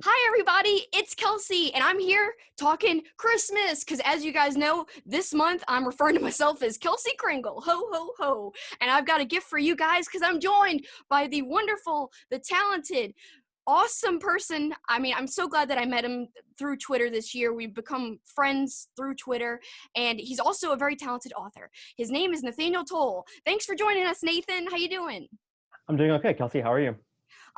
Hi, everybody. It's Kelsi, and I'm here talking Christmas because, as you guys know, this month I'm referring to myself as Kelsi Kringle. Ho, ho, ho. And I've got a gift for you guys because I'm joined by the wonderful, the talented, awesome person. I mean, I'm so glad that I met him through Twitter this year. We've become friends through Twitter, and he's also a very talented author. His name is Nathaniel Tolle. Thanks for joining us, Nathan. How you doing? I'm doing okay. Kelsey, how are you?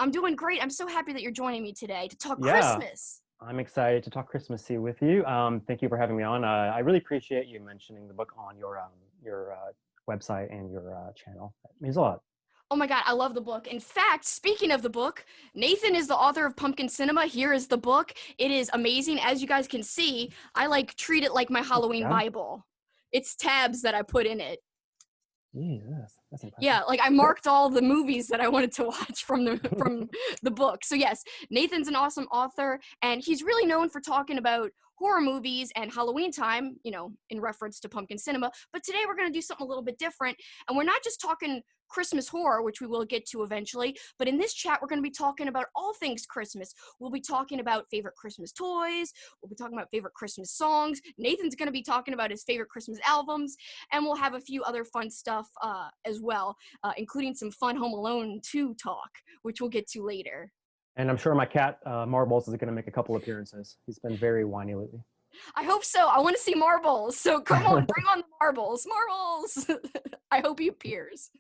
I'm doing great. I'm so happy that you're joining me today to talk Yeah, Christmas. I'm excited to talk Christmassy with you. Thank you for having me on. I really appreciate you mentioning the book on your website and your channel. It means a lot. Oh my God, I love the book. In fact, speaking of the book, Nathan is the author of Pumpkin Cinema. Here is the book. It is amazing. As you guys can see, I treat it like my Oh my Halloween God. Bible. It's tabs that I put in it. Jesus, that's impressive. Yeah, I marked all the movies that I wanted to watch from the book. So yes, Nathan's an awesome author, and he's really known for talking about horror movies and Halloween time, in reference to Pumpkin Cinema. But today we're going to do something a little bit different, and we're not just talking Christmas horror, which we will get to eventually, but in this chat we're going to be talking about all things Christmas. We'll be talking about favorite Christmas toys, we'll be talking about favorite Christmas songs. Nathan's going to be talking about his favorite Christmas albums, and we'll have a few other fun stuff as well, including some fun Home Alone 2 talk, which we'll get to later. And I'm sure my cat Marbles is going to make a couple appearances. He's been very whiny lately. I hope so. I want to see marbles. So come on, bring on the marbles. Marbles! I hope he appears.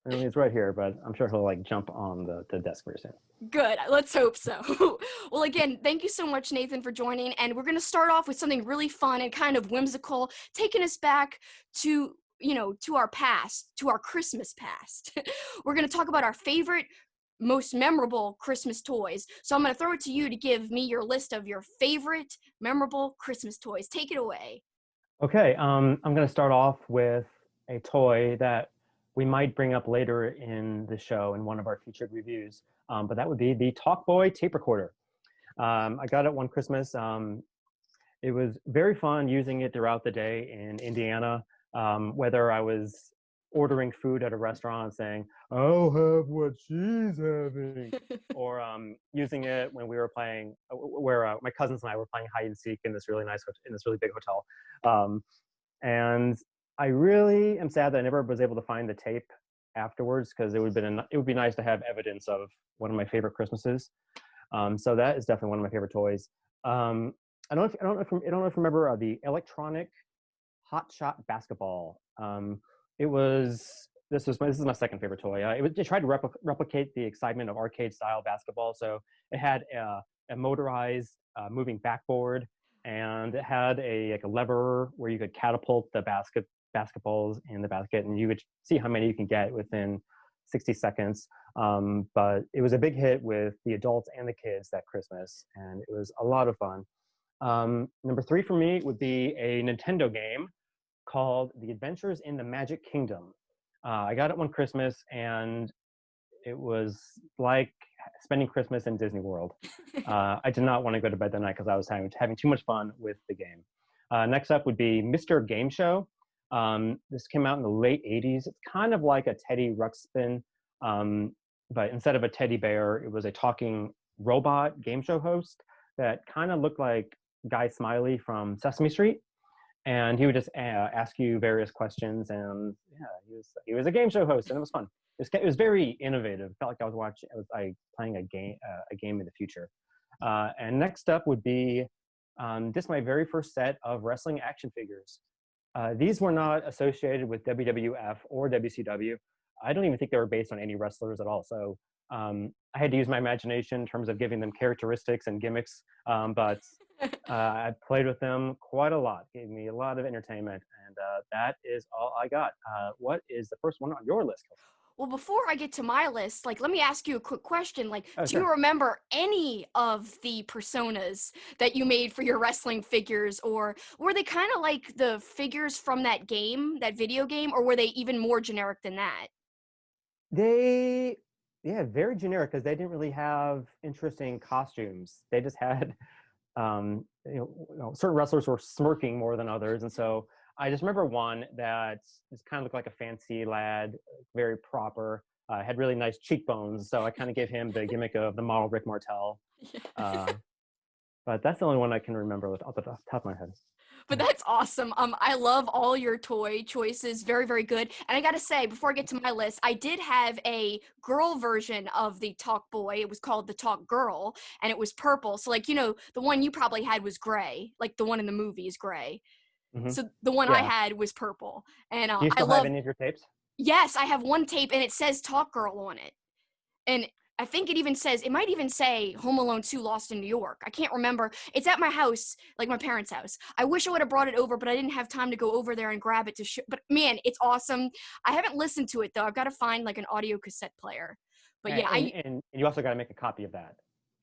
I mean, he's right here, but I'm sure he'll jump on the desk very soon. Good. Let's hope so. Well, again, thank you so much, Nathan, for joining. And we're going to start off with something really fun and kind of whimsical, taking us back to our past, to our Christmas past. We're going to talk about our favorite, most memorable Christmas toys. So I'm going to throw it to you to give me your list of your favorite memorable Christmas toys. Take it away. Okay, I'm going to start off with a toy that we might bring up later in the show in one of our featured reviews, but that would be the Talkboy tape recorder. I got it one Christmas. It was very fun using it throughout the day in Indiana, whether I was ordering food at a restaurant saying, I'll have what she's having, or using it when we were playing, where my cousins and I were playing hide and seek in this really big hotel. And I really am sad that I never was able to find the tape afterwards, because it would be nice to have evidence of one of my favorite Christmases. So that is definitely one of my favorite toys. I don't know if you remember the electronic hot shot basketball. This is my second favorite toy. It tried to replicate the excitement of arcade style basketball. So it had a motorized moving backboard, and it had a lever where you could catapult the basketballs in the basket, and you would see how many you can get within 60 seconds. But it was a big hit with the adults and the kids that Christmas, and it was a lot of fun. Number 3 for me would be a Nintendo game called The Adventures in the Magic Kingdom. I got it one Christmas, and it was like spending Christmas in Disney World. I did not want to go to bed that night because I was having too much fun with the game. Next up would be Mr. Game Show. This came out in the late 80s. It's kind of like a Teddy Ruxpin, but instead of a teddy bear, it was a talking robot game show host that kind of looked like Guy Smiley from Sesame Street. And he would just ask you various questions, and yeah, he was a game show host, and it was fun. It was very innovative. It felt like I was playing a game in the future. And next up would be just my very first set of wrestling action figures. These were not associated with WWF or WCW. I don't even think they were based on any wrestlers at all. So I had to use my imagination in terms of giving them characteristics and gimmicks, but I played with them quite a lot. Gave me a lot of entertainment, and that is all I got. What is the first one on your list? Well, before I get to my list, let me ask you a quick question. Oh, Do you sure. remember any of the personas that you made for your wrestling figures, or were they kind of like the figures from that game, that video game, or were they even more generic than that? Yeah, very generic, because they didn't really have interesting costumes. They just had, certain wrestlers were smirking more than others, and so I just remember one that just kind of looked like a fancy lad, very proper. had really nice cheekbones, so I kind of gave him the gimmick of the model Rick Martel. Yeah. But that's the only one I can remember off the top of my head. But that's awesome. I love all your toy choices. Very, very good. And I gotta say, before I get to my list, I did have a girl version of the Talk Boy. It was called the Talk Girl, and it was purple. So, like, the one you probably had was gray. Like the one in the movie is gray. Hmm. So the one I Yeah. had was purple. And Do you I still have love. any of your tapes? Yes, I have one tape, and it says Talk Girl on it. And I think it might even say Home Alone 2 Lost in New York. I can't remember. It's at my house, like my parents' house. I wish I would have brought it over, but I didn't have time to go over there and grab it to show. But man, it's awesome. I haven't listened to it though. I've got to find like an audio cassette player. But yeah, And you also got to make a copy of that,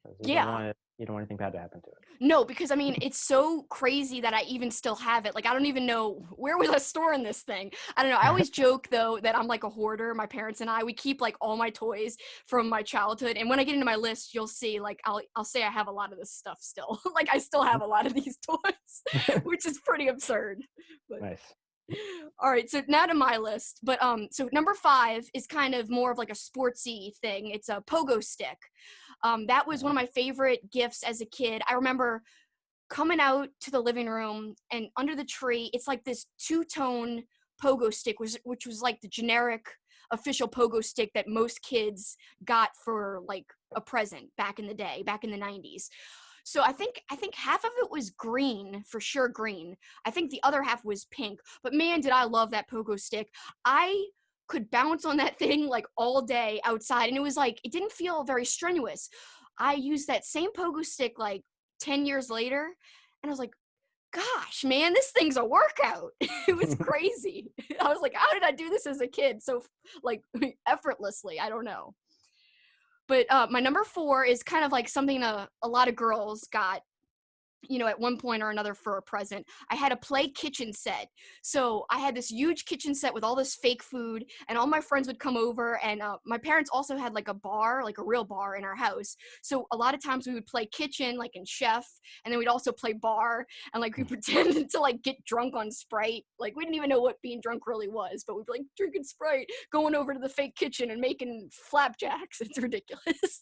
because yeah. you don't want anything bad to happen to it. No, because I mean, it's so crazy that I even still have it. Like, I don't even know where was I storing this thing. I don't know. I always joke though that I'm like a hoarder. My parents and we keep like all my toys from my childhood. And when I get into my list, you'll see like I'll say I have a lot of this stuff still. Like I still have a lot of these toys, which is pretty absurd. But, Nice. all right, so now to my list. But so number 5 is kind of more of like a sportsy thing. It's a pogo stick. That was one of my favorite gifts as a kid. I remember coming out to the living room, and under the tree, it's like this 2-tone pogo stick, which was like the generic official pogo stick that most kids got for like a present back in the day, back in the 90s. So I think half of it was green, for sure green. I think the other half was pink. But man, did I love that pogo stick. I could bounce on that thing like all day outside, and it was like it didn't feel very strenuous. I used that same pogo stick like 10 years later, and I was like, gosh, man, this thing's a workout. It was crazy. I was like, how did I do this as a kid so like effortlessly? I don't know. But my number 4 is kind of like something a lot of girls got, at one point or another for a present. I had a play kitchen set. So I had this huge kitchen set with all this fake food, and all my friends would come over, and my parents also had like a bar, like a real bar in our house. So a lot of times we would play kitchen, like in Chef, and then we'd also play bar, and like we pretended to like get drunk on Sprite. Like we didn't even know what being drunk really was, but we'd be like drinking Sprite, going over to the fake kitchen and making flapjacks. It's ridiculous.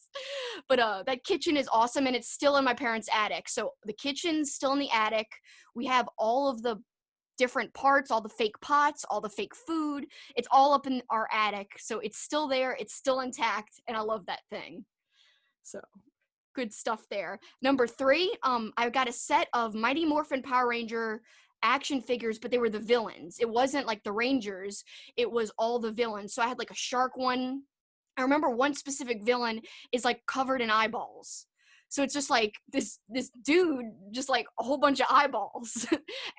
But that kitchen is awesome, and it's still in my parents' attic. So the kitchen's still in the attic. We have all of the different parts, all the fake pots, all the fake food. It's all up in our attic. So it's still there. It's still intact, and I love that thing. So good stuff there. Number 3, I've got a set of Mighty Morphin Power Ranger action figures, but they were the villains. It wasn't like the Rangers. It was all the villains. So I had like a shark one. I remember one specific villain is like covered in eyeballs. So it's just like this dude, just like a whole bunch of eyeballs.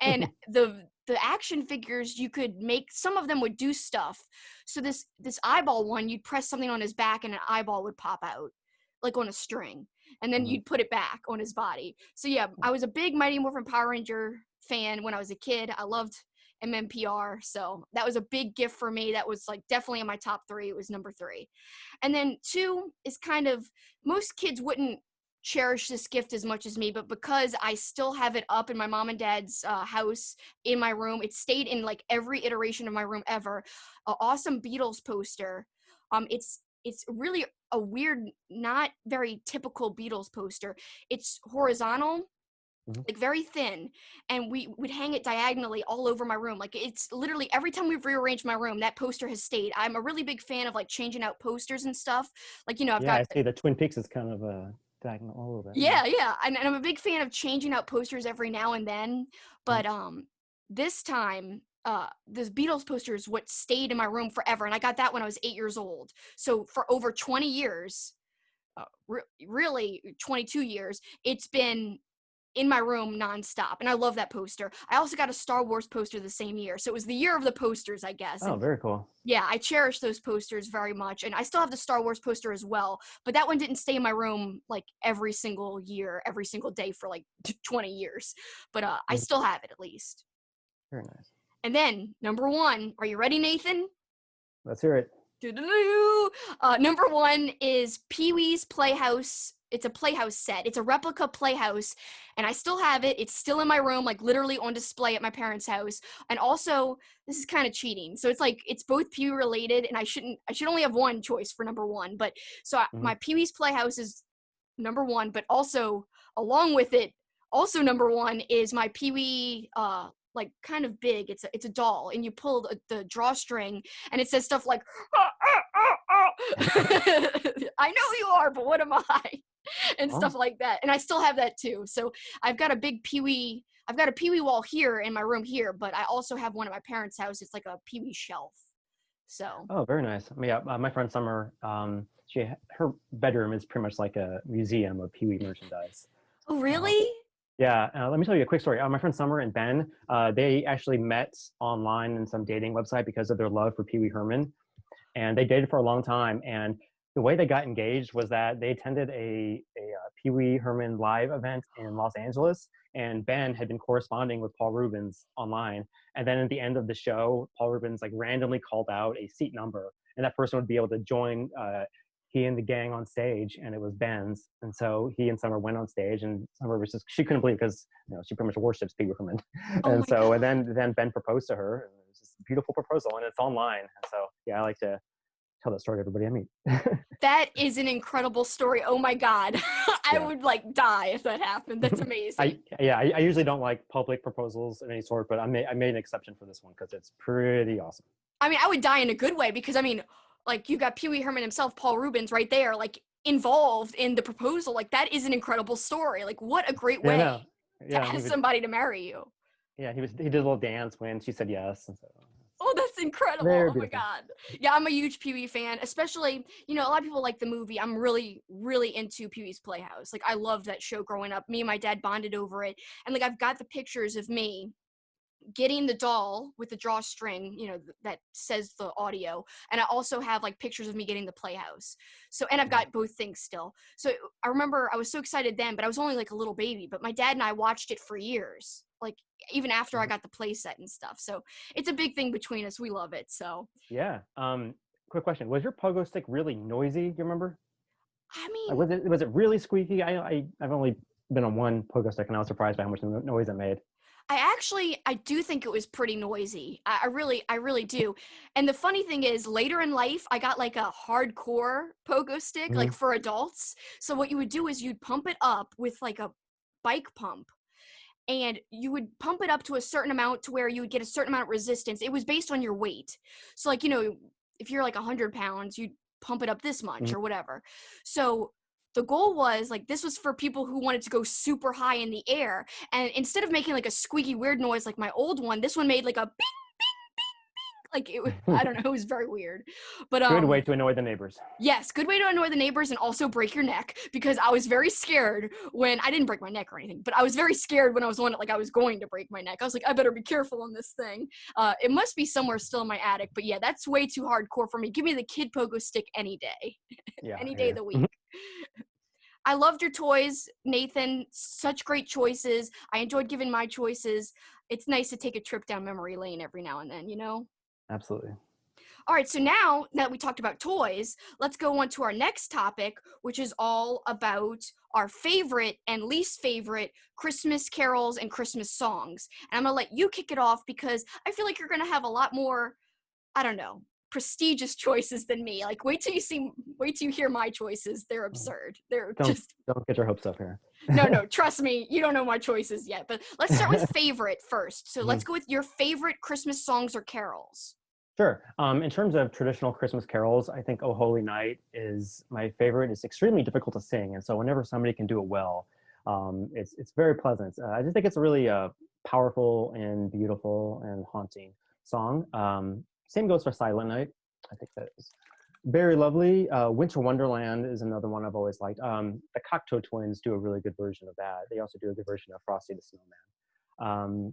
And the action figures, you could make, some of them would do stuff. So this eyeball one, you'd press something on his back and an eyeball would pop out, like on a string. And then you'd put it back on his body. So yeah, I was a big Mighty Morphin Power Ranger fan when I was a kid. I loved MMPR, so that was a big gift for me. That was like definitely in my top 3. It was number 3. And then 2 is kind of, most kids wouldn't cherish this gift as much as me, but because I still have it up in my mom and dad's house in my room, it stayed in like every iteration of my room ever. An awesome Beatles poster. It's really a weird, not very typical Beatles poster. It's horizontal, like very thin, and we would hang it diagonally all over my room. Like it's literally every time we've rearranged my room, that poster has stayed. I'm a really big fan of like changing out posters and stuff. Like, I've got, I see the Twin Peaks is kind of diagonal a little bit. yeah. And I'm a big fan of changing out posters every now and then. But this time, this Beatles poster is what stayed in my room forever. And I got that when I was 8 years old. So for over 20 years, really 22 years, it's been in my room nonstop, and I love that poster. I also got a Star Wars poster the same year, so it was the year of the posters, I guess. Oh, very cool. Yeah, I cherish those posters very much, and I still have the Star Wars poster as well, but that one didn't stay in my room like every single year, every single day for like 20 years, but I still have it at least. Very nice. And then, number 1, are you ready, Nathan? Let's hear it. Number 1 is Pee-wee's Playhouse it's a playhouse set. It's a replica playhouse, and I still have it. It's still in my room, like literally on display at my parents' house. And also, this is kind of cheating. So it's like it's both Pee Wee related, and I should only have one choice for number one. But so Mhm. my Pee Wee's Playhouse is number one, but also along with it, also number one is my Pee Wee like kind of big. It's a doll, and you pull the drawstring, and it says stuff like, "Ah, ah, ah, ah." I know you are, but what am I? And Oh, stuff like that. And I still have that too. So I've got a big Pee Wee. I've got a Pee Wee wall here in my room here, but I also have one at my parents' house. It's like a Pee Wee shelf. So. oh, very nice. Yeah, my friend Summer, her bedroom is pretty much like a museum of Pee Wee merchandise. Oh, Uh, really? yeah, let me tell you a quick story. My friend Summer and Ben, they actually met online in some dating website because of their love for Pee Wee Herman, and they dated for a long time. And the way they got engaged was that they attended a Pee Wee Herman live event in Los Angeles, and Ben had been corresponding with Paul Rubens online. And then at the end of the show, Paul Rubens like randomly called out a seat number, and that person would be able to join he and the gang on stage, and it was Ben's. And so he and Summer went on stage, and Summer was just, she couldn't believe, because she pretty much worships Pee Wee Herman. Oh And my so, and God. then Ben proposed to her, and it was just a beautiful proposal, and it's online. And so yeah, I like to tell that story to everybody I meet. That is an incredible story. Oh my God. I Yeah. would like die if that happened. That's amazing. I usually don't like public proposals of any sort, but I made an exception for this one because it's pretty awesome. I mean, I would die in a good way because I mean, like you got Pee Wee Herman himself, Paul Rubens, right there, like involved in the proposal. Like that is an incredible story. Like what a great Yeah, way no, to yeah, ask somebody to marry you. he did a little dance when she said yes, and so Oh, that's incredible. very Oh my beautiful. God. Yeah, I'm a huge Pee Wee fan, especially, a lot of people like the movie. I'm really, really into Pee Wee's Playhouse. Like, I loved that show growing up. Me and my dad bonded over it. And, like, I've got the pictures of me getting the doll with the drawstring, that says the audio. And I also have like pictures of me getting the playhouse. So, and I've got both things still. So I remember I was so excited then, but I was only like a little baby. But my dad and I watched it for years, like even after I Mhm. got the play set and stuff. So it's a big thing between us. We love it. So, Yeah. Quick question: was your pogo stick really noisy? Do you remember? I Like, mean, was it really squeaky? I've only been on one pogo stick, and I was surprised by how much noise it made. I do think it was pretty noisy. I really do. And the funny thing is, later in life, I got like a hardcore pogo stick, like Hmm. for adults. So what you would do is you'd pump it up with like a bike pump, and you would pump it up to a certain amount to where you would get a certain amount of resistance. It was based on your weight. So like, if you're like 100 pounds, you'd pump it up this much Hmm. or whatever. So the goal was like, this was for people who wanted to go super high in the air. And instead of making like a squeaky weird noise like my old one, this one made like a beep, like it was, I don't know, it was very weird. But Good way to annoy the neighbors. yes, good way to annoy the neighbors and also break your neck, because I was very scared when I didn't break my neck or anything, but I was very scared when I was on it, like I was going to break my neck. I was like, I better be careful on this thing. It must be somewhere still in my attic, but yeah, that's way too hardcore for me. Give me the kid pogo stick any day, Yeah, any I day hear of the you. week. I loved your toys, Nathan. Such great choices. I enjoyed giving my choices. It's nice to take a trip down memory lane every now and then. Absolutely. All right, so now that we talked about toys, let's go on to our next topic, which is all about our favorite and least favorite Christmas carols and Christmas songs. And I'm going to let you kick it off because I feel like you're going to have a lot more, I don't know, prestigious choices than me. Like wait till you hear my choices. They're absurd. They're Don't just don't get your hopes up here. no, trust me, you don't know my choices yet. But let's start with favorite first. So let's Mhm. go with your favorite Christmas songs or carols. Sure. In terms of traditional Christmas carols, I think "Oh Holy Night" is my favorite. It's extremely difficult to sing, and so whenever somebody can do it well, it's very pleasant. I just think it's a really powerful and beautiful and haunting song. Same goes for "Silent Night." I think that is very lovely. "Winter Wonderland" is another one I've always liked. The Cocteau Twins do a really good version of that. They also do a good version of "Frosty the Snowman."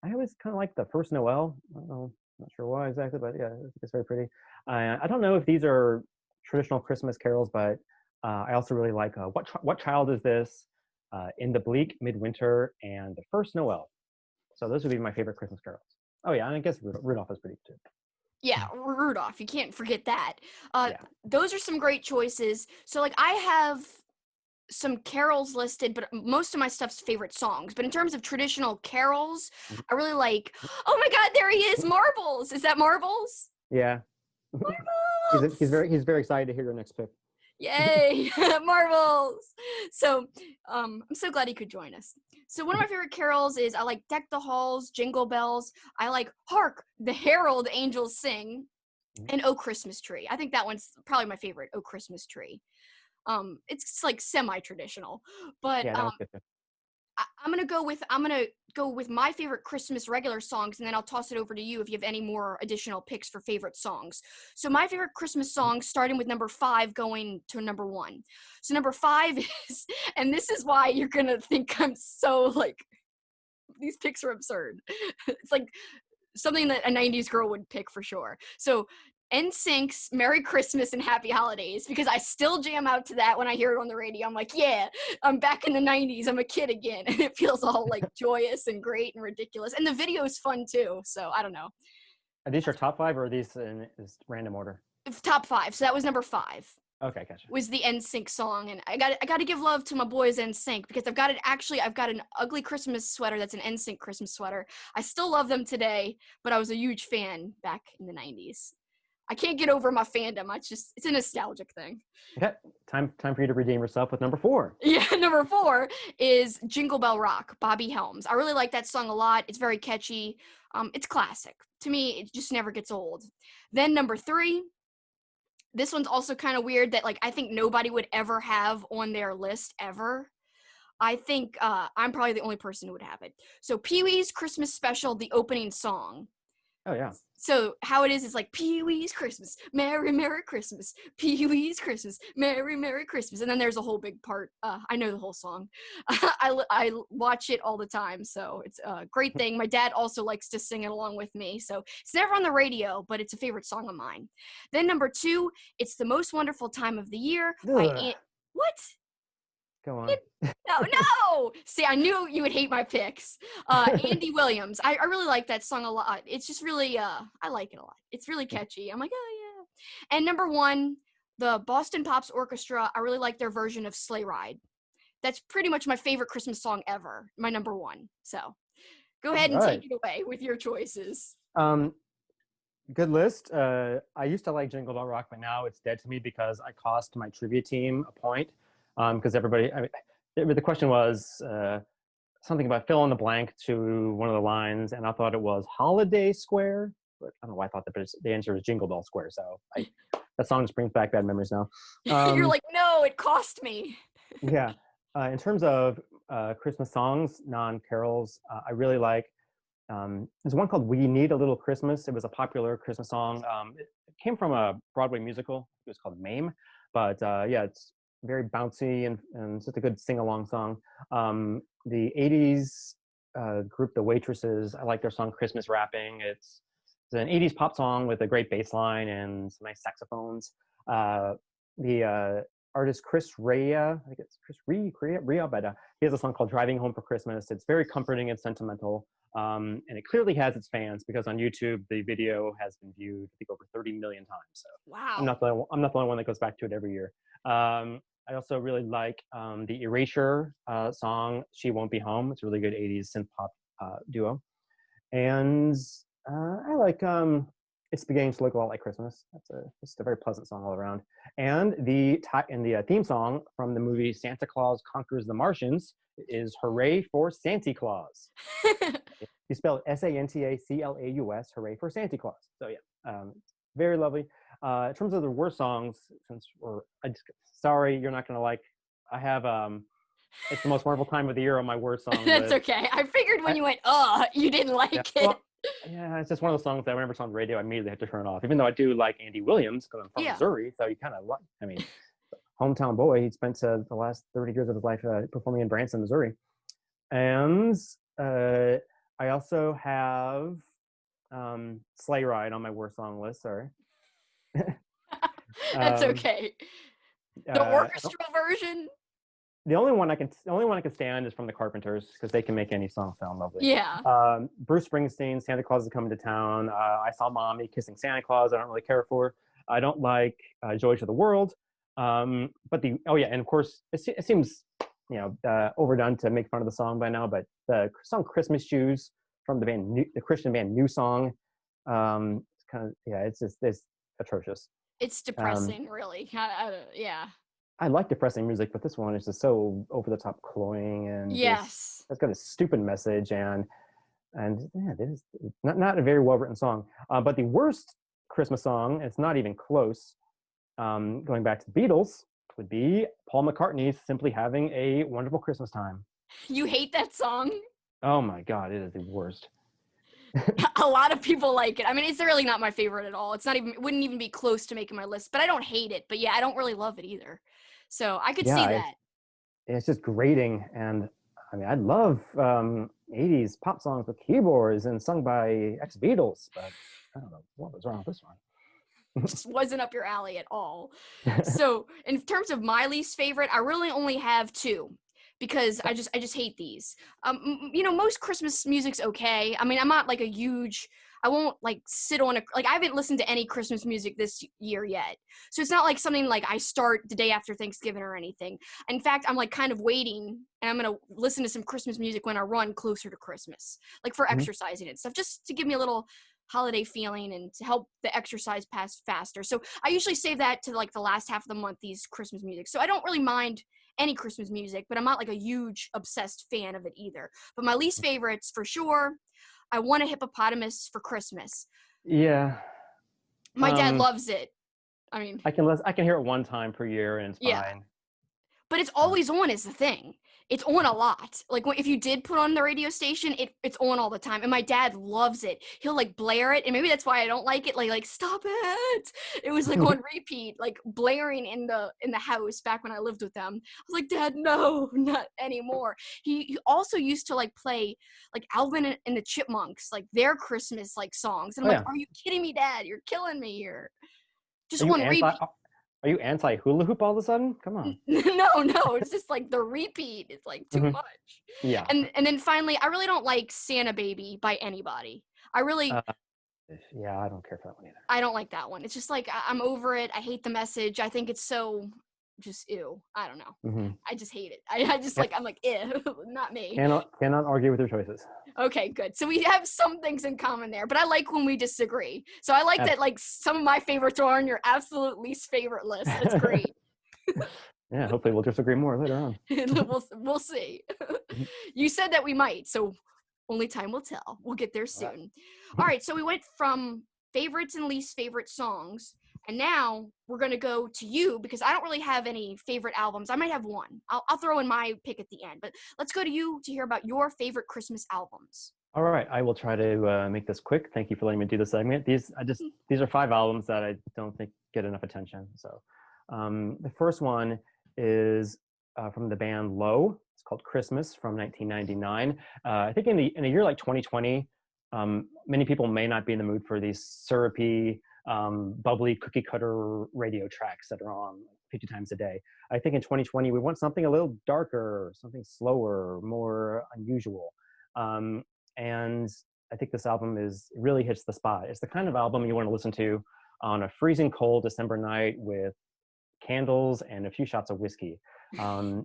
I always kind of like the "First Noel." I don't know, not sure why exactly, but yeah, I think it's very pretty. I don't know if these are traditional Christmas carols, but I also really like "What Child Is This," "In the Bleak Midwinter," and "The First Noel." So those would be my favorite Christmas carols. Oh yeah, and I guess Rudolph is pretty good Yeah, too. Rudolph. You can't forget that. Uh, Yeah. those are some great choices. So, like, I have some carols listed, but most of my stuff's favorite songs. But in terms of traditional carols, I really like, oh my God, there he is, Marbles. Is that Marbles? Yeah. Marbles! He's very excited to hear your next pick. Yay, Marbles! So, I'm so glad he could join us. So one of my favorite carols is I like Deck the Halls, Jingle Bells. I like Hark, the Herald Angels Sing, and Oh Christmas Tree. I think that one's probably my favorite, Oh Christmas Tree. It's like semi-traditional, but Yeah, that was good too. I'm gonna go with my favorite Christmas regular songs, and then I'll toss it over to you if you have any more additional picks for favorite songs. So my favorite Christmas songs, starting with number 5, going to number 1. So number 5 is, and this is why you're gonna think I'm so like, these picks are absurd. It's like something that a 90s girl would pick for sure. So NSYNC's Merry Christmas and Happy Holidays, because I still jam out to that when I hear it on the radio. I'm like, yeah, I'm back in the 90s. I'm a kid again. And it feels all like joyous and great and ridiculous. And the video is fun too. So I don't know. Are these your top 5 or are these in random order? Top 5. So that was number 5. Okay, gotcha. Was the NSYNC song, and I got to give love to my boys NSYNC, because I've got an ugly Christmas sweater that's an NSYNC Christmas sweater. I still love them today, but I was a huge fan back in the 90s. I can't get over my fandom. It's a nostalgic thing. Okay, time for you to redeem yourself with number 4. Yeah, number 4 is Jingle Bell Rock, Bobby Helms. I really like that song a lot. It's very catchy. It's classic. To me, it just never gets old. Then number 3, this one's also kind of weird that like I think nobody would ever have on their list ever. I think I'm probably the only person who would have it. So Pee-wee's Christmas Special, the opening song. Oh yeah. So how it is like Pee-wee's Christmas, Merry Merry Christmas, Pee-wee's Christmas, Merry Merry Christmas, and then there's a whole big part. I know the whole song. I watch it all the time, so it's a great thing. My dad also likes to sing it along with me, so it's never on the radio, but it's a favorite song of mine. Then number 2, it's The Most Wonderful Time of the Year by what? Go on. No. See, I knew you would hate my picks. Andy Williams. I really like that song a lot. It's just really, I like it a lot. It's really catchy. I'm like, oh yeah. And number 1, the Boston Pops Orchestra. I really like their version of Sleigh Ride. That's pretty much my favorite Christmas song ever. My number 1. So go ahead and take it away with your choices. Good list. I used to like Jingle Bell Rock, but now it's dead to me because I cost my trivia team a point. Because the question was something about fill in the blank to one of the lines, and I thought it was Holiday Square, but I don't know why I thought that, but the answer was Jingle Bell Square. So that song just brings back bad memories now. You're like, no, it cost me. Yeah. In terms of Christmas songs, non-carols, I really like. There's one called "We Need a Little Christmas." It was a popular Christmas song. It came from a Broadway musical. It was called Mame, but yeah, it's very bouncy and it's just a good sing-along song. The 80s group The Waitresses, I like their song Christmas Wrapping. It's an 80s pop song with a great bass line and some nice saxophones. The artist Chris Rea, I think it's Chris Rea, but he has a song called Driving Home for Christmas. It's very comforting and sentimental. And it clearly has its fans because on YouTube, the video has been viewed, I think, over 30 million times. So wow. I'm not the only one that goes back to it every year. I also really like the Erasure song, She Won't Be Home. It's a really good 80s synth pop duo. And I like It's Beginning to Look a Lot Like Christmas. That's just a very pleasant song all around. And the theme song from the movie Santa Claus Conquers the Martians is Hooray for Santa Claus. You spell it SANTACLAUS, Hooray for Santa Claus. So yeah, very lovely. In terms of the worst songs, since sorry, you're not going to like, I have It's the Most Wonderful Time of the Year on my worst song That's list. okay. I figured when you went, you didn't like it. Well, yeah, it's just one of those songs that whenever it's on the radio, I immediately have to turn it off. Even though I do like Andy Williams, because I'm from Missouri, so you kind of like, I mean, hometown boy. He spent the last 30 years of his life performing in Branson, Missouri. And I also have Sleigh Ride on my worst song list, sorry. That's okay. The orchestra version? The only one I can stand is from the Carpenters because they can make any song sound lovely. Yeah. Bruce Springsteen, Santa Claus is Coming to Town. I Saw Mommy Kissing Santa Claus. I don't really care for. I don't like Joy to the World. But and of course, it seems overdone to make fun of the song by now. But the song "Christmas Shoes" from the Christian band New Song, it's kind of it's atrocious. It's depressing, really. Yeah. I like depressing music, but this one is just so over the top, cloying, and Yes. it's got a stupid message, and yeah, it is not a very well written song. But the worst Christmas song, it's not even close. Going back to the Beatles, would be Paul McCartney's "Simply Having a Wonderful Christmas Time." You hate that song? Oh my God, it is the worst. A lot of people like it. I mean, it's really not my favorite at all. It wouldn't even be close to making my list, but I don't hate it. But yeah, I don't really love it either. So I could see that. It's just grating. And I mean, I love 80s pop songs with keyboards and sung by ex-Beatles, but I don't know what was wrong with this one. Just wasn't up your alley at all. So in terms of my least favorite, I really only have two, because I just hate these. Most Christmas music's okay. I mean, I'm not like I won't like sit on I haven't listened to any Christmas music this year yet. So it's not like something like I start the day after Thanksgiving or anything. In fact, I'm like kind of waiting, and I'm going to listen to some Christmas music when I run closer to Christmas, like for exercising and stuff, just to give me a little holiday feeling and to help the exercise pass faster. So I usually save that to like the last half of the month, these Christmas music. So I don't really mind any Christmas music, but I'm not like a huge obsessed fan of it either. But my least favorites for sure, I Want a Hippopotamus for Christmas. Yeah. My dad loves it. I mean, I can hear it one time per year and it's fine. But it's always on is the thing. It's on a lot. Like if you did put on the radio station, it's on all the time. And my dad loves it. He'll like blare it, and maybe that's why I don't like it. Like stop it. It was like on repeat, like blaring in the house back when I lived with them. I was like, Dad, no, not anymore. He also used to like play like Alvin and the Chipmunks, like their Christmas like songs. And I'm like, are you kidding me, Dad? You're killing me here. Just on repeat. Are you anti-hula hoop all of a sudden? Come on. No. It's just like the repeat. It's like too much. Yeah. And then finally, I really don't like Santa Baby by anybody. I really. Yeah, I don't care for that one either. I don't like that one. It's just like I'm over it. I hate the message. I think it's so just ew. I don't know. I just hate it. I just like I'm like ew, not me. Cannot argue with your choices. Okay, good. So we have some things in common there, but I like when we disagree. So I like that like some of my favorites are on your absolute least favorite list. That's great. Yeah, hopefully we'll disagree more later on. We'll see. You said that we might, so only time will tell. We'll get there soon. All right, so we went from favorites and least favorite songs, and now we're going to go to you, because I don't really have any favorite albums. I might have one. I'll throw in my pick at the end, but let's go to you to hear about your favorite Christmas albums. All right, I will try to make this quick. Thank you for letting me do this segment. These are 5 albums that I don't think get enough attention. So the first one is from the band Low. It's called Christmas from 1999. I think in a year like 2020, many people may not be in the mood for these syrupy, bubbly cookie cutter radio tracks that are on 50 times a day. I think in 2020, we want something a little darker, something slower, more unusual. And I think this album really hits the spot. It's the kind of album you want to listen to on a freezing cold December night with candles and a few shots of whiskey.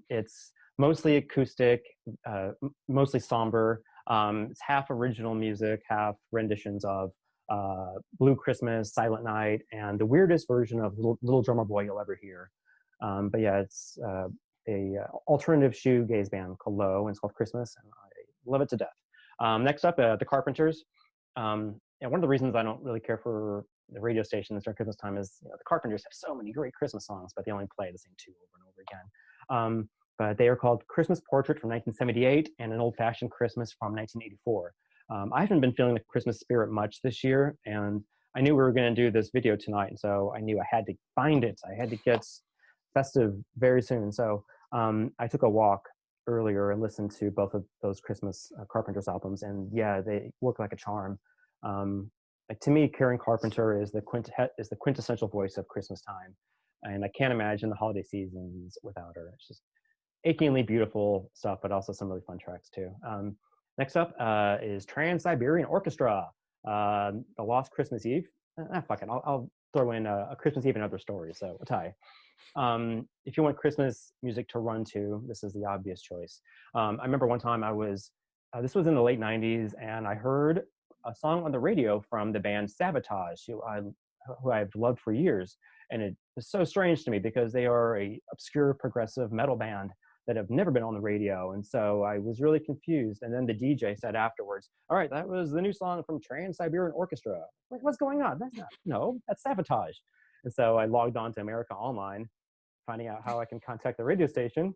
It's mostly acoustic, mostly somber. It's half original music, half renditions of Blue Christmas, Silent Night, and the weirdest version of Little Drummer Boy you'll ever hear. But yeah, it's a alternative shoegaze band called Low, and it's called Christmas, and I love it to death. Next up, the Carpenters. And one of the reasons I don't really care for the radio stations during Christmas time is the Carpenters have so many great Christmas songs, but they only play the same 2 over and over again. But they are called Christmas Portrait from 1978 and An Old-Fashioned Christmas from 1984. I haven't been feeling the Christmas spirit much this year, and I knew we were going to do this video tonight, and so I knew I had to find it. I had to get festive very soon. So I took a walk earlier and listened to both of those Christmas Carpenters albums, and yeah, they work like a charm. Like, to me, Karen Carpenter is the quintessential voice of Christmas time, and I can't imagine the holiday seasons without her. It's just achingly beautiful stuff, but also some really fun tracks too. Next up is Trans-Siberian Orchestra, The Lost Christmas Eve. Fuck it, I'll throw in a Christmas Eve and Other Stories, so a tie. If you want Christmas music to run to, this is the obvious choice. I remember one time this was in the late 90s, and I heard a song on the radio from the band Sabotage, who I've loved for years. And it was so strange to me because they are a obscure progressive metal band that have never been on the radio. And so I was really confused. And then the DJ said afterwards, all right, that was the new song from Trans-Siberian Orchestra. Like, what's going on? That's Sabotage. And so I logged on to America Online, finding out how I can contact the radio station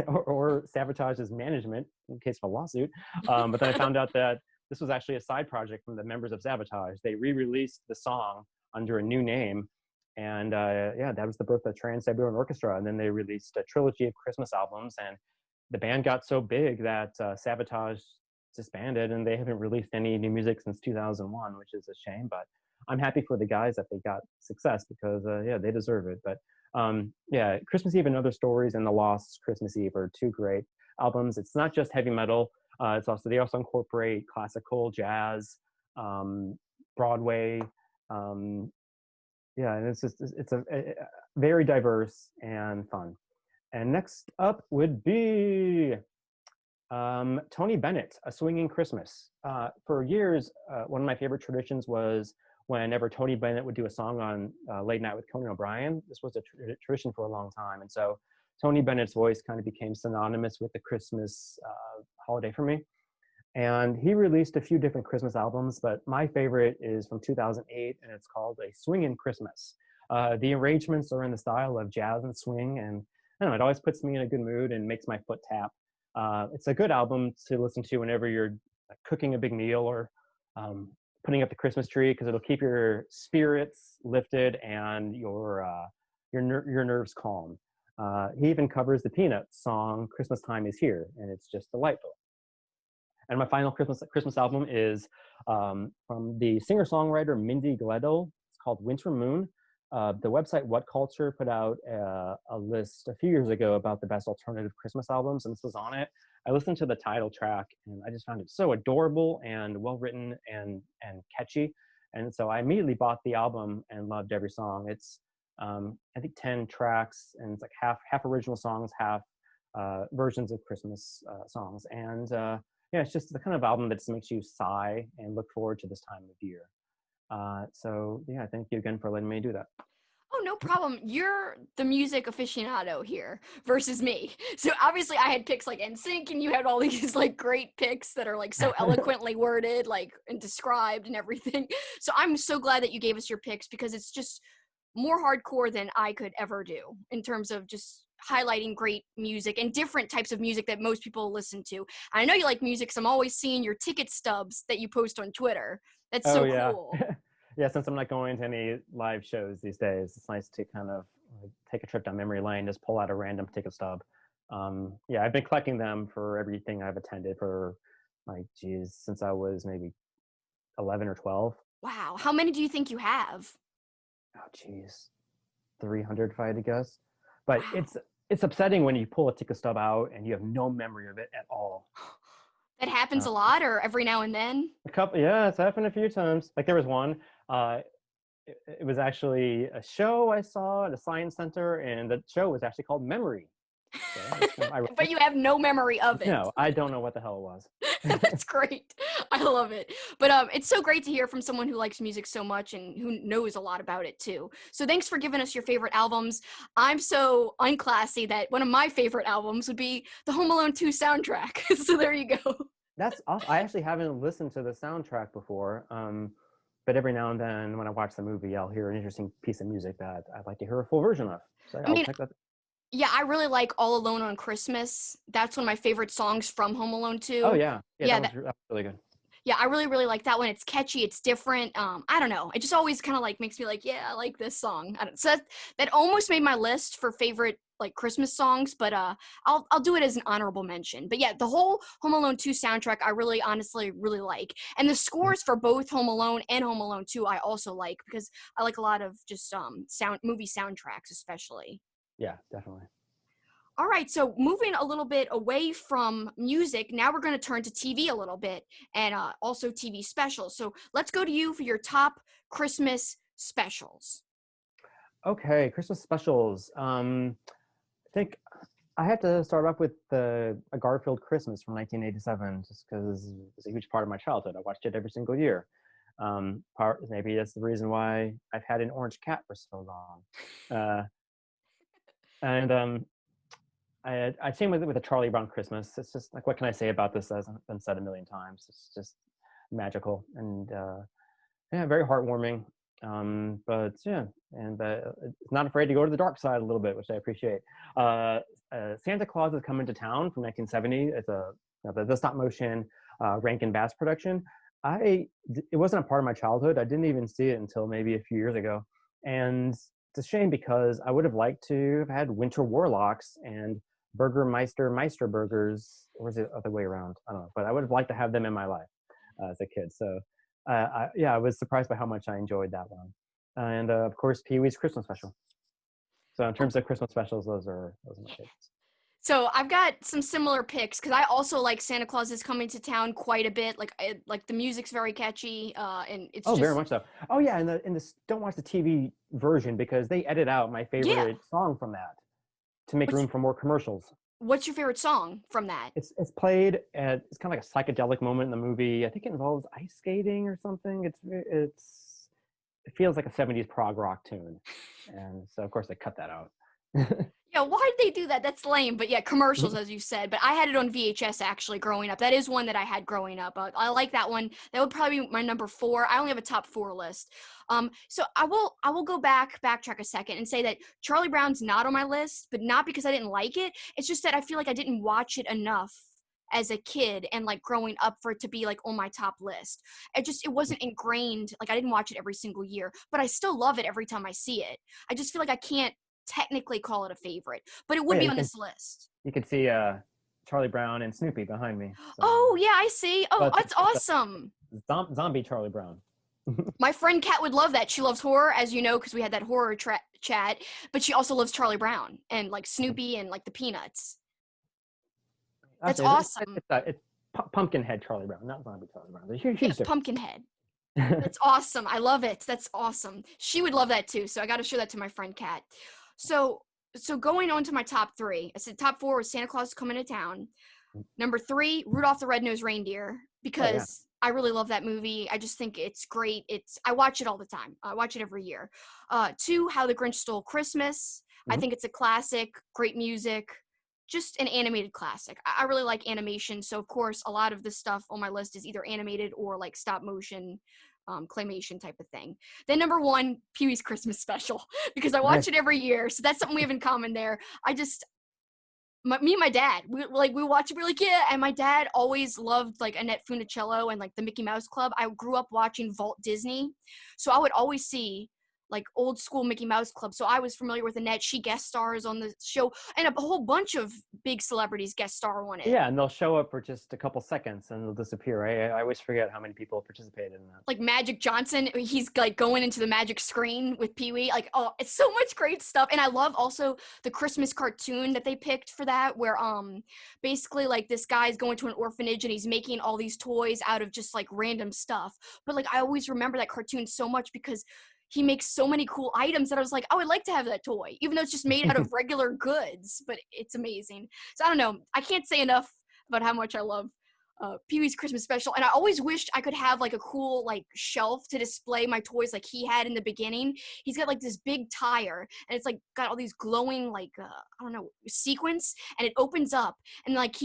or Sabotage's management in case of a lawsuit. But then I found out that this was actually a side project from the members of Sabotage. They re-released the song under a new name. And that was the birth of Trans-Siberian Orchestra. And then they released a trilogy of Christmas albums. And the band got so big that Sabotage disbanded, and they haven't released any new music since 2001, which is a shame. But I'm happy for the guys that they got success because, they deserve it. But Christmas Eve and Other Stories and The Lost Christmas Eve are two great albums. It's not just heavy metal. They also incorporate classical, jazz, Broadway. And it's a very diverse and fun. And next up would be Tony Bennett, A Swinging Christmas. For years, one of my favorite traditions was whenever Tony Bennett would do a song on Late Night with Conan O'Brien. This was a tradition for a long time. And so Tony Bennett's voice kind of became synonymous with the Christmas holiday for me. And he released a few different Christmas albums, but my favorite is from 2008, and it's called A Swingin' Christmas. The arrangements are in the style of jazz and swing, and I don't know, it always puts me in a good mood and makes my foot tap. It's a good album to listen to whenever you're cooking a big meal or putting up the Christmas tree, because it'll keep your spirits lifted and your nerves calm. He even covers the Peanuts song "Christmas Time Is Here," and it's just delightful. And my final Christmas album is from the singer-songwriter Mindy Gledel. It's called Winter Moon. The website What Culture put out a list a few years ago about the best alternative Christmas albums, and this was on it. I listened to the title track, and I just found it so adorable and well-written and catchy. And so I immediately bought the album and loved every song. It's, I think, 10 tracks, and it's like half original songs, half versions of Christmas songs. And it's just the kind of album that just makes you sigh and look forward to this time of year. Thank you again for letting me do that. Oh, no problem. You're the music aficionado here versus me. So obviously I had picks like NSYNC, and you had all these like great picks that are like so eloquently worded, like, and described and everything. So I'm so glad that you gave us your picks, because it's just more hardcore than I could ever do in terms of just highlighting great music and different types of music that most people listen to. I know you like music, so I'm always seeing your ticket stubs that you post on Twitter. That's so cool. Yeah, since I'm not going to any live shows these days, it's nice to kind of take a trip down memory lane, just pull out a random ticket stub. I've been collecting them for everything I've attended for, since I was maybe 11 or 12. Wow. How many do you think you have? Oh, geez. 300 if I had to guess. But wow. It's upsetting when you pull a ticket stub out and you have no memory of it at all. That happens a lot, or every now and then? It's happened a few times. Like there was one, it was actually a show I saw at a science center, and the show was actually called Memory. So but you have no memory of it. No, I don't know what the hell it was. That's great. I love it. But it's so great to hear from someone who likes music so much and who knows a lot about it too. So thanks for giving us your favorite albums. I'm so unclassy that one of my favorite albums would be the Home Alone 2 soundtrack. So there you go. That's awesome. I actually haven't listened to the soundtrack before. But every now and then when I watch the movie, I'll hear an interesting piece of music that I'd like to hear a full version of. So I'll check that. Yeah, I really like All Alone on Christmas. That's one of my favorite songs from Home Alone 2. Oh, yeah. That was really good. Yeah, I really, really like that one. It's catchy. It's different. I don't know. It just always kind of like makes me like, yeah, I like this song. So that almost made my list for favorite like Christmas songs, but I'll do it as an honorable mention. But yeah, the whole Home Alone 2 soundtrack I really honestly really like. And the scores for both Home Alone and Home Alone 2 I also like, because I like a lot of just movie soundtracks especially. Yeah, definitely. All right, so moving a little bit away from music, now we're going to turn to TV a little bit, and also TV specials. So let's go to you for your top Christmas specials. Okay, Christmas specials. I think I have to start off with A Garfield Christmas from 1987, just because it's a huge part of my childhood. I watched it every single year. Maybe that's the reason why I've had an orange cat for so long. Uh, and I'd seen with a Charlie Brown Christmas. It's just like, what can I say about this? That hasn't been said a million times. It's just magical and yeah, very heartwarming. But yeah, and it's not afraid to go to the dark side a little bit, which I appreciate. Santa Claus is Coming to Town from 1970. It's the stop motion Rankin Bass production. It wasn't a part of my childhood. I didn't even see it until maybe a few years ago, and it's a shame because I would have liked to have had Winter Warlocks and Burgermeister Meister Burgers, or is it the other way around? I don't know, but I would have liked to have them in my life as a kid. So I was surprised by how much I enjoyed that one. And of course, Pee Wee's Christmas Special. So in terms of Christmas specials, those are my favorites. So I've got some similar picks because I also like Santa Claus is Coming to Town quite a bit. Like the music's very catchy, and it's Oh, just very much so. Oh yeah, and don't watch the TV version because they edit out my yeah. favorite song from that to make room for more commercials. What's your favorite song from that? It's played at, it's kind of like a psychedelic moment in the movie. I think it involves ice skating or something. It feels like a 70s prog rock tune, and so of course they cut that out. Yeah, why'd they do that? That's lame. But yeah, commercials, as you said. But I had it on VHS actually growing up. That is one that I had growing up. I like that one. That would probably be my number 4. I only have a top 4 list. So I will backtrack a second and say that Charlie Brown's not on my list, but not because I didn't like it. It's just that I feel like I didn't watch it enough as a kid and like growing up for it to be like on my top list. It wasn't ingrained. Like I didn't watch it every single year, but I still love it every time I see it. I just feel like I can't technically call it a favorite, but it would be on this list. You can see Charlie Brown and Snoopy behind me. So. Oh yeah, I see. Oh, that's awesome. Zombie Charlie Brown. My friend Kat would love that. She loves horror, as you know, because we had that horror chat, but she also loves Charlie Brown and like Snoopy and like the Peanuts. That's awesome. It's Pumpkinhead Charlie Brown, not Zombie Charlie Brown. There's huge Pumpkinhead. That's awesome. I love it. That's awesome. She would love that too. So I got to show that to my friend Kat. So going on to my top 3, I said top 4 was Santa Claus is Coming to Town. Number 3, Rudolph the Red-Nosed Reindeer, because I really love that movie. I just think it's great. I watch it all the time. I watch it every year. 2, How the Grinch Stole Christmas. I think it's a classic, great music, just an animated classic. I really like animation, so of course a lot of this stuff on my list is either animated or like stop motion, claymation type of thing. Then number 1, Pee-wee's Christmas Special, because I watch it every year, so that's something we have in common there. Me and my dad, we watch it, we're like, yeah, and my dad always loved like Annette Funicello and like the Mickey Mouse Club. I grew up watching Walt Disney, so I would always see like old school Mickey Mouse Club. So I was familiar with Annette. She guest stars on the show, and a whole bunch of big celebrities guest star on it. Yeah, and they'll show up for just a couple seconds and they'll disappear. I always forget how many people participated in that. Like Magic Johnson, he's like going into the magic screen with Pee-wee. Like, oh, it's so much great stuff. And I love also the Christmas cartoon that they picked for that, where basically like this guy's going to an orphanage and he's making all these toys out of just like random stuff. But like I always remember that cartoon so much because he makes so many cool items that I was like, I would like to have that toy, even though it's just made out of regular goods, but it's amazing. So I don't know. I can't say enough about how much I love Pee-wee's Christmas Special. And I always wished I could have like a cool like shelf to display my toys like he had in the beginning. He's got like this big tire and it's like got all these glowing like, I don't know, sequins, and it opens up and like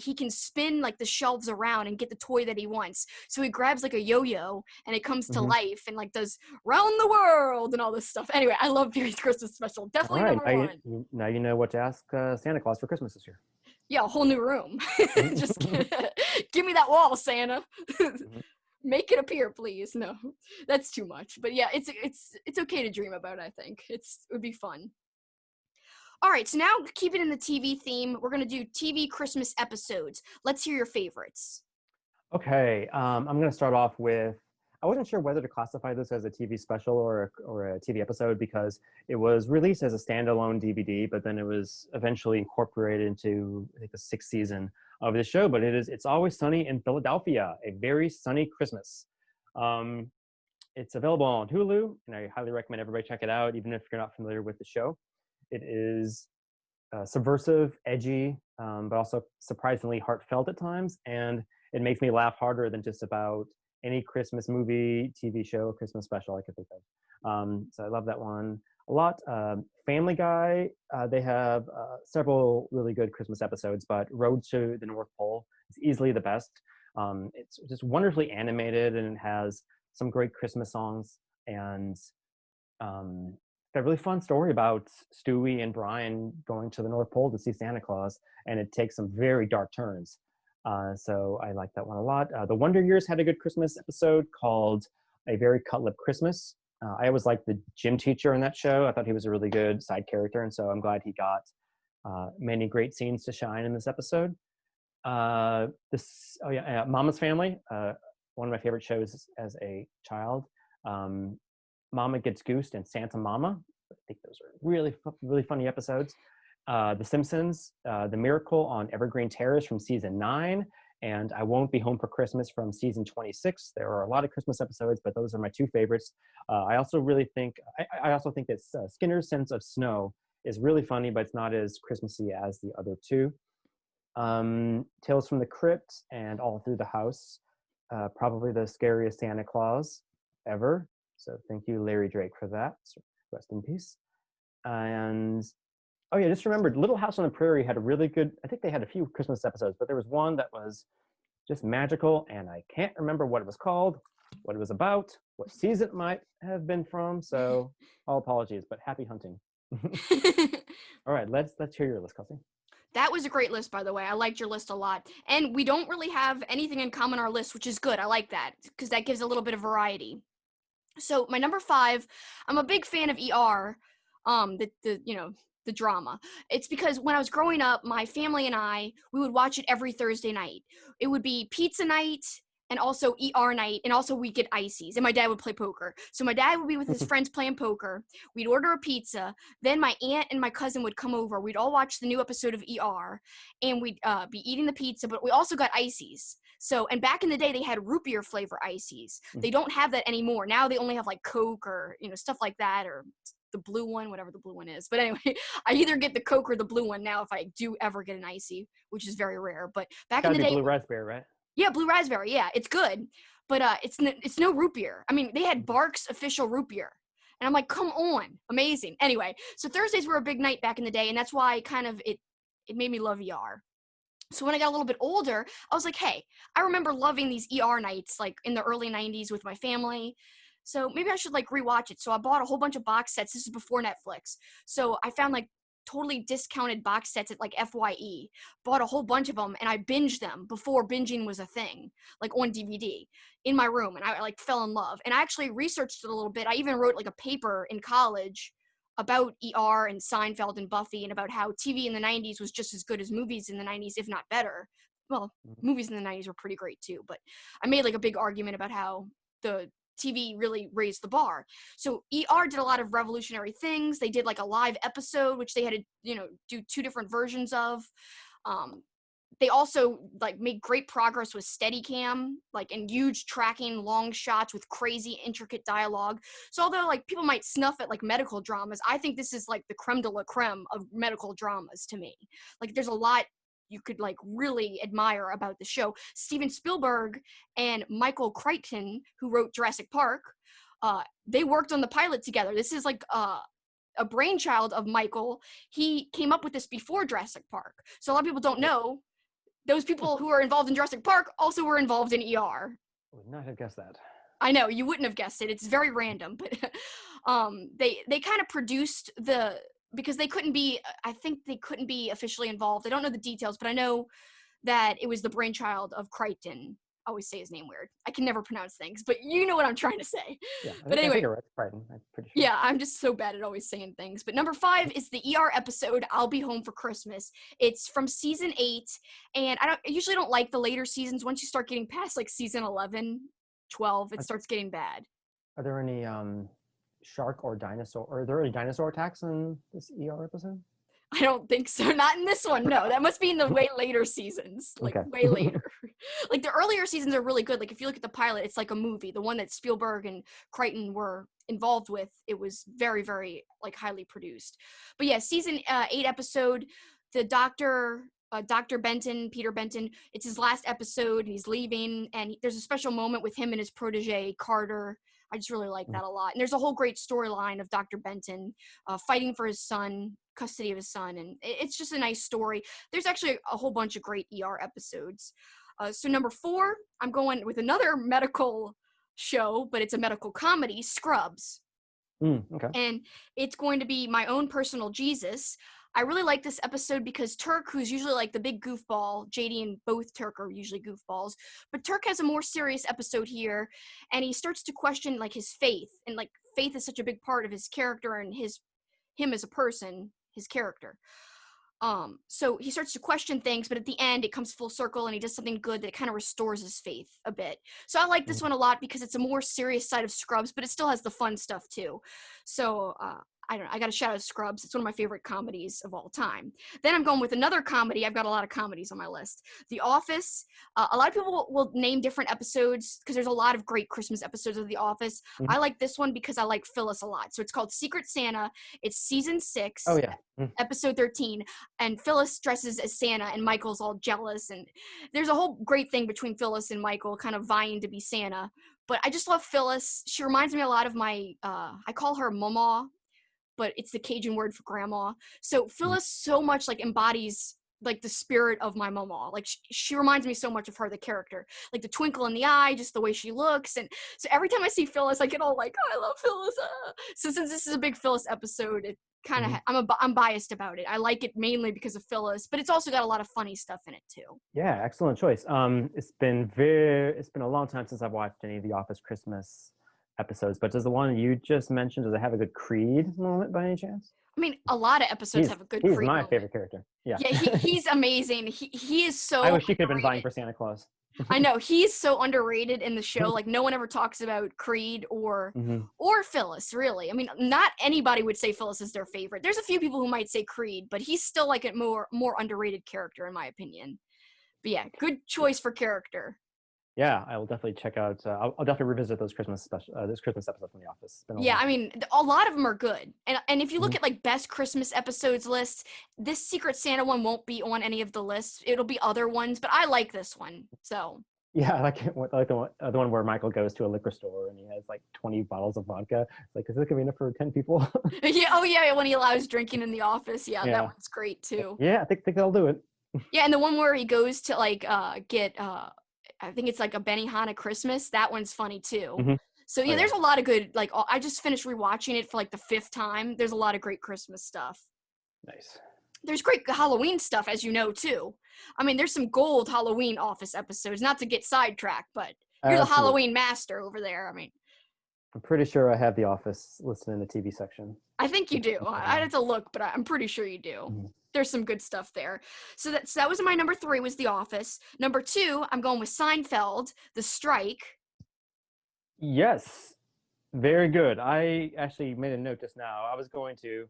he can spin like the shelves around and get the toy that he wants. So he grabs like a yo-yo and it comes to life and like does round the world and all this stuff. Anyway, I love Pee-wee's Christmas Special. Definitely number 1. Now you know what to ask Santa Claus for Christmas this year. Yeah, a whole new room. Just give me that wall, Santa. Make it appear, please. No, that's too much. But yeah, it's okay to dream about. I think it would be fun. All right, so now keeping in the TV theme, we're going to do TV Christmas episodes. Let's hear your favorites. Okay, I'm going to start off with, I wasn't sure whether to classify this as a TV special or a TV episode because it was released as a standalone DVD, but then it was eventually incorporated into, I think, the 6th season of the show. But It's Always Sunny in Philadelphia, A Very Sunny Christmas. It's available on Hulu, and I highly recommend everybody check it out, even if you're not familiar with the show. It is subversive, edgy, but also surprisingly heartfelt at times, and it makes me laugh harder than just about any Christmas movie, TV show, Christmas special I could think of. So I love that one a lot. Family Guy, they have several really good Christmas episodes, but Road to the North Pole is easily the best. It's just wonderfully animated, and it has some great Christmas songs, and a really fun story about Stewie and Brian going to the North Pole to see Santa Claus, and it takes some very dark turns. So I like that one a lot. The Wonder Years had a good Christmas episode called A Very Cut-Lip Christmas. I always liked the gym teacher in that show. I thought he was a really good side character, and so I'm glad he got many great scenes to shine in this episode. Mama's Family, one of my favorite shows as a child. Mama Gets Goosed and Santa Mama. I think those are really funny episodes. The Simpsons, The Miracle on Evergreen Terrace from season 9, and I Won't Be Home for Christmas from season 26. There are a lot of Christmas episodes, but those are my two favorites. I also think that Skinner's Sense of Snow is really funny, but it's not as Christmassy as the other two. Tales from the Crypt and All Through the House, probably the scariest Santa Claus ever. So thank you, Larry Drake, for that. So rest in peace. And just remembered, Little House on the Prairie had a really good, I think they had a few Christmas episodes, but there was one that was just magical, and I can't remember what it was called, what it was about, what season it might have been from, so all apologies, but happy hunting. All right, let's hear your list, Kelsi. That was a great list, by the way. I liked your list a lot. And we don't really have anything in common on our list, which is good. I like that, because that gives a little bit of variety. So my number 5, I'm a big fan of ER, the drama. It's because when I was growing up, my family and I, we would watch it every Thursday night. It would be pizza night and also ER night, and also we'd get ices, and my dad would play poker. So my dad would be with his friends playing poker. We'd order a pizza. Then my aunt and my cousin would come over. We'd all watch the new episode of ER, and we'd be eating the pizza, but we also got ices. So, and back in the day, they had root beer flavor ices. They don't have that anymore. Now they only have like Coke or, stuff like that, or the blue one, whatever the blue one is. But anyway, I either get the Coke or the blue one now if I do ever get an icy, which is very rare. But back in the day, blue raspberry, right? Yeah, blue raspberry. Yeah, it's good, but it's no root beer. I mean, they had Bark's official root beer, and I'm like, come on, amazing. Anyway, so Thursdays were a big night back in the day, and that's why kind of it made me love ER. So when I got a little bit older, I was like, hey, I remember loving these ER nights like in the early 90s with my family. So maybe I should like rewatch it. So I bought a whole bunch of box sets. This is before Netflix. So I found like totally discounted box sets at like FYE, bought a whole bunch of them, and I binged them before binging was a thing, like on DVD in my room. And I like fell in love. And I actually researched it a little bit. I even wrote like a paper in college about ER and Seinfeld and Buffy, and about how TV in the 90s was just as good as movies in the 90s, if not better. Well, movies in the 90s were pretty great too, but I made like a big argument about how the TV really raised the bar. So ER did a lot of revolutionary things. They did like a live episode, which they had to, do 2 different versions of. They also like made great progress with Steadicam, like in huge tracking long shots with crazy intricate dialogue. So although like people might snuff at like medical dramas, I think this is like the creme de la creme of medical dramas to me. Like there's a lot you could like really admire about the show. Steven Spielberg and Michael Crichton, who wrote Jurassic Park, they worked on the pilot together. This is like a brainchild of Michael. He came up with this before Jurassic Park. So a lot of people don't know those people who are involved in Jurassic Park also were involved in ER. I would not have guessed that. I know, you wouldn't have guessed it. It's very random, but they kind of produced because they couldn't be, I think they couldn't be officially involved. I don't know the details, but I know that it was the brainchild of Crichton. I always say his name weird. I can never pronounce things, but you know what I'm trying to say. Yeah, but anyway, Crichton, I'm pretty sure. Yeah, I'm just so bad at always saying things. But number 5 is the ER episode, I'll Be Home for Christmas. It's from season 8, and I usually don't like the later seasons. Once you start getting past like season 11, 12, it starts getting bad. Are there any shark or dinosaur, or are there any dinosaur attacks in this ER episode? I don't think so. Not in this one. No, that must be in the way later seasons. Like Okay. way later. Like the earlier seasons are really good. Like if you look at the pilot, it's like a movie. The one that Spielberg and Crichton were involved with, it was very, very like highly produced. But yeah, season 8 episode, the doctor, Dr. Benton, Peter Benton, it's his last episode and he's leaving, and there's a special moment with him and his protege, Carter. I just really like that a lot. And there's a whole great storyline of Dr. Benton fighting for his son, custody of his son, and it's just a nice story. There's actually a whole bunch of great ER episodes. So number 4, I'm going with another medical show, but it's a medical comedy, Scrubs. Okay. And it's going to be my own personal Jesus. I really like this episode because Turk, who's usually like the big goofball, JD and both Turk are usually goofballs, but Turk has a more serious episode here, and he starts to question like his faith, and like faith is such a big part of his character and him as a person, his character. So he starts to question things, but at the end it comes full circle and he does something good that kind of restores his faith a bit. So I like this one a lot because it's a more serious side of Scrubs, but it still has the fun stuff too. So I don't know, I got to shout out Scrubs. It's one of my favorite comedies of all time. Then I'm going with another comedy. I've got a lot of comedies on my list. The Office. A lot of people will name different episodes because there's a lot of great Christmas episodes of The Office. I like this one because I like Phyllis a lot. So it's called Secret Santa. It's season 6. Oh yeah. Episode 13, and Phyllis dresses as Santa and Michael's all jealous, and there's a whole great thing between Phyllis and Michael kind of vying to be Santa. But I just love Phyllis. She reminds me a lot of my I call her Mama, but it's the Cajun word for grandma. So Phyllis so much like embodies like the spirit of my mama. Like she reminds me so much of her, the character, like the twinkle in the eye, just the way she looks. And so every time I see Phyllis, I get all like, oh, I love Phyllis. So since this is a big Phyllis episode, it kind of, I'm biased about it. I like it mainly because of Phyllis, but it's also got a lot of funny stuff in it too. Yeah, excellent choice. It's been a long time since I've watched any of the Office Christmas episodes, but does the one you just mentioned, does it have a good Creed moment by any chance? I mean, a lot of episodes have a good Creed He's my moment. favorite character. Yeah. Yeah, he's amazing. He is so I wish he could have been underrated. vying for Santa Claus. I know, he's so underrated in the show. Like no one ever talks about Creed or Phyllis, really. I mean, not anybody would say Phyllis is their favorite. There's a few people who might say Creed, but he's still like a more underrated character in my opinion. But yeah, good choice for character. Yeah, I will definitely check out. I'll definitely revisit those Christmas episodes from The Office. It's been a Yeah, long I time. mean, a lot of them are good. And if you look at like best Christmas episodes lists, this Secret Santa one won't be on any of the lists. It'll be other ones, but I like this one. So Yeah, I like the one where Michael goes to a liquor store and he has like 20 bottles of vodka. It's like, is this gonna be enough for 10 people? yeah, oh yeah, when he allows drinking in the office. Yeah, that one's great too. Yeah, I think they'll do it. Yeah, and the one where he goes to like get I think it's like a Benihana Christmas. That one's funny too. So yeah, there's a lot of good, like I just finished rewatching it for like the 5th time. There's a lot of great Christmas stuff. Nice. There's great Halloween stuff, as you know, too. I mean, there's some gold Halloween Office episodes, not to get sidetracked, but you're the Halloween master over there. I mean, I'm pretty sure I have The Office listed in the TV section. I think you do. I'd have to look, but I'm pretty sure you do. There's some good stuff there. So that was my number 3 was The Office. Number 2, I'm going with Seinfeld, The Strike. Yes, very good. I actually made a note just now. I was going to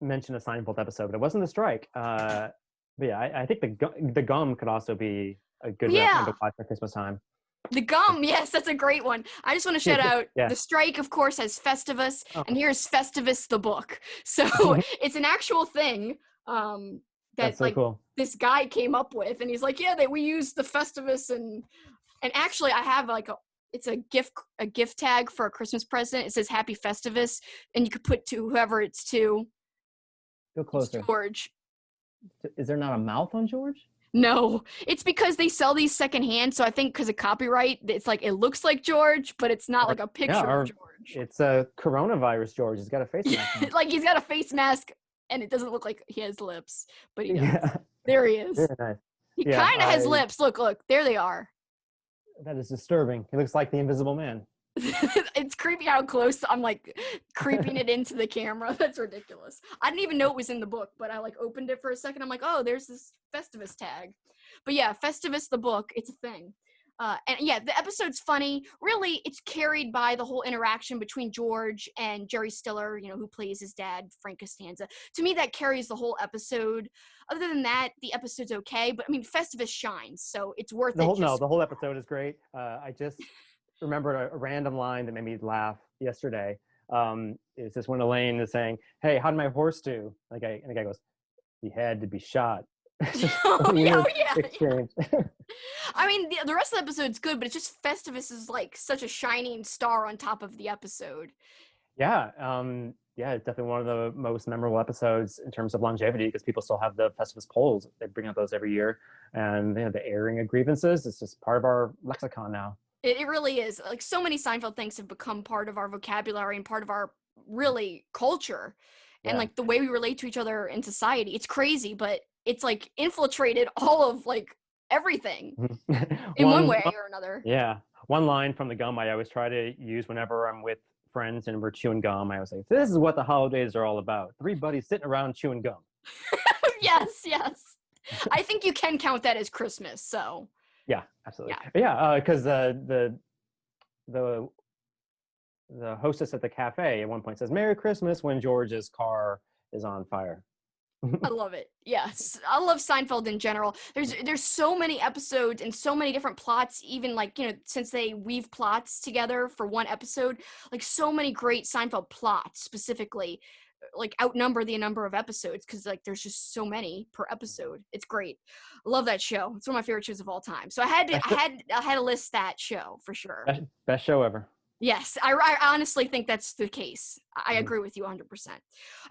mention a Seinfeld episode, but it wasn't The Strike. But yeah, I think the gum could also be a good one to watch at Christmas time. The gum, yes, that's a great one. I just want to shout out The Strike, of course, has Festivus, and here's Festivus the book. So it's an actual thing that so cool. This guy came up with, and he's like, yeah, we use the Festivus, and actually I have like it's a gift tag for a Christmas present. It says Happy Festivus, and you could put to whoever it's to. Go closer. It's George. Is there not a mouth on George? No, it's because they sell these secondhand. So I think because of copyright, it's like it looks like George, but it's not like a picture of George. It's a coronavirus George. He's got a face mask. Like he's got a face mask, and it doesn't look like he has lips, but he does. Yeah. There he is. Very nice. He kind of has lips. Look, there they are. That is disturbing. He looks like the Invisible Man. It's creepy how close I'm like creeping it into the camera. That's ridiculous. I didn't even know it was in the book, but I like opened it for a second. I'm like, oh, there's this Festivus tag. But yeah, Festivus the book, it's a thing. And yeah, the episode's funny. Really, it's carried by the whole interaction between George and Jerry Stiller, who plays his dad, Frank Costanza. To me, that carries the whole episode. Other than that, the episode's okay, but I mean, Festivus shines, so it's worth it. The whole episode is great. I just remembered a random line that made me laugh yesterday. It's just when Elaine is saying, "Hey, how did my horse do?" And the guy goes, "He had to be shot." It's just a weird exchange. I mean, the rest of the episode's good, but it's just Festivus is like such a shining star on top of the episode. Yeah, it's definitely one of the most memorable episodes in terms of longevity because people still have the Festivus polls. They bring out those every year, and the airing of grievances is just part of our lexicon now. It really is. Like, so many Seinfeld things have become part of our vocabulary and part of our really culture, and like the way we relate to each other in society. It's crazy, but it's like infiltrated all of like everything in one way or another. Yeah, one line from the gum I always try to use whenever I'm with friends and we're chewing gum. I always say, "This is what the holidays are all about: 3 buddies sitting around chewing gum." Yes. I think you can count that as Christmas. So. Yeah, absolutely. Yeah, because the hostess at the cafe at one point says "Merry Christmas" when George's car is on fire. I love it. Yes, I love Seinfeld in general. There's so many episodes and so many different plots. Even like since they weave plots together for one episode, like so many great Seinfeld plots specifically, like outnumber the number of episodes because like there's just so many per episode. It's great. I love that show. It's one of my favorite shows of all time. So I had to list that show for sure. Best show ever. Yes, I honestly think that's the case. I agree with you 100%.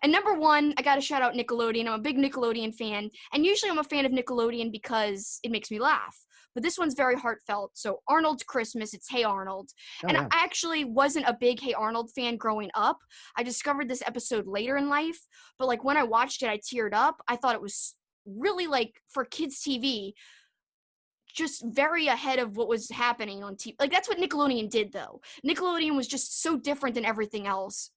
And number 1, I got to shout out Nickelodeon. I'm a big Nickelodeon fan, and usually I'm a fan of Nickelodeon because it makes me laugh. But this one's very heartfelt. So Arnold's Christmas, it's Hey Arnold. I actually wasn't a big Hey Arnold fan growing up. I discovered this episode later in life, but like when I watched it, I teared up. I thought it was really like for kids TV, just very ahead of what was happening on TV. Like that's what Nickelodeon did though. Nickelodeon was just so different than everything else.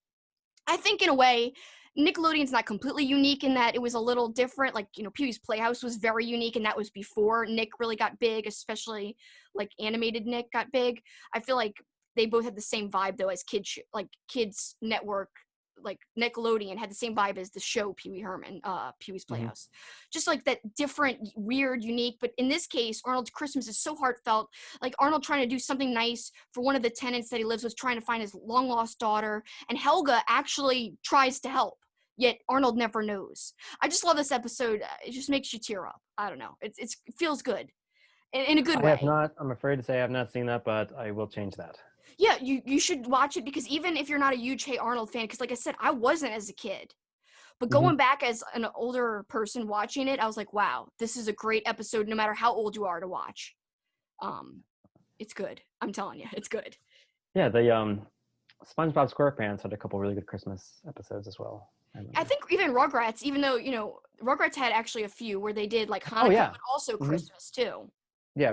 I think in a way, Nickelodeon's not completely unique in that it was a little different. Like, Pee-wee's Playhouse was very unique, and that was before Nick really got big, especially like animated Nick got big. I feel like they both had the same vibe though as Kids Network, like Nickelodeon had the same vibe as the show Pee-wee Herman, Pee-wee's Playhouse. Just like that different, weird, unique. But in this case, Arnold's Christmas is so heartfelt. Like Arnold trying to do something nice for one of the tenants that he lives with, trying to find his long lost daughter, and Helga actually tries to help. Yet Arnold never knows. I just love this episode. It just makes you tear up. I don't know. It feels good, in a good way. I'm afraid to say I have not seen that, but I will change that. Yeah, you should watch it because even if you're not a huge Hey Arnold fan, because like I said, I wasn't as a kid. But going back as an older person watching it, I was like, wow, this is a great episode no matter how old you are to watch. It's good. I'm telling you, it's good. Yeah, the SpongeBob SquarePants had a couple really good Christmas episodes as well. I think even Rugrats, even though, Rugrats had actually a few where they did like Hanukkah, but also Christmas too. Yeah,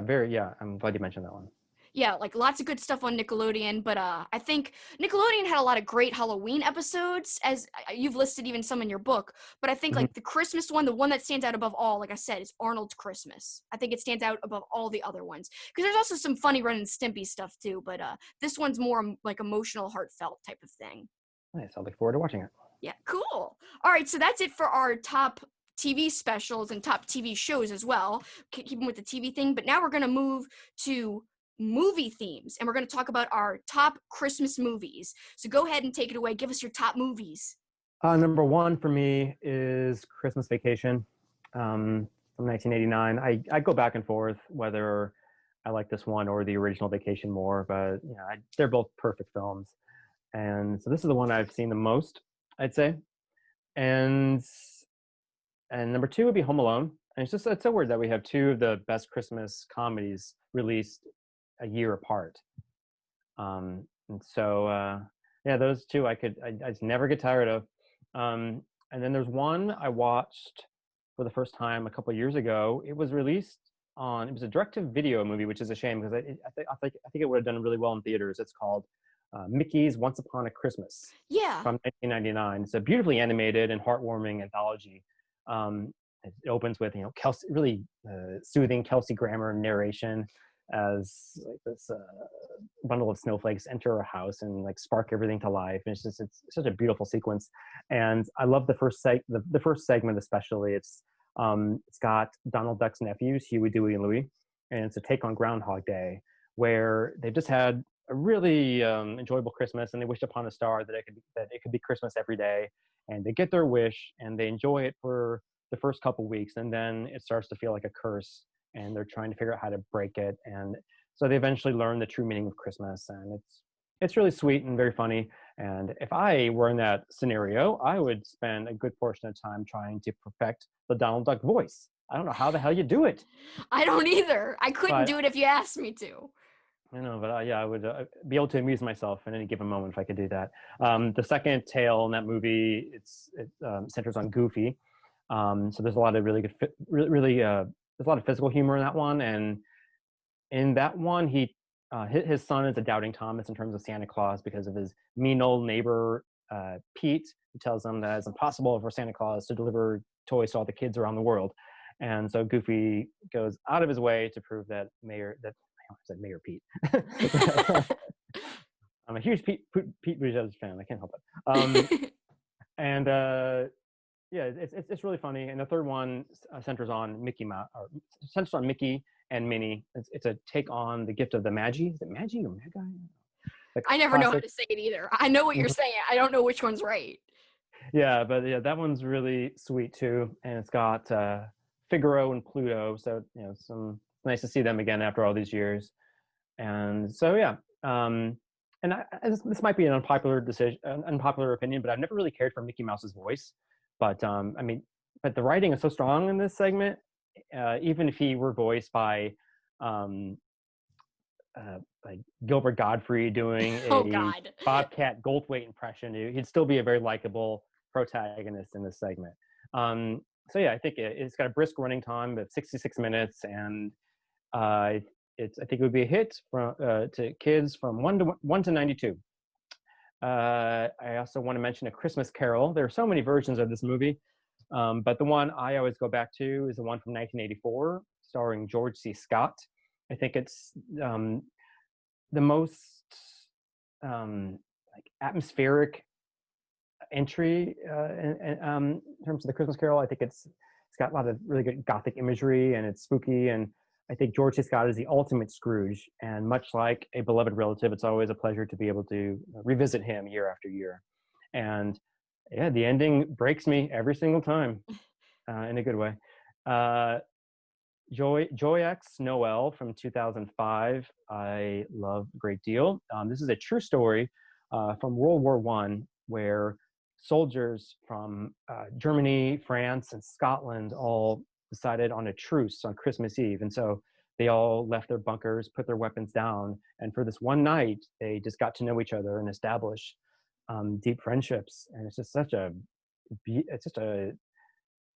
I'm glad you mentioned that one. Yeah, like lots of good stuff on Nickelodeon, but I think Nickelodeon had a lot of great Halloween episodes, as you've listed even some in your book, but I think like the Christmas one, the one that stands out above all, like I said, is Arnold's Christmas. I think it stands out above all the other ones, because there's also some funny Ren and Stimpy stuff too, but this one's more like emotional, heartfelt type of thing. Nice, I look forward to watching it. Yeah, cool. All right, so that's it for our top TV specials and top TV shows as well, keeping with the TV thing, but now we're going to move to movie themes, and we're going to talk about our top Christmas movies. So go ahead and take it away. Give us your top movies. Number 1 for me is Christmas Vacation from 1989. I go back and forth whether I like this one or the original Vacation more, but they're both perfect films. And so this is the one I've seen the most, I'd say. And number 2 would be Home Alone. And it's so weird that we have 2 of the best Christmas comedies released a year apart. And so those 2 I just never get tired of. And then there's one I watched for the first time a couple of years ago. It was released it was a direct-to-video movie, which is a shame because I think it would have done really well in theaters. It's called Mickey's Once Upon a Christmas. Yeah. From 1999. It's a beautifully animated and heartwarming anthology. It opens with Kelsi, really soothing Kelsey Grammer narration. as like this bundle of snowflakes enter a house and like spark everything to life. And it's such a beautiful sequence. And I love the first segment especially. It's got Donald Duck's nephews, Huey, Dewey, and Louie, and it's a take on Groundhog Day, where they've just had a really enjoyable Christmas, and they wished upon a star that it could be Christmas every day, and they get their wish, and they enjoy it for the first couple weeks, and then it starts to feel like a curse, and they're trying to figure out how to break it, and so they eventually learn the true meaning of Christmas, and it's really sweet and very funny. And if I were in that scenario, I would spend a good portion of time trying to perfect the Donald Duck voice. I don't know how the hell you do it. I don't either. I couldn't But do it if you asked me to. I know, but yeah, I would be able to amuse myself in any given moment if I could do that. The second tale in that movie, it centers on Goofy. So there's a lot of really good, there's a lot of physical humor in that one. And in that one, his son is a doubting Thomas in terms of Santa Claus because of his mean old neighbor, Pete, who tells him that it's impossible for Santa Claus to deliver toys to all the kids around the world. And so Goofy goes out of his way to prove that I said Mayor Pete. I'm a huge Pete Buttigieg fan. I can't help it. And yeah, it's really funny. And the third one centers on Mickey Mouse, or centers on Mickey and Minnie. It's a take on the gift of the Magi. Is it Magi or Magi? I never know how to say it either. I know what you're saying. I don't know which one's right. Yeah, but yeah, that one's really sweet too, and it's got Figaro and Pluto. So it's nice to see them again after all these years. And so yeah, and this might be an unpopular opinion, but I've never really cared for Mickey Mouse's voice. But but the writing is so strong in this segment. Even if he were voiced by like Gilbert Godfrey doing a Bobcat Goldthwait impression, he'd still be a very likable protagonist in this segment. So yeah, I think it's got a brisk running time of 66 minutes, and I think it would be a hit to kids from 1 to 92. I also want to mention A Christmas Carol. There are so many versions of this movie, but the one I always go back to is the one from 1984, starring George C. Scott. I think it's the most like atmospheric entry in terms of the Christmas Carol. I think it's got a lot of really good gothic imagery, and it's spooky, and I think George C. Scott is the ultimate Scrooge, and much like a beloved relative, it's always a pleasure to be able to revisit him year after year. And yeah, the ending breaks me every single time in a good way. Joy X Noel from 2005, I love a great deal. This is a true story from World War I, where soldiers from Germany, France, and Scotland all decided on a truce on Christmas Eve. And so they all left their bunkers, put their weapons down, and for this one night, they just got to know each other and establish deep friendships. And it's just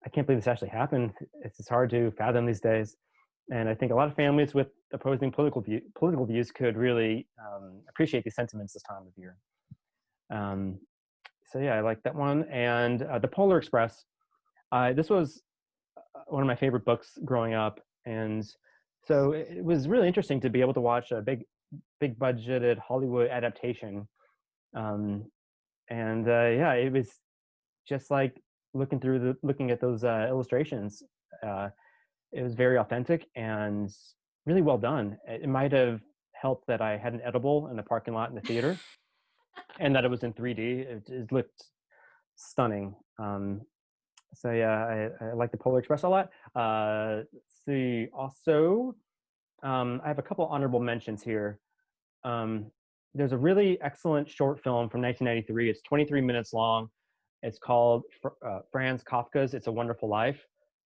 I can't believe this actually happened. It's just hard to fathom these days. And I think a lot of families with opposing political views could really appreciate these sentiments this time of year. So yeah, I like that one. And The Polar Express. This was one of my favorite books growing up. And so it was really interesting to be able to watch a big budgeted Hollywood adaptation. Yeah, it was just like looking at those illustrations. It was very authentic and really well done. It might have helped that I had an edible in the parking lot in the theater and that it was in 3D. It looked stunning. So yeah, I like The Polar Express a lot. Let's see. Also, I have a couple honorable mentions here. There's a really excellent short film from 1993. It's 23 minutes long. It's called Franz Kafka's "It's a Wonderful Life,"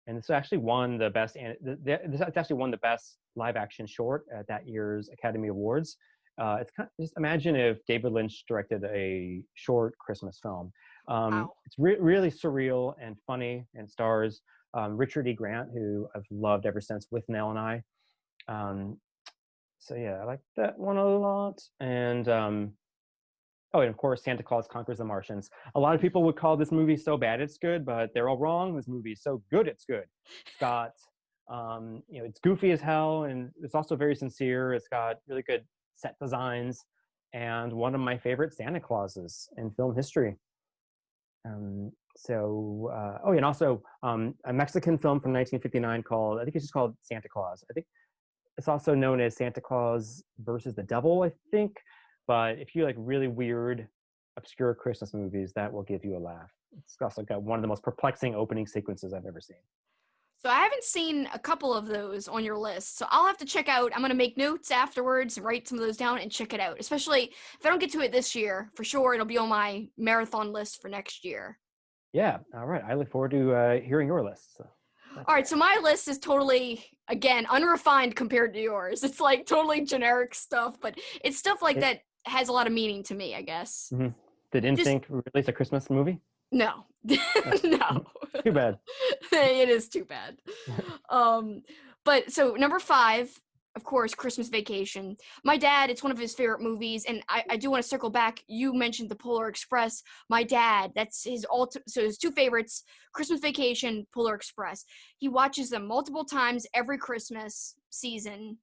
and this actually won the best. This actually won the best live action short at that year's Academy Awards. It's just imagine if David Lynch directed a short Christmas film. Wow. It's really surreal and funny, and stars Richard E. Grant, who I've loved ever since With Nell and I. So yeah, I like that one a lot. And oh, and of course, Santa Claus Conquers the Martians. A lot of people would call this movie so bad it's good, but they're all wrong. This movie is so good it's good. It's got It's goofy as hell, and it's also very sincere. It's got really good set designs, and one of my favorite Santa Clauses in film history. And also a Mexican film from 1959 called, I think it's just called Santa Claus. I think it's also known as Santa Claus versus the Devil, I think. But if you like really weird, obscure Christmas movies, that will give you a laugh. It's also got one of the most perplexing opening sequences I've ever seen. So I haven't seen a couple of those on your list, so I'll have to check out. I'm going to make notes afterwards and write some of those down and check it out, especially if I don't get to it this year. For sure, it'll be on my marathon list for next year. Yeah, all right. I look forward to hearing your list. So all right, so my list is totally, again, unrefined compared to yours. It's like totally generic stuff, but it's stuff like that has a lot of meaning to me, I guess. Mm-hmm. Did Instinct release a Christmas movie? No. No. Too bad. It is too bad. But so number 5, of course, Christmas Vacation. My dad, it's one of his favorite movies, and I do want to circle back. You mentioned the Polar Express. My dad, that's his so his 2 favorites, Christmas Vacation, Polar Express. He watches them multiple times every Christmas season,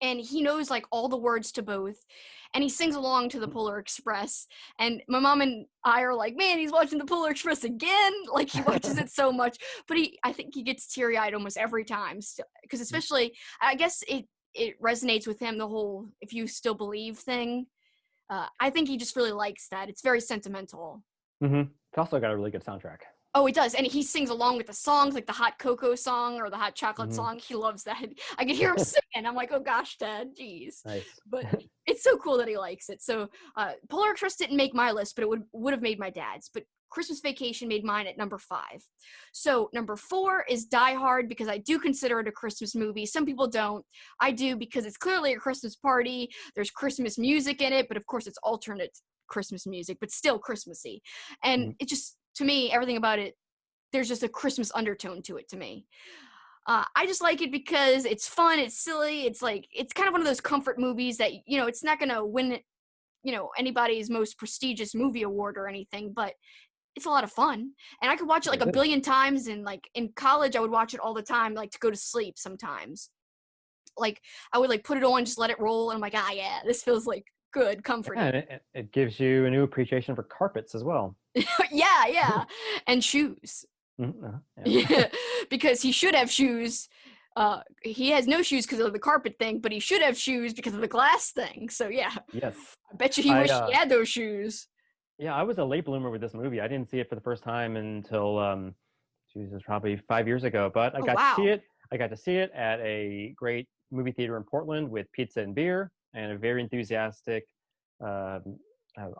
and he knows like all the words to both, and he sings along to the Polar Express. And my mom and I are like, man, he's watching the Polar Express again. Like, he watches it so much, but I think he gets teary-eyed almost every time, because especially, I guess it resonates with him, the whole "if you still believe" thing. I think he just really likes that. It's very sentimental. Mm-hmm. It's also got a really good soundtrack. Oh, it does. And he sings along with the songs, like the hot cocoa song or the hot chocolate song. He loves that. I could hear him singing. I'm like, oh gosh, Dad, geez. Nice. But it's so cool that he likes it. So Polar Express didn't make my list, but it would have made my dad's. But Christmas Vacation made mine at number 5. So number 4 is Die Hard, because I do consider it a Christmas movie. Some people don't. I do, because it's clearly a Christmas party. There's Christmas music in it, but of course it's alternate Christmas music, but still Christmassy. And it just, to me, everything about it, there's just a Christmas undertone to it to me. I just like it because it's fun, it's silly, it's kind of one of those comfort movies that, it's not going to win, anybody's most prestigious movie award or anything, but it's a lot of fun. And I could watch it like a billion times, and like in college I would watch it all the time, like to go to sleep sometimes. Like I would like put it on, just let it roll, and I'm like, yeah, this feels like good, comforting. Yeah, and it gives you a new appreciation for carpets as well. yeah. And shoes. Yeah, because he should have shoes. He has no shoes because of the carpet thing, but he should have shoes because of the glass thing. So yeah. Yes. I bet you he wished he had those shoes. Yeah, I was a late bloomer with this movie. I didn't see it for the first time until probably 5 years ago. But I got to see it. I got to see it at a great movie theater in Portland with pizza and beer and a very enthusiastic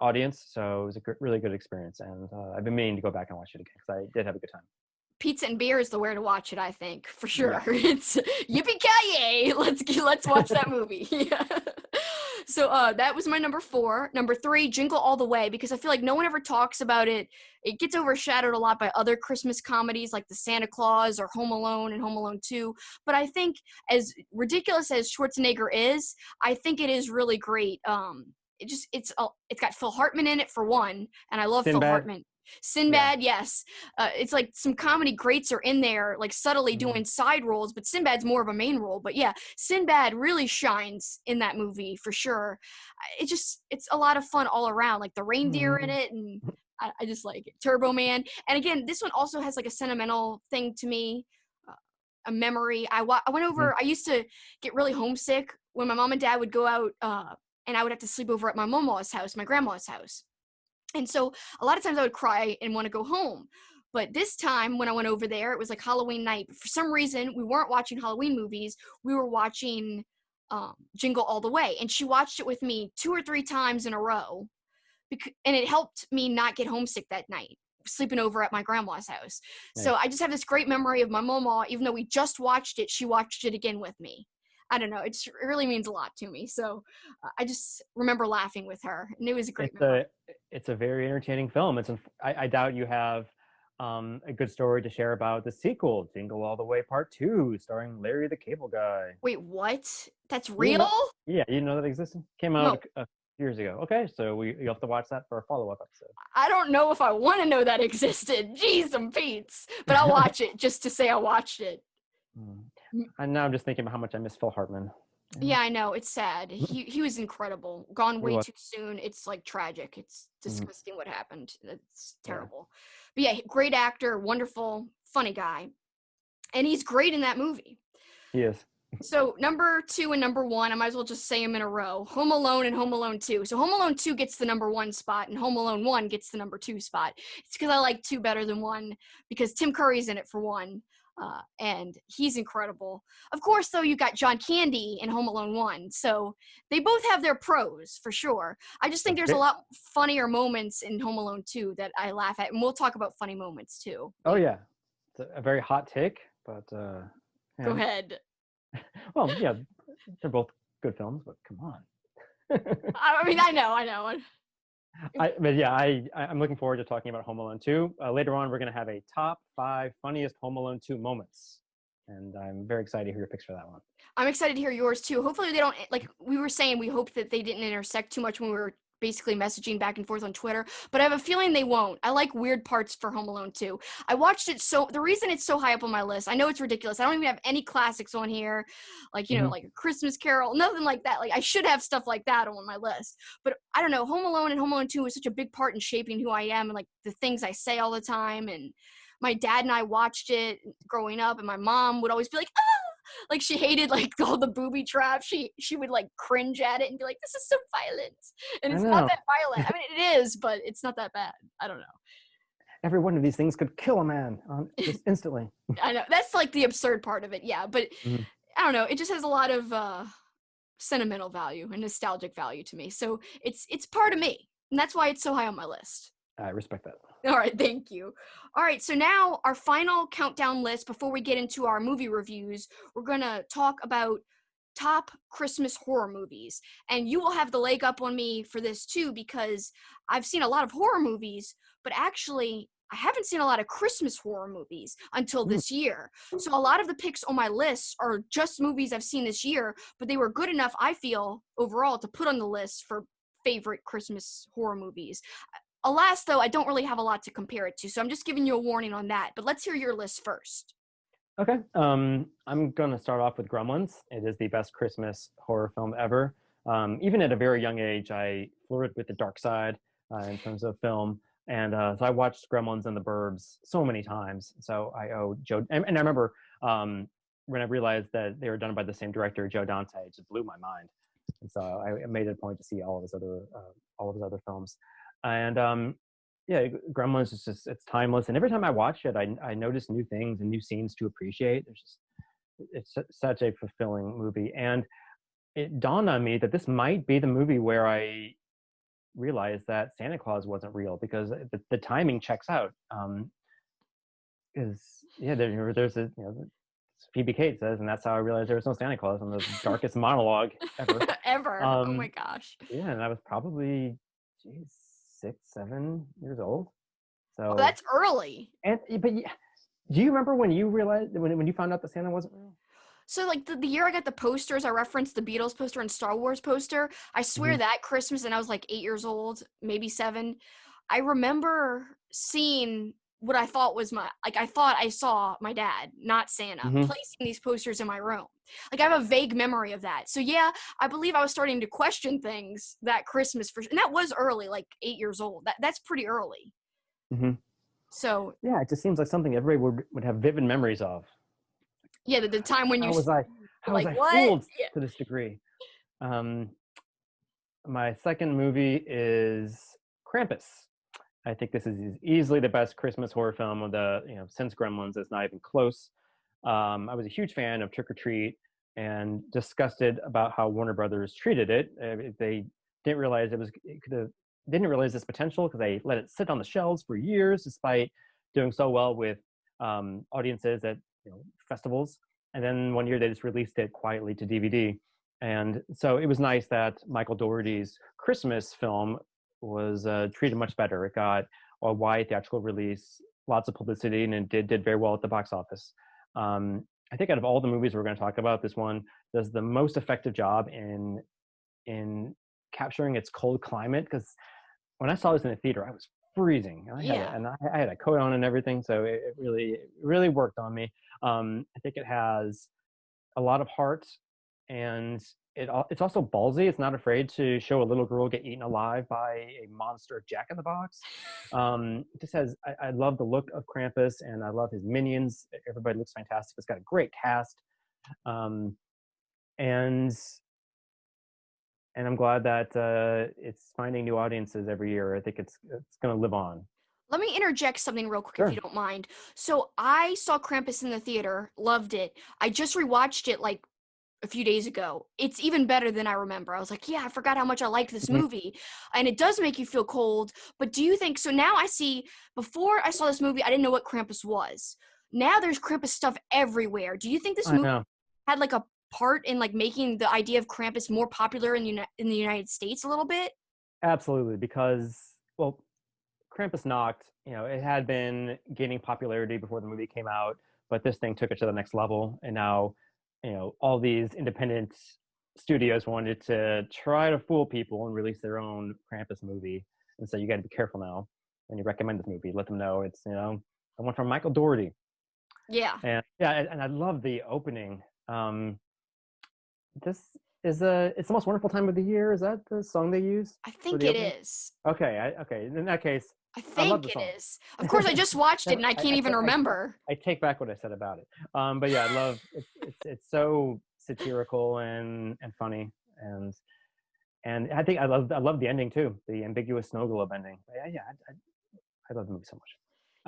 audience. So it was a really good experience, and I've been meaning to go back and watch it again because I did have a good time. Pizza and beer is the way to watch it, I think, for sure. Yeah. It's yippee-ki-yay! Let's watch that movie. Yeah. So that was my number 4. Number 3, Jingle All the Way, because I feel like no one ever talks about it. It gets overshadowed a lot by other Christmas comedies like the Santa Claus or Home Alone and Home Alone 2. But I think, as ridiculous as Schwarzenegger is, I think it is really great. It's got Phil Hartman in it for one, and I love Phil Hartman. Sinbad, yeah. Yes. It's like some comedy greats are in there, like subtly doing side roles, but Sinbad's more of a main role. But yeah, Sinbad really shines in that movie for sure. It's a lot of fun all around, like the reindeer in it, and I just like it. Turbo Man. And again, this one also has like a sentimental thing to me, a memory. I went over, I used to get really homesick when my mom and dad would go out, and I would have to sleep over at my mama's house, my grandma's house. And so a lot of times I would cry and want to go home. But this time when I went over there, it was like Halloween night. For some reason, we weren't watching Halloween movies. We were watching Jingle All the Way. And she watched it with me 2 or 3 times in a row. And it helped me not get homesick that night, sleeping over at my grandma's house. Nice. So I just have this great memory of my mama. Even though we just watched it, she watched it again with me. I don't know. It really means a lot to me. So I just remember laughing with her, and it was a great memory. It's a very entertaining film. I doubt you have a good story to share about the sequel, Jingle All the Way Part 2, starring Larry the Cable Guy. Wait, what? That's real? You didn't know that existed? Came out years ago. Okay, so you have to watch that for a follow-up episode. I don't know if I want to know that existed. Jeez, some Pete's. But I'll watch it just to say I watched it. And now I'm just thinking about how much I miss Phil Hartman. Yeah, I know. It's sad. He was incredible. Gone He way was. too soon. It's like tragic. It's Mhm. disgusting what happened. It's Yeah. terrible. But yeah, great actor, wonderful, funny guy. And he's great in that movie. He is. So number 2 and number 1, I might as well just say them in a row. Home Alone and Home Alone 2. So Home Alone 2 gets the number 1 spot and Home Alone 1 gets the number 2 spot. It's because I like 2 better than 1 because Tim Curry's in it for 1. And he's incredible. Of course, though, you got John Candy in Home Alone 1. So they both have their pros, for sure. I just think there's a lot funnier moments in Home Alone 2 that I laugh at. And we'll talk about funny moments, too. Oh, yeah. It's a very hot take, but... Go ahead. Well, yeah, they're both good films, but come on. I mean, I know. But yeah, I'm looking forward to talking about Home Alone 2. Later on, we're going to have a top 5 funniest Home Alone 2 moments. And I'm very excited to hear your picks for that one. I'm excited to hear yours, too. Hopefully they don't, like we were saying, we hope that they didn't intersect too much when we were basically messaging back and forth on Twitter, but I have a feeling they won't. I like weird parts for Home Alone 2. I watched it, so the reason it's so high up on my list, I know it's ridiculous. I don't even have any classics on here, like, you know, like A Christmas Carol, nothing like that. Like, I should have stuff like that on my list, but I don't know. Home Alone and Home Alone 2 was such a big part in shaping who I am and like the things I say all the time. And my dad and I watched it growing up, and my mom would always be like, ah! Like she hated like all the booby traps. She would like cringe at it and be like, "This is so violent," and it's not that violent. I mean, it is, but it's not that bad. I don't know. Every one of these things could kill a man just instantly. I know that's like the absurd part of it, yeah. But I don't know. It just has a lot of sentimental value and nostalgic value to me. So it's part of me, and that's why it's so high on my list. I respect that. All right, thank you. All right, so now our final countdown list before we get into our movie reviews, we're going to talk about top Christmas horror movies. And you will have the leg up on me for this too, because I've seen a lot of horror movies, but actually I haven't seen a lot of Christmas horror movies until this year. So a lot of the picks on my list are just movies I've seen this year, but they were good enough, I feel, overall to put on the list for favorite Christmas horror movies. Alas, though, I don't really have a lot to compare it to, so I'm just giving you a warning on that. But let's hear your list first. Okay. I'm going to start off with Gremlins. It is the best Christmas horror film ever. Even at a very young age, I flirted with the dark side in terms of film. And so I watched Gremlins and The Burbs so many times. So I owe Joe... And I remember when I realized that they were done by the same director, Joe Dante, it just blew my mind. And so I made it a point to see all of his other films. And yeah, Gremlins is just, it's timeless. And every time I watch it, I notice new things and new scenes to appreciate. It's such a fulfilling movie. And it dawned on me that this might be the movie where I realized that Santa Claus wasn't real, because the timing checks out. Is yeah, there's a, you know, Phoebe Cates says, and that's how I realized there was no Santa Claus, in the darkest monologue ever. Ever. Oh my gosh. Yeah, and I was probably, geez, 6, 7 years old. So that's early. And but yeah, do you remember when you realized, when you found out that Santa wasn't real? So like the year I got the posters, I referenced the Beatles poster and Star Wars poster. I swear that Christmas, and I was like 8 years old, maybe 7. I remember seeing what I thought was I thought I saw my dad, not Santa, placing these posters in my room. Like I have a vague memory of that. So yeah, I believe I was starting to question things that Christmas and that was early, like 8 years old. That's pretty early. So yeah, it just seems like something everybody would have vivid memories of. Yeah, the time when you how was I fooled to this degree? My second movie is Krampus. I think this is easily the best Christmas horror film of since Gremlins. It's not even close. I was a huge fan of Trick or Treat, and disgusted about how Warner Brothers treated it. They didn't realize didn't realize this potential, because they let it sit on the shelves for years, despite doing so well with audiences at festivals. And then one year they just released it quietly to DVD. And so it was nice that Michael Dougherty's Christmas film was treated much better. It got a wide theatrical release, lots of publicity, and it did very well at the box office. I think out of all the movies we're going to talk about, this one does the most effective job in capturing its cold climate. Because when I saw this in the theater, I was freezing. I had a coat on and everything, so it really worked on me. I think it has a lot of heart, and it's also ballsy. It's not afraid to show a little girl get eaten alive by a monster Jack in the Box. It just has. I love the look of Krampus, and I love his minions. Everybody looks fantastic. It's got a great cast, um, and I'm glad that it's finding new audiences every year. I think it's going to live on. Let me interject something real quick if you Sure. don't mind. So I saw Krampus in the theater, loved it. I just rewatched it like a few days ago. It's even better than I remember. I was like, yeah, I forgot how much I liked this Mhm. movie. And it does make you feel cold. But do you think so? Now I see, before I saw this movie, I didn't know what Krampus was. Now there's Krampus stuff everywhere. Do you think this I movie know. had like a part in like making the idea of Krampus more popular in the United States a little bit? Absolutely, because well, Krampus knocked. It had been gaining popularity before the movie came out, but this thing took it to the next level, and now, all these independent studios wanted to try to fool people and release their own Krampus movie, and so you got to be careful now when you recommend this movie. Let them know it's the one from Michael Dougherty, Yeah, and yeah, and I love the opening. This is it's the most wonderful time of the year. Is that the song they use I for think the it opening? is. Okay, okay. In that case, I I love think the it song. is. Of course, I just watched it Never, and I can't even remember. I take back what I said about it. But yeah, I love it's so satirical and funny, and I think I love the ending too, the ambiguous snow globe ending. Yeah, I love the movie so much.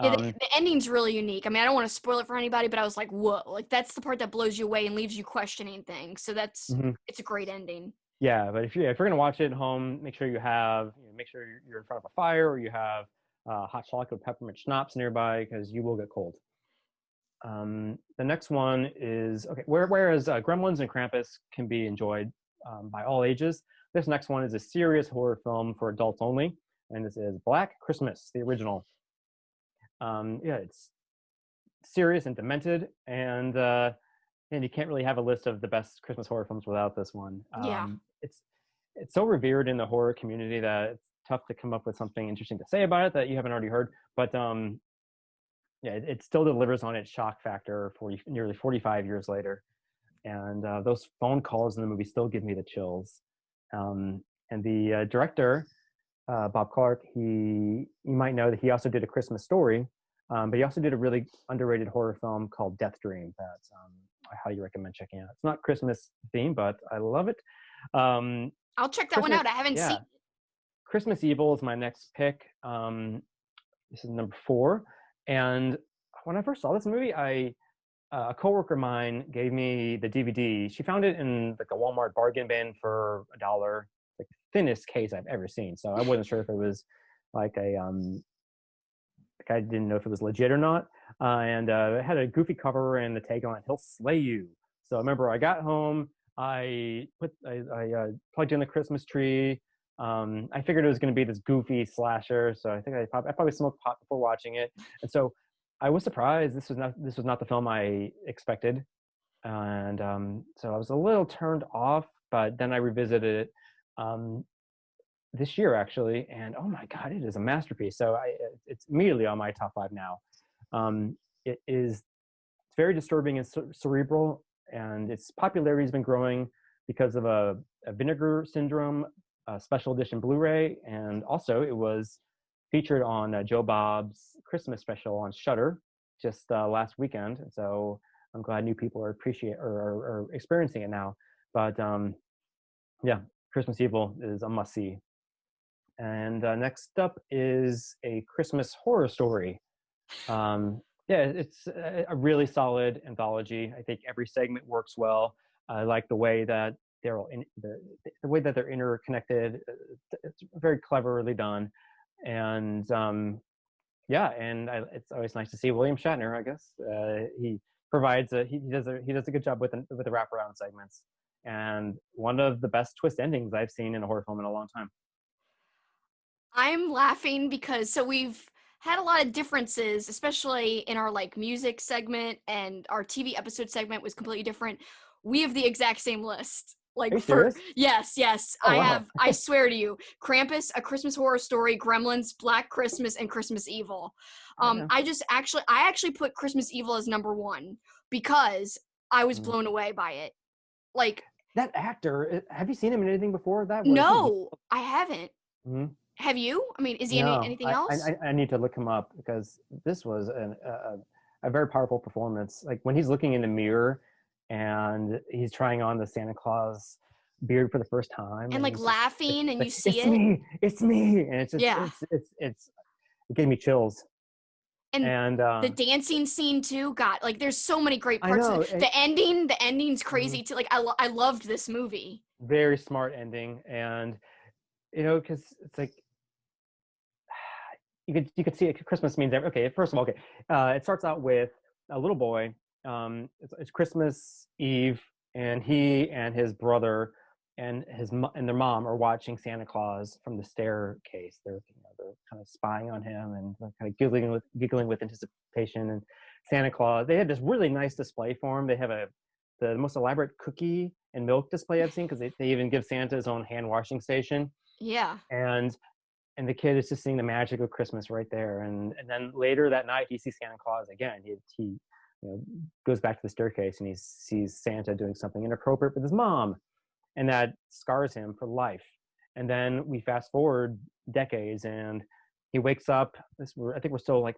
Yeah, the ending's really unique. I mean, I don't want to spoil it for anybody, but I was like, whoa, like that's the part that blows you away and leaves you questioning things. So Mhm. it's a great ending. Yeah, but if you're gonna watch it at home, make sure make sure you're in front of a fire, or you have hot chocolate with peppermint schnapps nearby, because you will get cold. The next one is okay. Whereas Gremlins and Krampus can be enjoyed by all ages, this next one is a serious horror film for adults only, and this is Black Christmas, the original. Yeah, it's serious and demented, and you can't really have a list of the best Christmas horror films without this one. Yeah. It's so revered in the horror community that it's tough to come up with something interesting to say about it that you haven't already heard. But yeah, it still delivers on its shock factor nearly 45 years later. And those phone calls in the movie still give me the chills. And the director, Bob Clark, you might know that he also did A Christmas Story, but he also did a really underrated horror film called Death Dream that I highly recommend checking out. It's not Christmas themed, but I love it. Um, I'll check that one Christmas, out. I haven't seen yeah, Christmas Evil is my next pick. This is number 4, and when I first saw this movie, a coworker of mine gave me the DVD. She found it in like a Walmart bargain bin for $1, like the thinnest case I've ever seen. So I wasn't sure if it was like like I didn't know if it was legit or not. And it had a goofy cover and the tagline, "He'll slay you." So I remember I got home, I plugged in the Christmas tree. I figured it was going to be this goofy slasher, so I think I probably smoked pot before watching it, and so I was surprised. This was not the film I expected, and so I was a little turned off. But then I revisited it um, this year actually, and oh my god, it is a masterpiece. So it's immediately on my top 5 now. It is very disturbing and cerebral, and its popularity has been growing because of a Vinegar Syndrome special edition Blu-ray, and also it was featured on Joe Bob's Christmas special on Shudder just last weekend. And so I'm glad new people are are experiencing it now. But yeah, Christmas Evil is a must see. And next up is A Christmas Horror Story. Yeah, it's a really solid anthology. I think every segment works well. I like the way that the way that they're interconnected. It's very cleverly done, and yeah, and it's always nice to see William Shatner. I guess he provides he does a good job with the wraparound segments, and one of the best twist endings I've seen in a horror film in a long time. I'm laughing because so we've had a lot of differences, especially in our like music segment, and our TV episode segment was completely different. We have the exact same list. Are Like you for serious? yes, Oh wow. I swear to you, Krampus, A Christmas Horror Story, Gremlins, Black Christmas, and Christmas Evil. Yeah. I actually put Christmas Evil as number 1 because I was Mm. blown away by it. Like, That actor, have you seen him in anything before that? Where he no, I haven't. Mhm. Have you? I mean, is he in No, anything else? I need to look him up because this was a very powerful performance. Like when he's looking in the mirror and he's trying on the Santa Claus beard for the first time, And and like he's just laughing and you see it. it's me, and it's just Yeah. it gave me chills. And And the dancing scene too, God, like there's so many great I parts of know it. The ending's mhm, crazy too. Like I loved this movie. very smart ending, and because it's like you could see it. Christmas means okay. First of all, okay, it starts out with a little boy. It's Christmas Eve, and he and his brother and and their mom are watching Santa Claus from the staircase. They're kind of spying on him and kind of giggling with anticipation. And Santa Claus, they had this really nice display for him. They have the most elaborate cookie and milk display I've seen because they even give Santa his own hand washing station. Yeah. And the kid is just seeing the magic of Christmas right there. And then later that night, he sees Santa Claus again. He goes back to the staircase and he sees Santa doing something inappropriate with his mom, and that scars him for life. And then we fast forward decades, and he wakes up. I think we're still like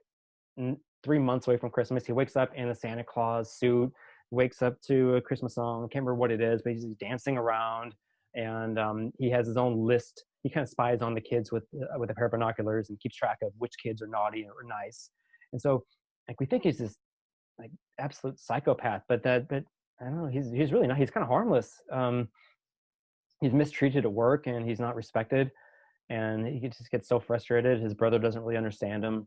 3 months away from Christmas. He wakes up in a Santa Claus suit, wakes up to a Christmas song. I can't remember what it is, but he's dancing around, and he has his own list. He kind of spies on the kids with a pair of binoculars and keeps track of which kids are naughty or nice. And so, like, we think he's this like absolute psychopath, but I don't know. He's really not. He's kind of harmless. He's mistreated at work and he's not respected, and he just gets so frustrated. His brother doesn't really understand him.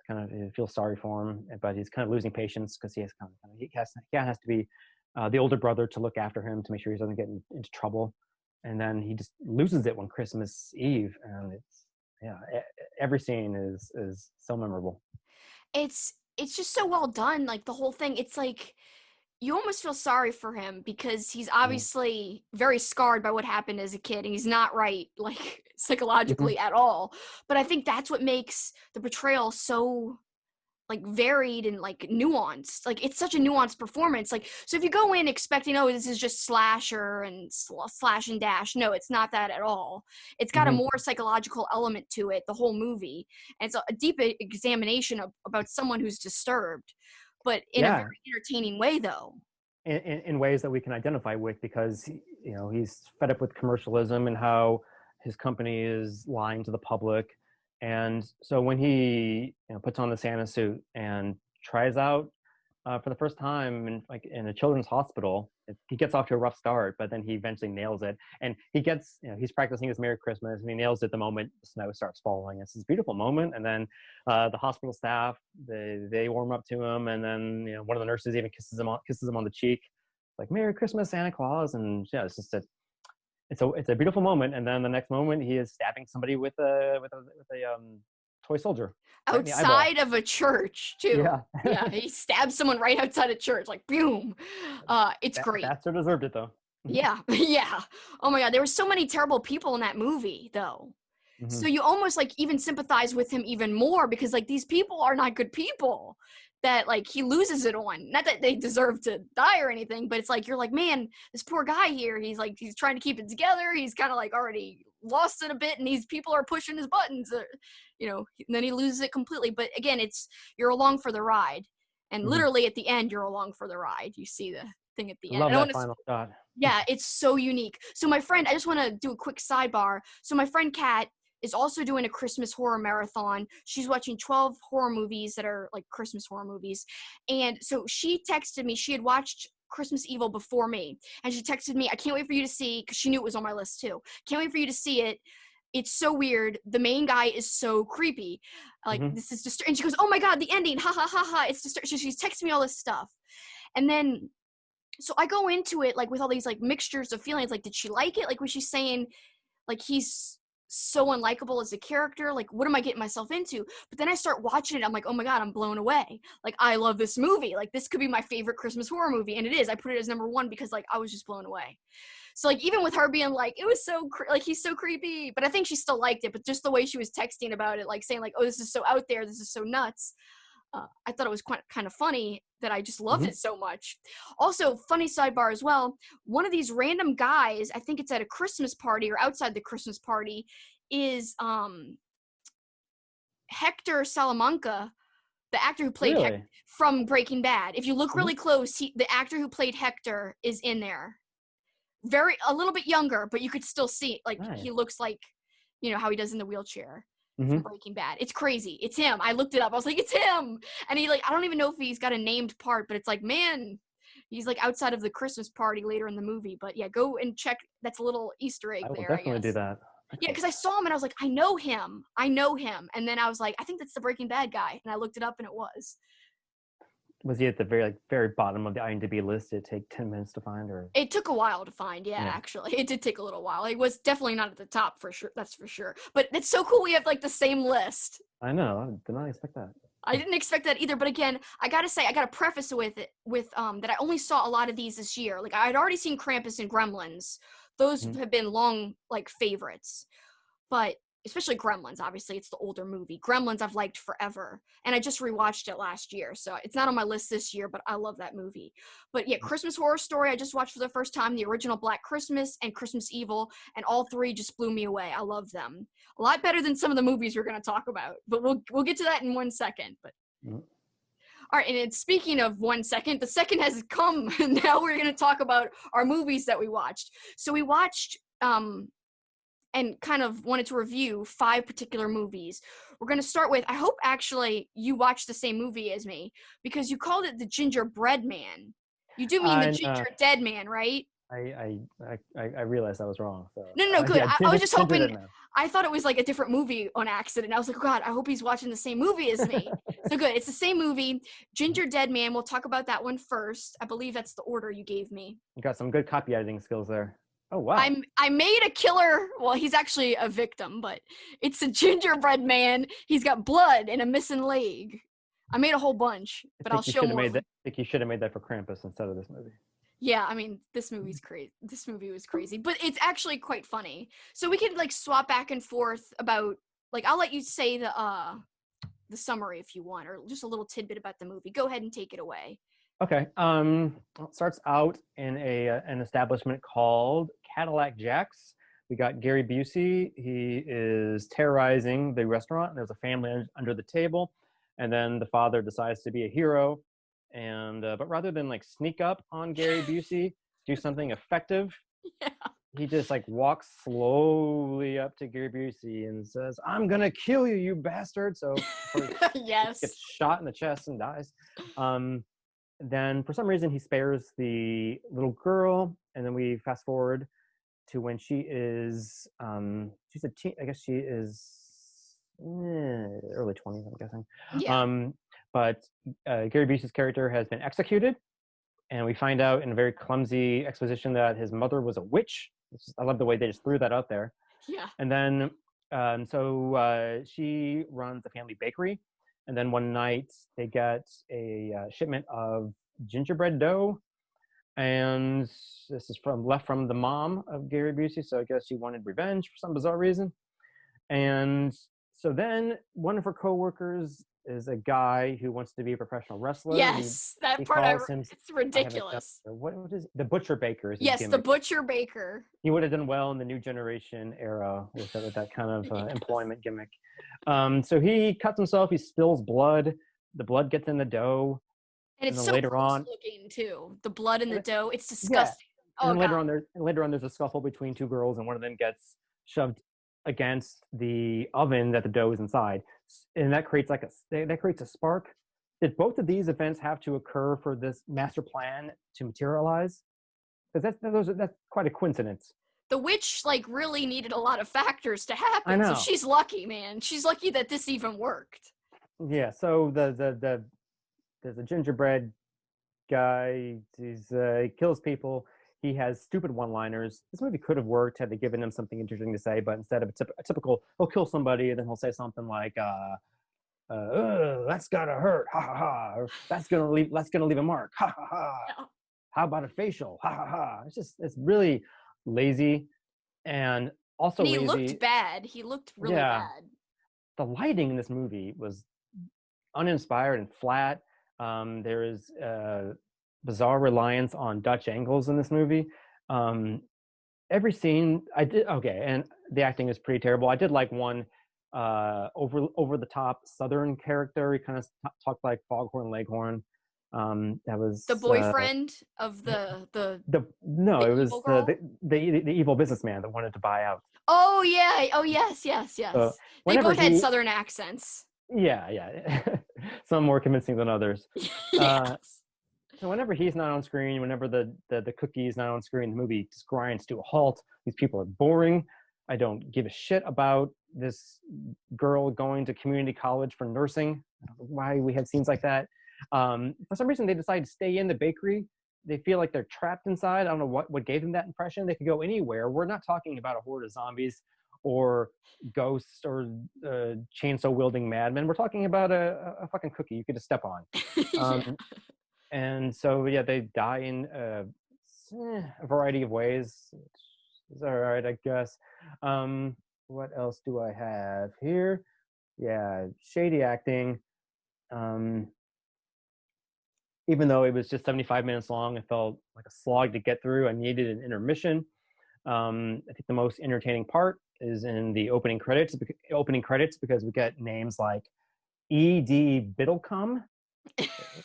Kind of feels sorry for him, but he's kind of losing patience because he has to be the older brother to look after him to make sure he doesn't get into trouble. And then he just loses it when Christmas Eve, and every scene is so memorable. It's just so well done. Like the whole thing, it's like you almost feel sorry for him because he's Mhm. obviously very scarred by what happened as a kid and he's not right like Mhm. psychologically at all. But I think that's what makes the portrayal so like varied and like nuanced. Like it's such a nuanced performance. Like so if you go in expecting oh this is just slasher and slash and dash, no, it's not that at all. It's got a Mhm. more psychological element to it, the whole movie. And it's a deep examination about someone who's disturbed, but in a very Yeah, entertaining way though. in ways that we can identify with because he's fed up with commercialism and how his company is lying to the public. And so when he puts on the Santa suit and tries out for the first time in a children's hospital, he gets off to a rough start, but then he eventually nails it. And he's practicing his Merry Christmas, and he nails it the moment the snow starts falling. It's this beautiful moment, and then the hospital staff they warm up to him, and then one of the nurses even kisses him on the cheek, like Merry Christmas, Santa Claus. And yeah, it's a beautiful moment. And then the next moment, he is stabbing somebody with a toy soldier right in the eyeball. Outside of a church too. Yeah. Yeah, he stabs someone right outside a church, like boom. It's great. Bastard deserved it though. Yeah, yeah. Oh my god, there were so many terrible people in that movie, though. So Mhm. you almost like even sympathize with him even more because like these people are not good people that like he loses it on. Not that they deserve to die or anything, but it's like you're like, man, this poor guy here, he's trying to keep it together. He's kind of like already lost it a bit and these people are pushing his buttons, and then he loses it completely. But again, it's you're along for the ride. And Mhm. literally at the end, you're along for the ride. You see the thing at the end. I Love don't that want to final shot. yeah, it's so unique. So my friend, I just want to do a quick sidebar. So my friend Kat is also doing a Christmas horror marathon. She's watching 12 horror movies that are like Christmas horror movies. And so she texted me, she had watched Christmas Evil before me. And she texted me, I can't wait for you to see, because she knew it was on my list too. Can't wait for you to see it. It's so weird. The main guy is so creepy. Like, Mhm. this is just, and she goes, oh my God, the ending. Ha ha ha ha. It's just, she's texting me all this stuff. And then so I go into it like with all these like mixtures of feelings. Like, did she like it? Like, was she saying like he's so unlikable as a character? Like, what am I getting myself into? But then I start watching it. I'm like, oh my God, I'm blown away. Like, I love this movie. Like, this could be my favorite Christmas horror movie. And it is. I put it as number one because like I was just blown away. So like even with her being like, it was so like he's so creepy, but I think she still liked it. But just the way she was texting about it, like saying like, oh, this is so out there. This is so nuts. I thought it was quite kind of funny that I just loved Mhm. it so much. Also, funny sidebar as well. One of these random guys, I think it's at a Christmas party or outside the Christmas party, is Hector Salamanca, the actor who played Hector Really? from Breaking Bad. If you look Mhm. really close, the actor who played Hector is in there. A little bit younger, but you could still see like Nice. he looks like, how he does in the wheelchair from Mhm. Breaking Bad. It's crazy. It's him. I looked it up. I was like, it's him. And he I don't even know if he's got a named part, but it's like, man, he's like outside of the Christmas party later in the movie. But yeah, go and check. That's a little Easter egg I will there, I definitely do guess. that. Yeah, Excellent. because I saw him and I was like, I know him. I know him. And then I was like, I think that's the Breaking Bad guy. And I looked it up and it was. Was he at the very bottom of the IMDb list? Did it take 10 minutes to find, or It took a while to find, yeah, yeah? actually. It did take a little while. It was definitely not at the top for sure. That's for sure. But it's so cool we have like the same list. I know. I did not expect that. I didn't expect that either. But again, I gotta say, I gotta preface it with that I only saw a lot of these this year. Like I had already seen Krampus and Gremlins. Those Mhm. have been long like favorites. But especially Gremlins, obviously it's the older movie. Gremlins I've liked forever, and I just rewatched it last year, so it's not on my list this year, but I love that movie. But yeah, Christmas Horror Story I just watched for the first time, the original Black Christmas and Christmas Evil, and all three just blew me away. I love them a lot better than some of the movies we're going to talk about, but we'll get to that in 1 second. But Mhm. all right, and speaking of 1 second, the second has come. Now we're going to talk about our movies that we watched. So we watched and kind of wanted to review 5 particular movies. We're going to start with, I hope actually you watched the same movie as me, because you called it the Gingerbread Man. You do mean the I Gingerdead Man, right? I realized I was wrong. So No, good. yeah, I was just hoping, Gingerdead Man. I thought it was like a different movie on accident. I was like, oh God, I hope he's watching the same movie as me. So good. It's the same movie, Gingerdead Man. We'll talk about that one first. I believe that's the order you gave me. You got some good copy editing skills there. Oh wow. I made a killer. Well, he's actually a victim, but it's a gingerbread man. He's got blood and a missing leg. I made a whole bunch, I but I'll think you show should have more. made that. I think you should have made that for Krampus instead of this movie. Yeah, I mean, this movie's crazy. This movie was crazy, but it's actually quite funny. So we can like swap back and forth about like I'll let you say the summary if you want, or just a little tidbit about the movie. Go ahead and take it away. Okay. Well, it starts out in an establishment called Cadillac Jack's. We got Gary Busey. He is terrorizing the restaurant. There's a family under the table, and then the father decides to be a hero. And but rather than like sneak up on Gary Busey, do something effective, Yeah. he just like walks slowly up to Gary Busey and says, "I'm gonna kill you, you bastard!" So he Yes. gets shot in the chest and dies. Then for some reason he spares the little girl, and then we fast forward to when she is she's a teen. I guess she is early 20s, I'm guessing. Yeah. But Gary Busey's character has been executed, and we find out in a very clumsy exposition that his mother was a witch. I love the way they just threw that out there. Yeah. And then so she runs a family bakery, and then one night they get a shipment of gingerbread dough, and this is left from the mom of Gary Busey. So I guess she wanted revenge for some bizarre reason. And so then one of her coworkers is a guy who wants to be a professional wrestler. Yes, that He part calls him. it's I have it down. ridiculous. What is the butcher baker? Is his Yes, the gimmick? butcher baker. He would have done well in the new generation era with that kind of Yes. employment gimmick. So he cuts himself. He spills blood. The blood gets in the dough, And and it's then so later gross on, looking too. The blood in the dough. It's yeah. disgusting. And Oh then God. later on, there's a scuffle between two girls, and one of them gets shoved against the oven that the dough is inside, and that creates a spark. Did both of these events have to occur for this master plan to materialize? Because that's quite a coincidence. The witch like really needed a lot of factors to I happen. So know. she's lucky, man. She's lucky that this even worked. Yeah. So there's a gingerbread guy. He kills people. He has stupid one-liners. This movie could have worked had they given him something interesting to say, but instead of a typical, he'll kill somebody and then he'll say something like, "That's gotta hurt, ha ha ha," or that's gonna leave a mark, ha ha ha. Yeah. How about a facial, ha ha ha. It's really lazy, and also And he looked lazy. bad. He looked really Yeah, bad. the lighting in this movie was uninspired and flat. There is bizarre reliance on Dutch angles in this movie. Every scene I did okay, and the acting is pretty terrible. I did like one over the top Southern character. He kind of talked like Foghorn Leghorn. That was The boyfriend of the the no, it was evil girl. the evil businessman that wanted to buy out. Oh yeah. Oh yes, yes, So yes. They whenever both had he, Southern accents. yeah, some more convincing than others. Yes. So whenever he's not on screen, whenever the cookie is not on screen, the movie just grinds to a halt. These people are boring. I don't give a shit about this girl going to community college for nursing. I don't know why we had scenes like that. For some reason, they decide to stay in the bakery. They feel like they're trapped inside. I don't know what gave them that impression. They could go anywhere. We're not talking about a horde of zombies or ghosts or chainsaw wielding madmen. We're talking about a fucking cookie you could just step on. Yeah. And so yeah, they die in a variety of ways. It's all right, I guess. What else do I have here? Yeah, shady acting. Even though it was just 75 minutes long, it felt like a slog to get through. I needed an intermission. I think the most entertaining part is in the opening credits. Because we get names like E.D. Biddlecombe.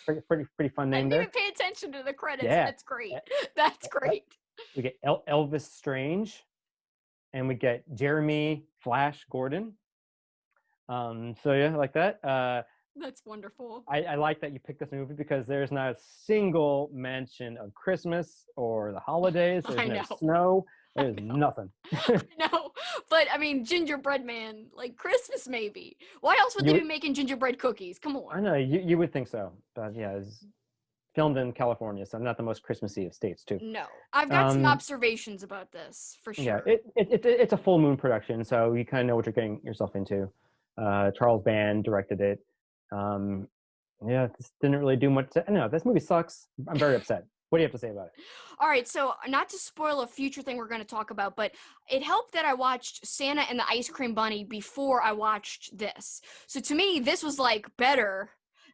Pretty fun I name didn't there. even pay attention to the credits. Yeah. That's great. That's great. We get Elvis Strange, and we get Jeremy Flash Gordon. So yeah, I like that. That's wonderful. I like that you picked this movie because there's not a single mention of Christmas or the holidays. There's no snow. There's nothing. No, but I mean, Gingerbread Man, like Christmas maybe. Why else would they be making gingerbread cookies? Come on. I know you would think so, but yeah, it's filmed in California, so not the most Christmassy of states too. No, I've got some observations about this for sure. Yeah, it's a full moon production, so you kind of know what you're getting yourself into. Charles Band directed it. Yeah, this didn't really do much. No, this movie sucks. I'm very upset. What do you have to say about it? All right, so not to spoil a future thing we're going to talk about, but it helped that I watched Santa and the Ice Cream Bunny before I watched this. So to me, this was like better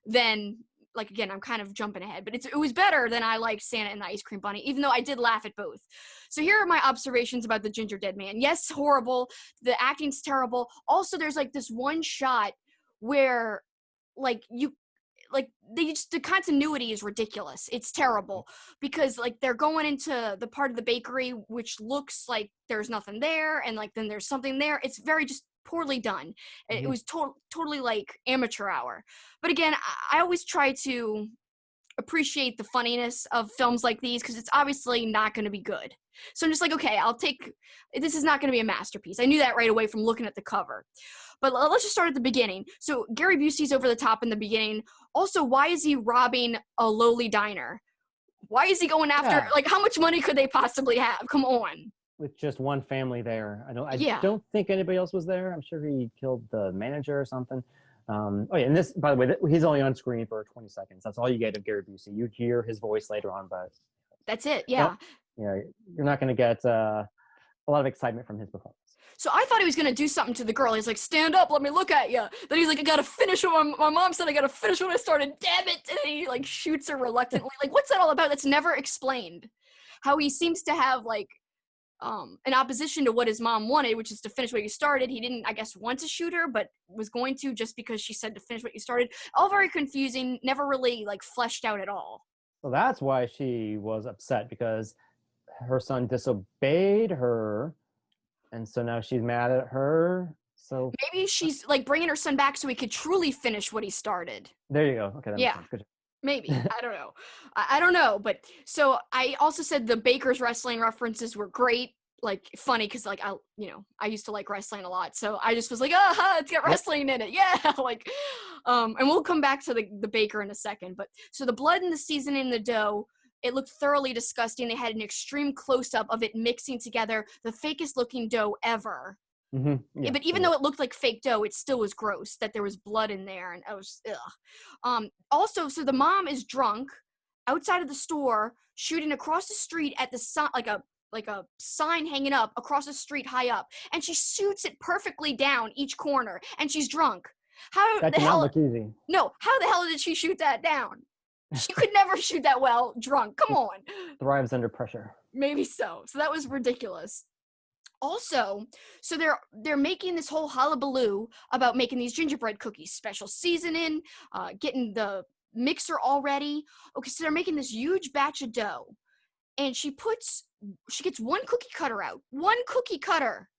than, like, again, I'm kind of jumping ahead, but it was better than I liked Santa and the Ice Cream Bunny, even though I did laugh at both. So here are my observations about the Gingerdead Man. Yes, horrible. The acting's terrible. Also, there's like this one shot where the continuity is ridiculous. It's terrible because like they're going into the part of the bakery which looks like there's nothing there, and like then there's something there. It's very just poorly done. Mm-hmm. It was totally like amateur hour. But again, I always try to appreciate the funniness of films like these because it's obviously not going to be good. So I'm just like, okay, this is not going to be a masterpiece. I knew that right away from looking at the cover. But let's just start at the beginning. So Gary Busey's over the top in the beginning. Also, why is he robbing a lowly diner? Why is he going after, like, how much money could they possibly have? Come on. With just one family there. I don't think anybody else was there. I'm sure he killed the manager or something. And this, by the way, he's only on screen for 20 seconds. That's all you get of Gary Busey. You hear his voice later on, but that's it. Yeah. You're not going to get a lot of excitement from his performance. So I thought he was going to do something to the girl. He's like, stand up, let me look at you. Then he's like, I got to finish what my mom said. I got to finish what I started. Damn it. And then he like shoots her reluctantly. Like, what's that all about? That's never explained. How he seems to have like an opposition to what his mom wanted, which is to finish what you started. He didn't, I guess, want to shoot her, but was going to just because she said to finish what you started. All very confusing, never really like fleshed out at all. So that's why she was upset, because her son disobeyed her, and so now she's mad at her. So maybe she's like bringing her son back so he could truly finish what he started. There you go. Okay, that makes sense. Good job. Maybe. I don't know. I don't know. But so I also said the Baker's wrestling references were great. Like funny because like I used to like wrestling a lot. So I just was like, it's got wrestling in it. Yeah. Like and we'll come back to the Baker in a second. But so the blood and the seasoning in the dough, it looked thoroughly disgusting. They had an extreme close-up of it mixing together, the fakest looking dough ever. Mm-hmm. Yeah, but even though it looked like fake dough, it still was gross that there was blood in there, and I was also, so the mom is drunk outside of the store, shooting across the street at the sun, like a sign hanging up across the street high up, and she shoots it perfectly down each corner, and she's drunk. How That the did not hell? look easy. No, how the hell did she shoot that down? She could never shoot that well drunk. Come on. Thrives under pressure. Maybe so. So that was ridiculous. Also, so they're making this whole hullabaloo about making these gingerbread cookies, special seasoning, getting the mixer all ready. Okay, so they're making this huge batch of dough, and she gets one cookie cutter out. One cookie cutter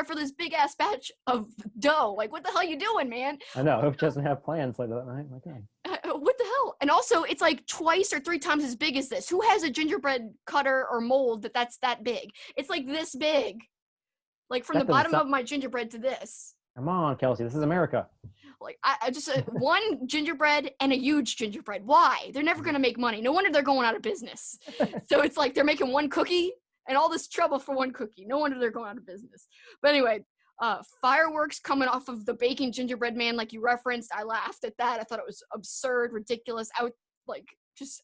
for this big ass batch of dough. Like, what the hell are you doing, man? I know. Hope she doesn't have plans later that night. My God. What the hell? And also, it's like twice or 3 times as big as this. Who has a gingerbread cutter or mold that's that big? It's like this big. Like from the bottom of my gingerbread to this. Come on, Kelsi. This is America. Like, I just one gingerbread and a huge gingerbread. Why? They're never going to make money. No wonder they're going out of business. So it's like they're making one cookie and all this trouble for one cookie. No wonder they're going out of business. But anyway, fireworks coming off of the baking gingerbread man, like you referenced. I laughed at that. I thought it was absurd, ridiculous, just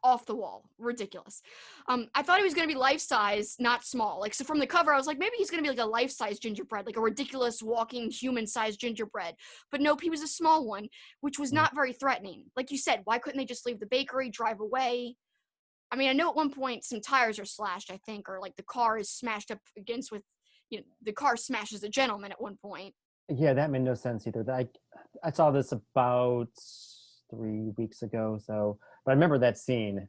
off the wall, ridiculous. I thought he was going to be life-size, not small. Like, so from the cover, I was like, maybe he's going to be like a life-size gingerbread, like a ridiculous walking human-sized gingerbread. But nope, he was a small one, which was not very threatening. Like you said, why couldn't they just leave the bakery, drive away? I mean, I know at one point some tires are slashed, I think, or like the car is smashed up against with, the car smashes a gentleman at one point. Yeah, that made no sense either. I saw this about 3 weeks ago, but I remember that scene.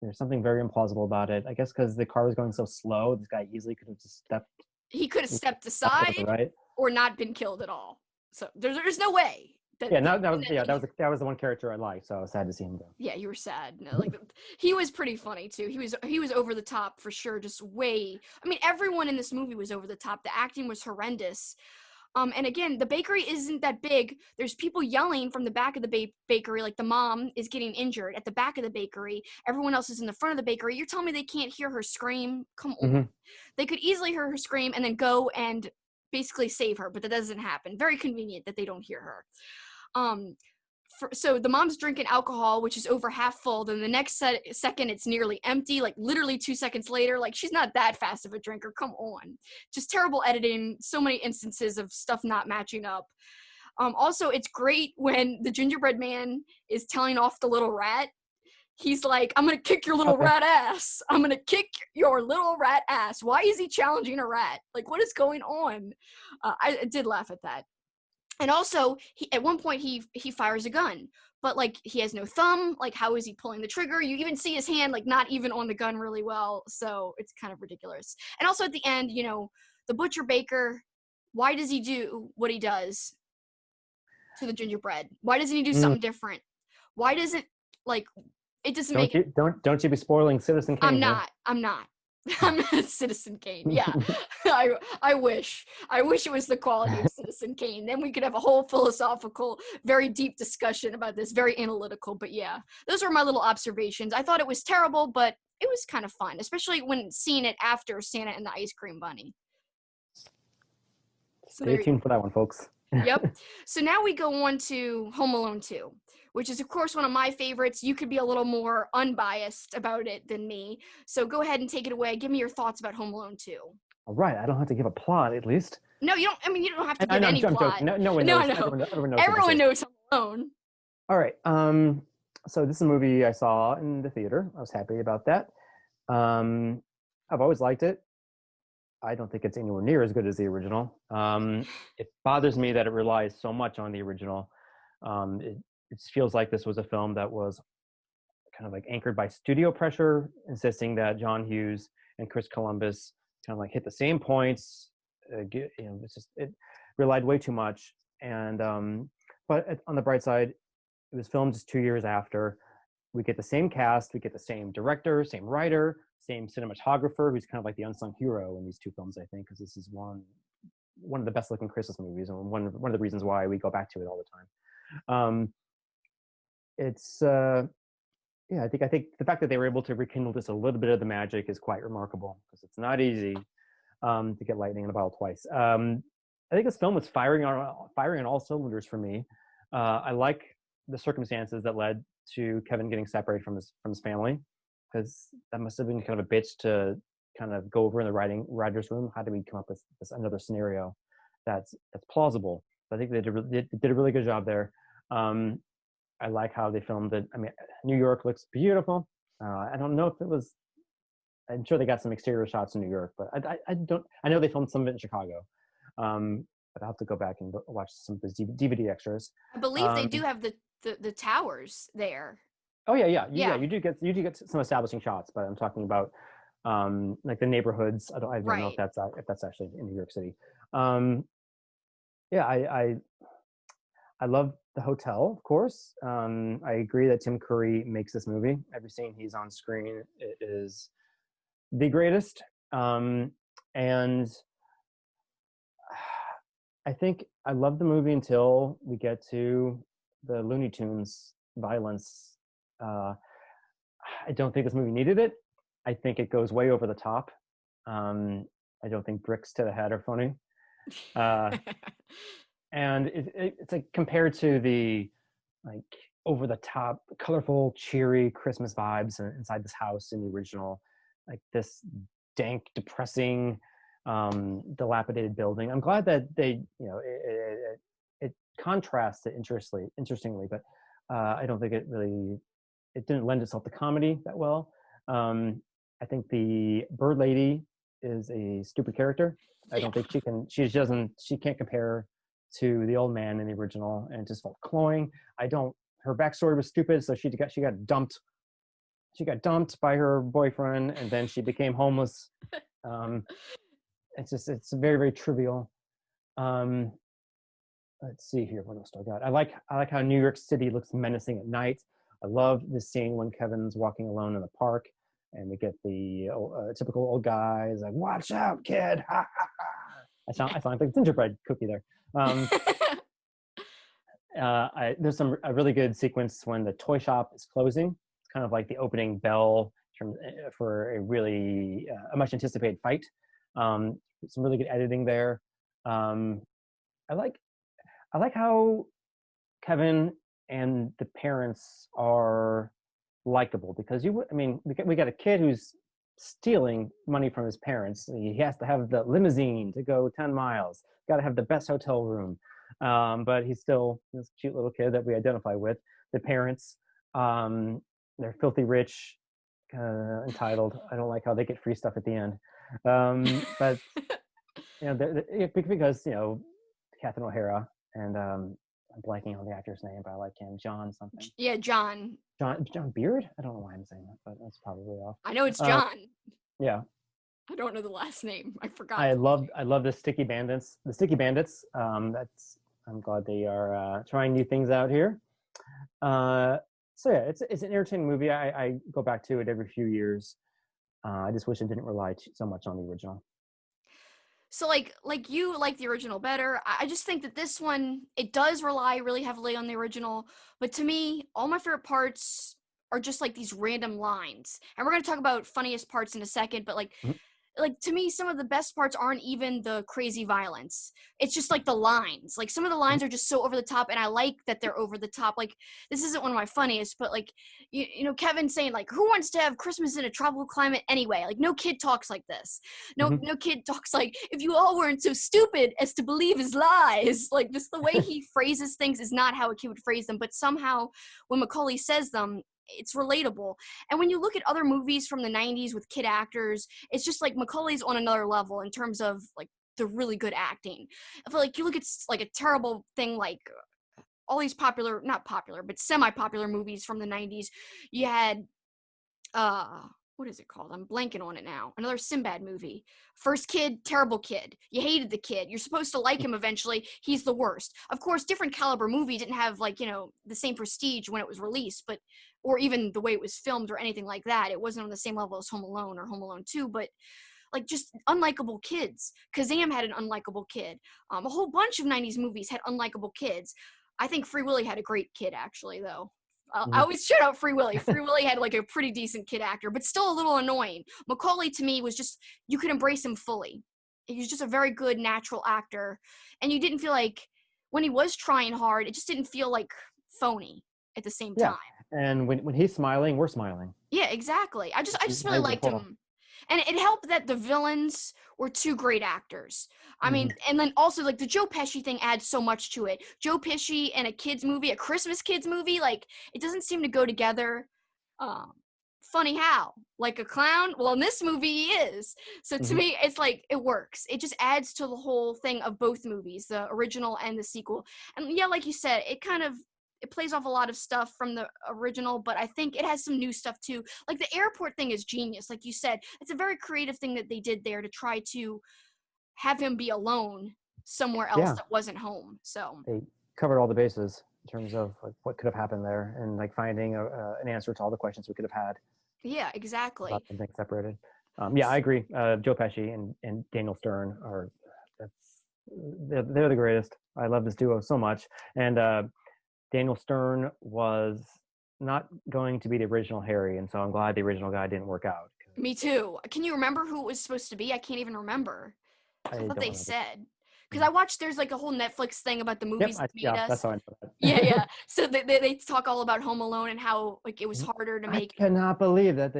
There's something very implausible about it. I guess because the car was going so slow, this guy easily could have just stepped. He could have stepped aside, right, or not been killed at all. So there's no way. That was the one character I liked, so I was sad to see him go. Yeah, you were sad. No, like he was pretty funny too. He was over the top for sure. Just way. I mean, everyone in this movie was over the top. The acting was horrendous. And again, the bakery isn't that big. There's people yelling from the back of the bakery, like the mom is getting injured at the back of the bakery. Everyone else is in the front of the bakery. You're telling me they can't hear her scream? Come on. Mm-hmm. They could easily hear her scream and then go and basically save her, but that doesn't happen. Very convenient that they don't hear her. So the mom's drinking alcohol, which is over half full. Then the next second, it's nearly empty. Like literally 2 seconds later, like she's not that fast of a drinker. Come on, just terrible editing. So many instances of stuff not matching up. Also, it's great when the gingerbread man is telling off the little rat. He's like, "I'm gonna kick your little rat ass. I'm gonna kick your little rat ass." Why is he challenging a rat? Like, what is going on? I did laugh at that. And also, at one point, he fires a gun, but, like, he has no thumb. Like, how is he pulling the trigger? You even see his hand, like, not even on the gun really well, so it's kind of ridiculous. And also, at the end, the butcher baker, why does he do what he does to the gingerbread? Why doesn't he do something different? Why doesn't, like, it doesn't make it... Don't you be spoiling Citizen Kane. I'm not. I'm Citizen Kane. Yeah, I wish it was the quality of Citizen Kane. Then we could have a whole philosophical, very deep discussion about this, very analytical. But yeah, those are my little observations. I thought it was terrible, but it was kind of fun, especially when seeing it after Santa and the Ice Cream Bunny. Stay tuned for that one, folks. Yep. So now we go on to Home Alone 2. Which is, of course, one of my favorites. You could be a little more unbiased about it than me. So go ahead and take it away. Give me your thoughts about Home Alone 2. All right. I don't have to give a plot, at least. No, you don't. I mean, you don't have to give any plot. No one knows. Everyone knows Home Alone. All right. So this is a movie I saw in the theater. I was happy about that. I've always liked it. I don't think it's anywhere near as good as the original. It bothers me that it relies so much on the original. It feels like this was a film that was kind of like anchored by studio pressure, insisting that John Hughes and Chris Columbus kind of like hit the same points. It relied way too much. And but on the bright side, it was filmed just 2 years after. We get the same cast, we get the same director, same writer, same cinematographer, who's kind of like the unsung hero in these two films, I think, because this is one of the best looking Christmas movies, and one of the reasons why we go back to it all the time. I think the fact that they were able to rekindle just a little bit of the magic is quite remarkable, because it's not easy to get lightning in a bottle twice. I think this film was firing on all cylinders for me. I like the circumstances that led to Kevin getting separated from his family, because that must have been kind of a bitch to kind of go over in the writer's room. How do we come up with another scenario? that's plausible. I think they did a really good job there. I like how they filmed it. I mean, New York looks beautiful. I don't know if it was. I'm sure they got some exterior shots in New York, but I don't. I know they filmed some of it in Chicago, but I'll have to go back and watch some of the DVD extras. I believe they do have the towers there. Oh yeah, Yeah. you do get some establishing shots, but I'm talking about like the neighborhoods. I don't know Right. if that's actually in New York City. Um, yeah, I love the hotel, of course. I agree that Tim Curry makes this movie. Every scene he's on screen is the greatest. And I think I love the movie until we get to the Looney Tunes violence. I don't think this movie needed it. I think it goes way over the top. I don't think bricks to the head are funny. And it's like compared to the like over the top, colorful, cheery Christmas vibes inside this house in the original, like this dank, depressing, dilapidated building. I'm glad that they, it contrasts it interestingly, but I don't think it didn't lend itself to comedy that well. I think the bird lady is a stupid character. I don't think she can't compare to the old man in the original, and it just felt cloying. Her backstory was stupid, so she got dumped. She got dumped by her boyfriend, and then she became homeless. It's very, very trivial. Let's see here, what else do I got? I like how New York City looks menacing at night. I love this scene when Kevin's walking alone in the park, and we get the typical old guy is like, "Watch out, kid!" Ha, ha, ha. I sound like a gingerbread cookie there. There's a really good sequence when the toy shop is closing. It's kind of like the opening bell for a really a much anticipated fight. Some really good editing there. I like how Kevin and the parents are likable, because we got a kid who's stealing money from his parents. He has to have the limousine to go 10 miles, got to have the best hotel room, but he's still this cute little kid that we identify with. The parents, they're filthy rich, entitled. I don't like how they get free stuff at the end, but because Catherine O'Hara and I'm blanking on the actor's name, but I like him. John something. Yeah, John. John Beard? I don't know why I'm saying that, but that's probably off. I know it's John. Yeah. I don't know the last name. I forgot. I love the Sticky Bandits. The Sticky Bandits. I'm glad they are trying new things out here. So yeah, it's an entertaining movie. I go back to it every few years. I just wish it didn't rely so much on the original. So like you like the original better. I just think that this one, it does rely really heavily on the original, but to me, all my favorite parts are just like these random lines. And we're going to talk about funniest parts in a second, but like to me, some of the best parts aren't even the crazy violence. It's just like the lines. Like some of the lines are just so over the top, and I like that they're over the top. Like this isn't one of my funniest, but like you know Kevin saying like, "Who wants to have Christmas in a tropical climate anyway?" Like no kid talks like this. No kid talks like, "If you all weren't so stupid as to believe his lies." Like just the way he phrases things is not how a kid would phrase them, but somehow when Macaulay says them, it's relatable. And when you look at other movies from the 90s with kid actors, it's just like Macaulay's on another level in terms of like the really good acting. I feel like you look at like a terrible thing like all these not popular, but semi-popular movies from the 90s. You had what is it called? I'm blanking on it now. Another Sinbad movie. First kid, terrible kid. You hated the kid. You're supposed to like him eventually. He's the worst. Of course, different caliber movie didn't have like, the same prestige when it was released, but or even the way it was filmed or anything like that. It wasn't on the same level as Home Alone or Home Alone 2, but like just unlikable kids. Kazam had an unlikable kid. A whole bunch of 90s movies had unlikable kids. I think Free Willy had a great kid actually though. I always shout out Free Willy. Free Willy had like a pretty decent kid actor, but still a little annoying. Macaulay to me was just, you could embrace him fully. He was just a very good natural actor. And you didn't feel like, when he was trying hard, it just didn't feel like phony at the same time. And when he's smiling, we're smiling. Yeah, exactly. I just really liked him. And it helped that the villains were two great actors. I mean, Mm-hmm. and then also like the Joe Pesci thing adds so much to it. Joe Pesci in a kids movie, a Christmas kids movie, like it doesn't seem to go together. Um, Funny how, like a clown. Well, in this movie he is. So to Mm-hmm. me, it's like it works. It just adds to the whole thing of both movies, the original and the sequel. And yeah, like you said, it plays off a lot of stuff from the original, but I think it has some new stuff too. Like the airport thing is genius. Like you said, it's a very creative thing that they did there to try to have him be alone somewhere else Yeah, that wasn't home. So they covered all the bases in terms of like what could have happened there, and like finding an answer to all the questions we could have had yeah, about exactly. something separated. Yeah, I agree. Joe Pesci and Daniel Stern are that's they're the greatest. I love this duo so much, and Daniel Stern was not going to be the original Harry, and so I'm glad the original guy didn't work out. Me too. Can you remember who it was supposed to be? I can't even remember. I I thought don't they remember. said. Because Mm. I watched, there's like a whole Netflix thing about the Yep, movies that made yeah, that's us. how I know Yeah, that. yeah. So they talk all about Home Alone and how like it was harder to I make. cannot believe that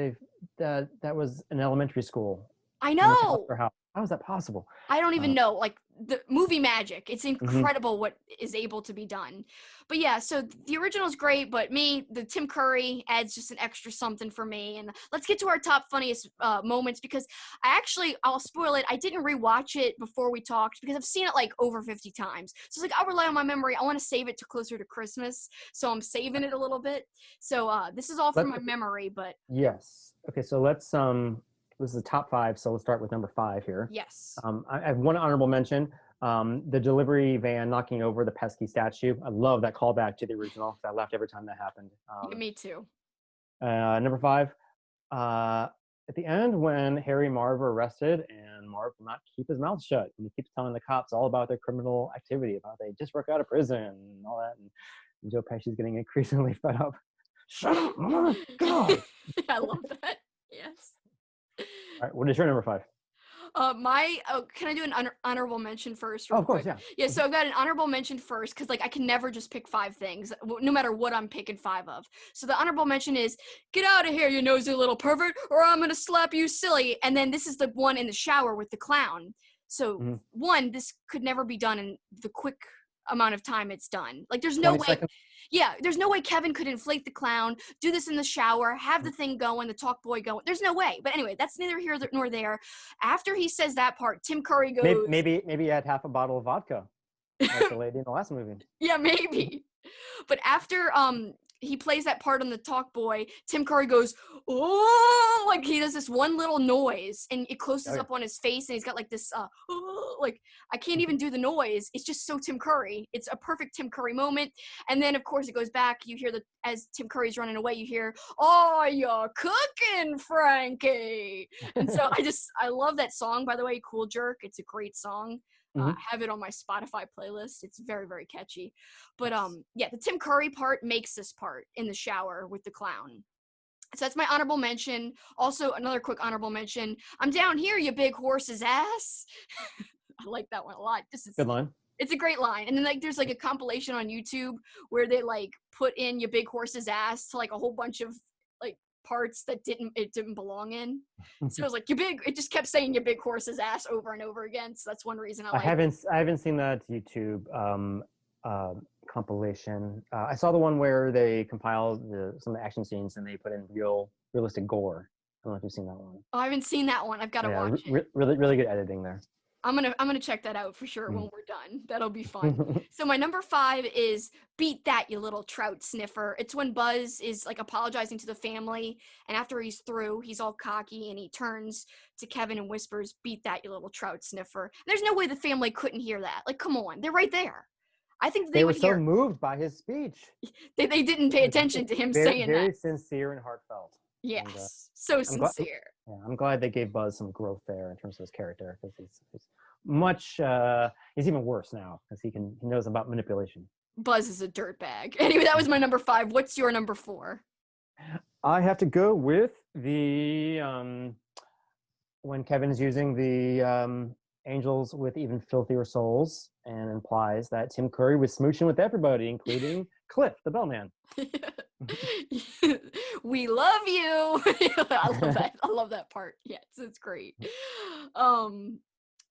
that was an elementary school I in the Calder know. house. How is that possible? I don't even Uh, know, like the movie magic. It's mhm. incredible what is able to be done. But yeah, so the original is great, but the Tim Curry adds just an extra something for me. And let's get to our top funniest moments because I'll spoil it. I didn't rewatch it before we talked because I've seen it like over 50 times. So it's like I'll rely on my memory. I want to save it to closer to Christmas, so I'm saving it a little bit. So this is all from Let my memory, but Yes. Okay, so let's this is the top five, so let's start with number five here. yes, I have one honorable mention. The delivery van knocking over the pesky statue. I love that callback to the original because I laughed every time that happened. yeah, me too. Number five, at the end when Harry and Marv are arrested and Marv will not keep his mouth shut and he keeps telling the cops all about their criminal activity, about they just broke out of prison and all that. And Joe Pesci's getting increasingly fed up. Shut up, Marv! God! I love that. Yes. All right, what is your number five? Can I do an honorable mention first, Oh, real of course, quick? yeah. Yeah, so I've got an honorable mention first because like I can never just pick five things, no matter what I'm picking five of. So the honorable mention is get out of here, you nosy little pervert, or I'm gonna slap you silly. And then this is the one in the shower with the clown. So Mm-hmm. one, this could never be done in the quick amount of time it's done. Like there's no 20 way. seconds. Yeah, there's no way Kevin could inflate the clown, do this in the shower, have the thing going, the talk boy going. There's no way. But anyway, that's neither here nor there. After he says that part, Tim Curry Maybe, goes, maybe you had half a bottle of vodka, like the lady in the last movie. yeah, maybe. But after he plays that part on the talk boy, Tim Curry goes, oh, like he does this one little noise and it Oh, closes yeah. up on his face and he's got like this oh, like I can't even do the noise. It's just so Tim Curry. It's a perfect Tim Curry moment. And then of course it goes back, you hear as Tim Curry's running away, you hear, oh, you're cooking, Frankie. And so I love that song, by the way, Cool Jerk. It's a great song. I Mm-hmm. have it on my Spotify playlist. It's very, very catchy. But Nice. yeah, the Tim Curry part makes this part in the shower with the clown. So that's my honorable mention. Also, another quick honorable mention. I'm down here, you big horse's ass. I like that one a lot. Good line. It's a great line. And then like there's like a compilation on YouTube where they like put in your big horse's ass to like a whole bunch of like parts that didn't belong in. So it was like it just kept saying your big horse's ass over and over again. So that's one reason I like it. I haven't seen that YouTube compilation. I saw the one where they compiled some of the action scenes and they put in realistic gore. I don't know if you've seen that one. Oh, I haven't seen that one. I've got to Yeah, watch it. really good editing there. I'm gonna check that out for sure when Mm. we're done. That'll be fun. So my number 5 is "Beat That, You Little Trout Sniffer." It's when Buzz is like apologizing to the family, and after he's through, he's all cocky and he turns to Kevin and whispers, "Beat that, you little trout sniffer." And there's no way the family couldn't hear that. Like, come on, they're right there. I think They they were would so hear. moved by his speech. They didn't pay It was attention to him very, saying that. very sincere and heartfelt. And Yes, so I'm glad. sincere. Yeah, I'm glad they gave Buzz some growth there in terms of his character because he's much. He's even worse now because he knows about manipulation. Buzz is a dirtbag. Anyway, that was my number 5. What's your number 4? I have to go with the when Kevin is using the angels with even filthier souls and implies that Tim Curry was smooching with everybody, including Cliff, the bellman. We love you. I love that. I love that part. Yes, it's great.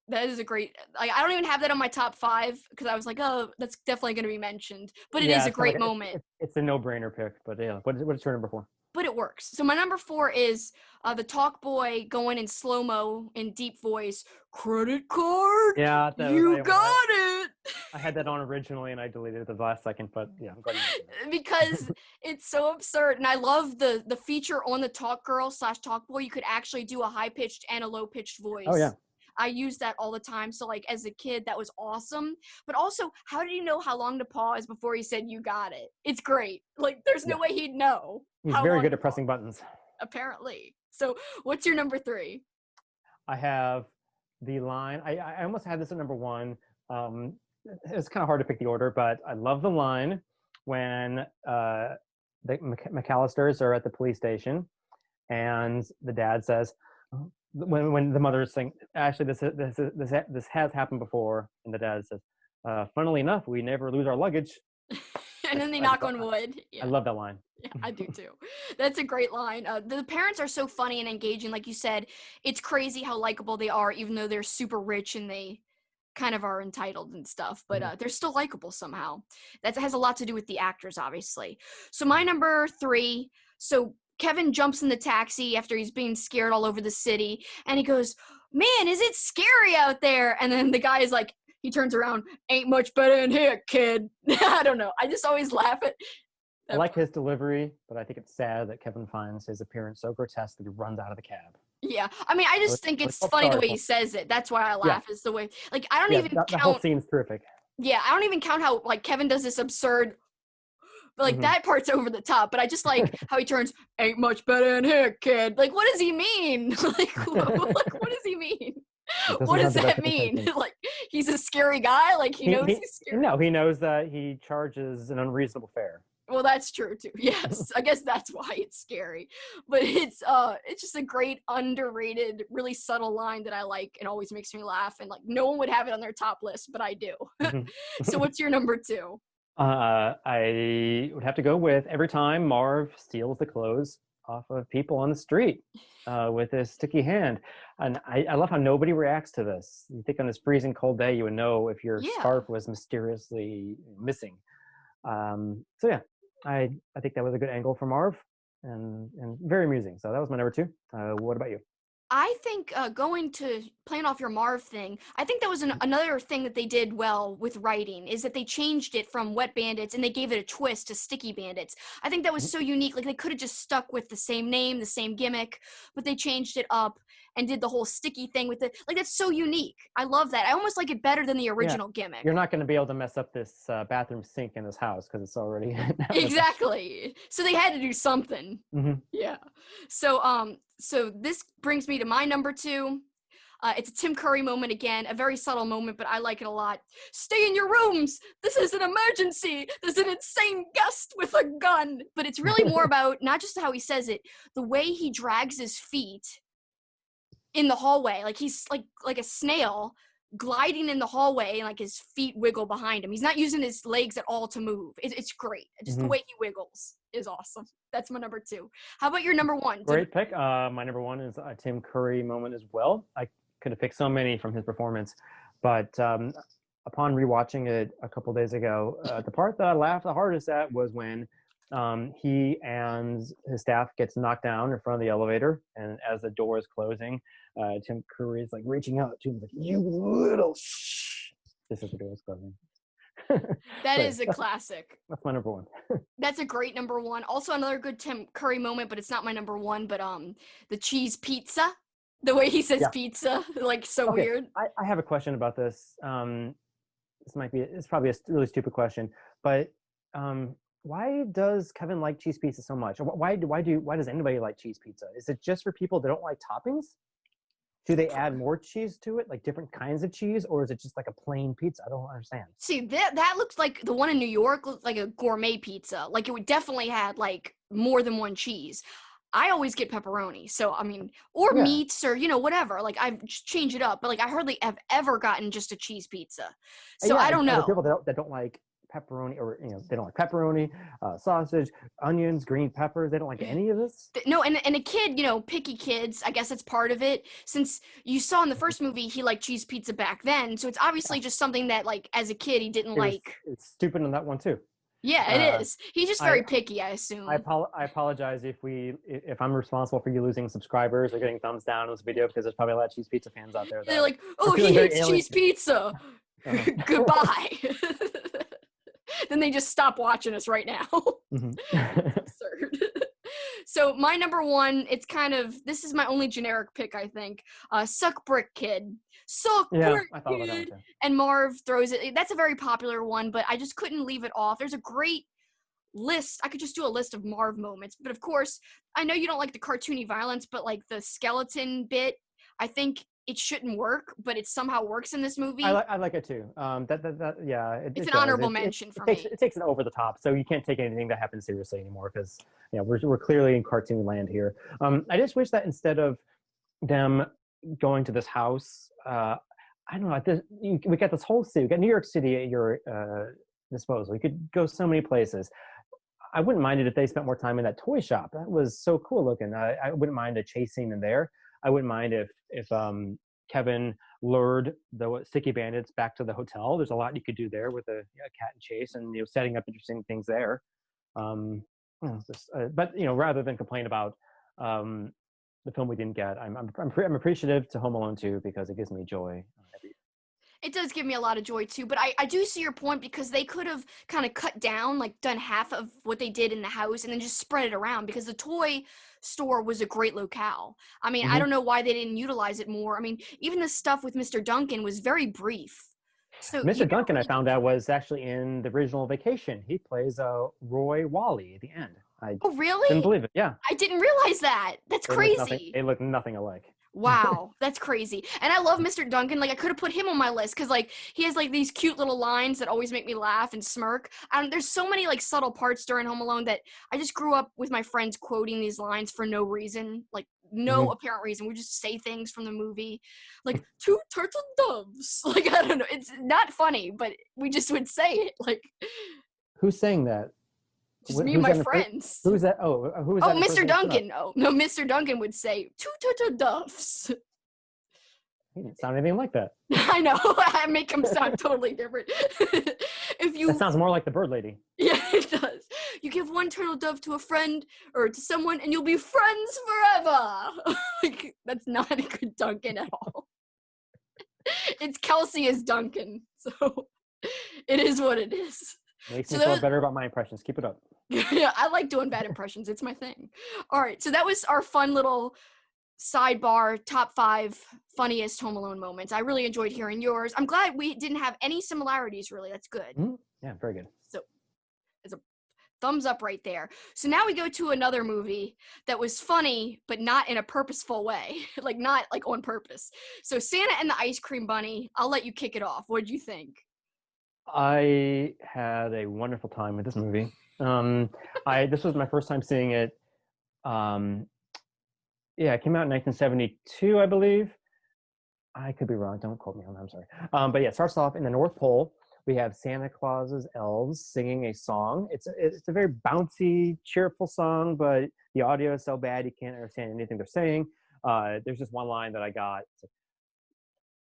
That is a great. I don't even have that on my top 5 because I was like, oh, that's definitely going to be mentioned. But it is Yeah, a it's kind of great like moment. it's a no-brainer pick. But yeah, what's your number 4? But it works. So my number 4 is the talk boy going in slow-mo in deep voice. Credit card? Yeah, You got it. I had that on originally and I deleted it at the last second, but yeah, I'm glad you mentioned it. Because it's so absurd, and I love the feature on the talk girl / talk boy. You could actually do a high-pitched and a low-pitched voice. Oh yeah. I use that all the time. So like as a kid, that was awesome. But also, how did he know how long to pause before he said you got it? It's great. Like there's no way he'd know. He's very good at pressing buttons. Apparently. So what's your number 3? I have the line. I almost had this at number 1. It's kind of hard to pick the order, but I love the line when the McAllisters are at the police station, and the dad says, when the mother is saying, actually, this has happened before, and the dad says, funnily enough, we never lose our luggage. And then they knock on wood. Yeah. I love that line. Yeah, I do too. That's a great line. The parents are so funny and engaging. Like you said, it's crazy how likable they are, even though they're super rich and they kind of are entitled and stuff, but they're still likable somehow. That has a lot to do with the actors, obviously. So my number 3, so Kevin jumps in the taxi after he's being scared all over the city, and he goes, man, is it scary out there? And then the guy is like, he turns around, ain't much better in here, kid. I don't know. I just always laugh at that. I like his delivery, but I think it's sad that Kevin finds his appearance so grotesque that he runs out of the cab. Yeah, I mean, I just think it's funny the way he says it. That's why I laugh. Is the way, like, I don't even count. The whole scene's terrific. Yeah, I don't even count how like Kevin does this absurd, but like that part's over the top. But I just like how he turns, ain't much better in here, kid. Like, what does he mean? like, what does he mean? What does that mean? Like, he's a scary guy. Like he knows he's scary. No, he knows that he charges an unreasonable fare. Well, that's true too. Yes, I guess that's why it's scary. But it's just a great underrated, really subtle line that I like and always makes me laugh. And like no one would have it on their top list, but I do. So what's your number 2? I would have to go with every time Marv steals the clothes off of people on the street with his sticky hand. And I love how nobody reacts to this. You think on this freezing cold day, you would know if your scarf was mysteriously missing. So yeah, I think that was a good angle for Marv and very amusing. So that was my number 2. What about you? I think playing off your Marv thing, I think that was another thing that they did well with writing is that they changed it from Wet Bandits and they gave it a twist to Sticky Bandits. I think that was so unique. Like they could have just stuck with the same name, the same gimmick, but they changed it up and did the whole sticky thing with it. Like that's so unique. I love that. I almost like it better than the original gimmick. You're not going to be able to mess up this bathroom sink in this house because it's already exactly. So they had to do something. Yeah. So this brings me to my number 2. It's a Tim Curry moment again, a very subtle moment, but I like it a lot. Stay in your rooms. This is an emergency. There's an insane guest with a gun. But it's really more about not just how he says it, the way he drags his feet in the hallway. Like he's like a snail gliding in the hallway and like his feet wiggle behind him. He's not using his legs at all to move. It's great. Just the way he wiggles is awesome. That's my number 2. How about your number 1? Great pick. My number 1 is a Tim Curry moment as well. I could have picked so many from his performance, but upon rewatching it a couple days ago, the part that I laughed the hardest at was when he and his staff gets knocked down in front of the elevator, and as the door is closing, Tim Curry is like reaching out to him like, "You little shh." This is the door is closing. That is a classic. That's my number 1. That's a great number 1. Also another good Tim Curry moment, but it's not my number 1, but the cheese pizza. The way he says pizza, like so weird. I have a question about this. It's probably a really stupid question, but why does Kevin like cheese pizza so much? Why does anybody like cheese pizza? Is it just for people that don't like toppings? Do they add more cheese to it, like different kinds of cheese, or is it just like a plain pizza? I don't understand. See, that looks like the one in New York looked like a gourmet pizza. Like it would definitely had like more than one cheese. I always get pepperoni, so I mean, or meats or whatever. Like I change it up, but like I hardly have ever gotten just a cheese pizza. So I don't know. People that don't like pepperoni, or they don't like pepperoni, sausage, onions, green peppers. They don't like any of this. No, and a kid, picky kids, I guess that's part of it. Since you saw in the first movie he liked cheese pizza back then, so it's obviously just something that, like, as a kid he didn't like. It's stupid on that one too. Yeah, it is. He's just very picky, I assume. I apologize if I'm responsible for you losing subscribers or getting thumbs down on this video, because there's probably a lot of cheese pizza fans out there. They're like, oh, he hates cheese pizza. Goodbye. Then they just stop watching us right now. Absurd. So my number one, this is my only generic pick, I think. Suck Brick Kid. Suck Brick I thought about that one too. And Marv throws it. That's a very popular one, but I just couldn't leave it off. There's a great list. I could just do a list of Marv moments. But of course, I know you don't like the cartoony violence, but like the skeleton bit, I think it shouldn't work, but it somehow works in this movie. I like it too. It's an honorable mention for me. It takes it over the top, so you can't take anything that happens seriously anymore, because we're clearly in cartoon land here. I just wish that instead of them going to this house, I don't know. We got this whole city. We got New York City at your disposal. You could go so many places. I wouldn't mind it if they spent more time in that toy shop. That was so cool looking. I wouldn't mind a chase scene in there. I wouldn't mind if Kevin lured the sticky bandits back to the hotel. There's a lot you could do there with a cat and chase, and setting up interesting things there. But rather than complain about the film we didn't get, I'm appreciative to Home Alone 2 because it gives me joy every year. It does give me a lot of joy too, but I do see your point, because they could have kind of cut down, like done half of what they did in the house and then just spread it around, because the toy store was a great locale. I mean, I don't know why they didn't utilize it more. I mean, even the stuff with Mr. Duncan was very brief. So Mr. Duncan, I found out, was actually in the original Vacation. He plays Roy Wally at the end. Oh, really? Didn't believe it. Yeah. I didn't realize that. That's crazy. They look nothing alike. Wow, that's crazy. And I love Mr. Duncan. Like, I could have put him on my list because, like, he has, like, these cute little lines that always make me laugh and smirk. There's so many, like, subtle parts during Home Alone that I just grew up with my friends quoting these lines for no reason. Like, no apparent reason. We just say things from the movie. Like, 2 turtle doves. Like, I don't know. It's not funny, but we just would say it. Like, who's saying that? Just me and my friends. Who's that? Who is that? Oh, Mr. Duncan. Oh, no, Mr. Duncan would say, 2 turtle doves. He didn't sound anything like that. I know. I make him sound totally different. That sounds more like the bird lady. Yeah, it does. You give 1 turtle dove to a friend or to someone, and you'll be friends forever. Like, that's not a good Duncan at all. It's Kelsi as Duncan, so it is what it is. Makes me feel better about my impressions. Keep it up. Yeah, I like doing bad impressions. It's my thing. All right, so that was our fun little sidebar top 5 funniest Home Alone moments. I really enjoyed hearing yours. I'm glad we didn't have any similarities, really. That's good. Yeah, very good. So it's a thumbs up right there. So now we go to another movie that was funny, but not in a purposeful way. Like, not like on purpose. So Santa and the Ice Cream Bunny, I'll let you kick it off. What did you think? I had a wonderful time with this movie. This was my first time seeing it. It came out in 1972, I believe. I could be wrong. Don't quote me on that. I'm sorry. But yeah, it starts off in the North Pole. We have Santa Claus's elves singing a song. It's a very bouncy, cheerful song, but the audio is so bad you can't understand anything they're saying. There's just one line that I got.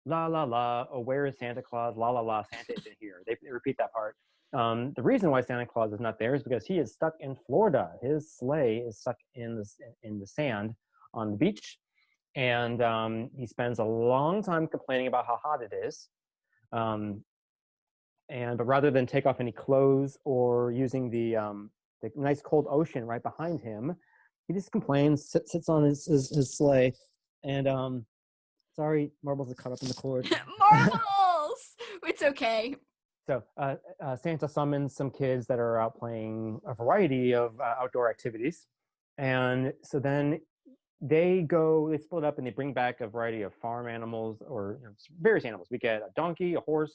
La la la, oh, where is Santa Claus? La la la, Santa isn't here. They repeat that part. The reason why Santa Claus is not there is because he is stuck in Florida. His sleigh is stuck in the sand on the beach, and he spends a long time complaining about how hot it is. But rather than take off any clothes or using the nice cold ocean right behind him, he just complains, sits on his sleigh, and sorry, marbles are caught up in the cord. Marbles! It's okay. So Santa summons some kids that are out playing a variety of outdoor activities. And so then they split up and they bring back a variety of farm animals or various animals. We get a donkey, a horse.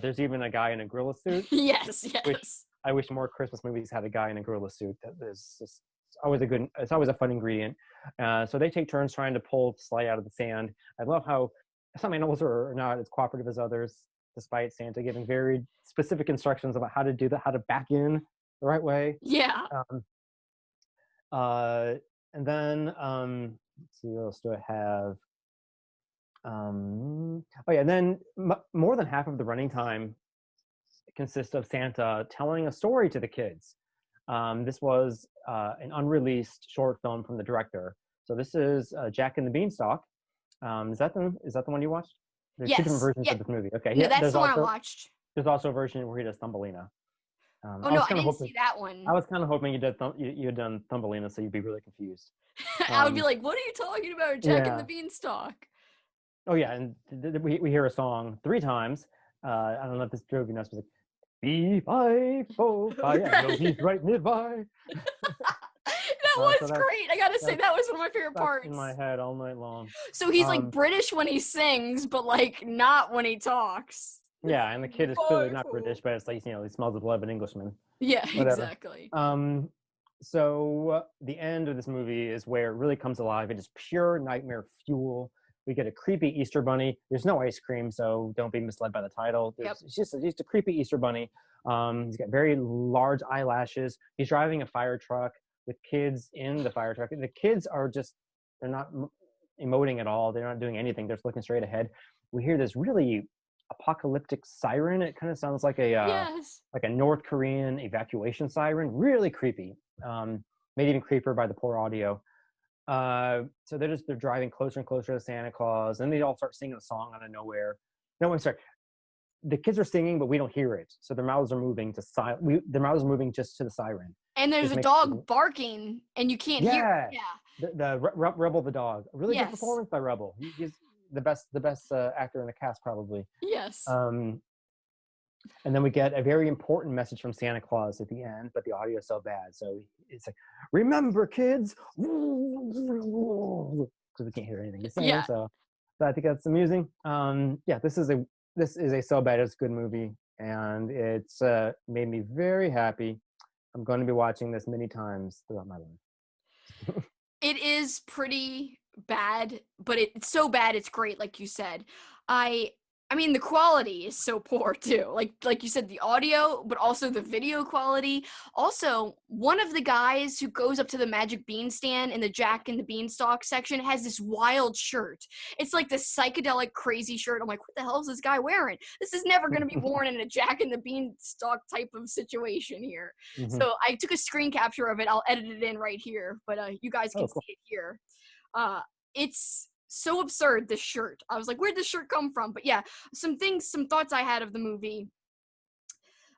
There's even a guy in a gorilla suit. Yes. Which I wish more Christmas movies had a guy in a gorilla suit. It's always a fun ingredient. So they take turns trying to pull the sleigh out of the sand. I love how some animals are not as cooperative as others. despite Santa giving very specific instructions about how to do that, how to back in the right way. Yeah. Um, uh, and then let's see, what else do I have? Oh yeah, and then more than half of the running time consists of Santa telling a story to the kids. This was an unreleased short film from the director. So this is Jack and the Beanstalk. Is that the one you watched? There's two different Yes. versions Yeah. of this movie. Okay, No, yeah. that's the one I watched. There's also a version where he does Thumbelina. Oh I no, was I kind of didn't hoping see that one. I was kind of hoping you had done Thumbelina, so you'd be really confused. I would be like, "What are you talking about, Jack and the Yeah. Beanstalk?" Oh yeah, and we hear a song 3 times. I don't know if this drove you nuts, but like, B-5-4-5. Yeah, no, he's right nearby. That So was great. I gotta say, that was one of my favorite parts. In my head all night long. So he's like British when he sings, but like not when he talks. Yeah, and the kid is clearly not British, but it's like, he smells the blood of an Englishman. Yeah, Whatever. exactly. So the end of this movie is where it really comes alive. It is pure nightmare fuel. We get a creepy Easter bunny. There's no ice cream, so don't be misled by the title. It's just a creepy Easter bunny. He's got very large eyelashes. He's driving a fire truck with kids in the fire truck. The kids they're not emoting at all. They're not doing anything. They're just looking straight ahead. We hear this really apocalyptic siren. It kind of sounds like a North Korean evacuation siren. Really creepy. Made even creepier by the poor audio. So they're driving closer and closer to Santa Claus, and they all start singing a song out of nowhere. No, I'm sorry. The kids are singing, but we don't hear it. So their mouths are moving their mouths are moving just to the siren. And there's a dog barking, and you can't hear it. Yeah. The Rebel the dog. A really good performance by Rebel. He's the best actor in the cast, probably. Yes. And then we get a very important message from Santa Claus at the end, but the audio is so bad. So it's like, remember, kids, because we can't hear anything he's saying. Yeah. So I think that's amusing. This is a so bad it's good movie, and it's made me very happy. I'm going to be watching this many times throughout my life. It is pretty bad, but it's so bad it's great, like you said. I mean, the quality is so poor too. Like you said, the audio, but also the video quality. Also, one of the guys who goes up to the Magic Bean stand in the Jack and the Beanstalk section has this wild shirt. It's like this psychedelic, crazy shirt. I'm like, what the hell is this guy wearing? This is never going to be worn in a Jack and the Beanstalk type of situation here. Mm-hmm. So I took a screen capture of it. I'll edit it in right here, but you guys can see it here. It's so absurd, this shirt. I was like, where'd this shirt come from? But yeah, some thoughts I had of the movie.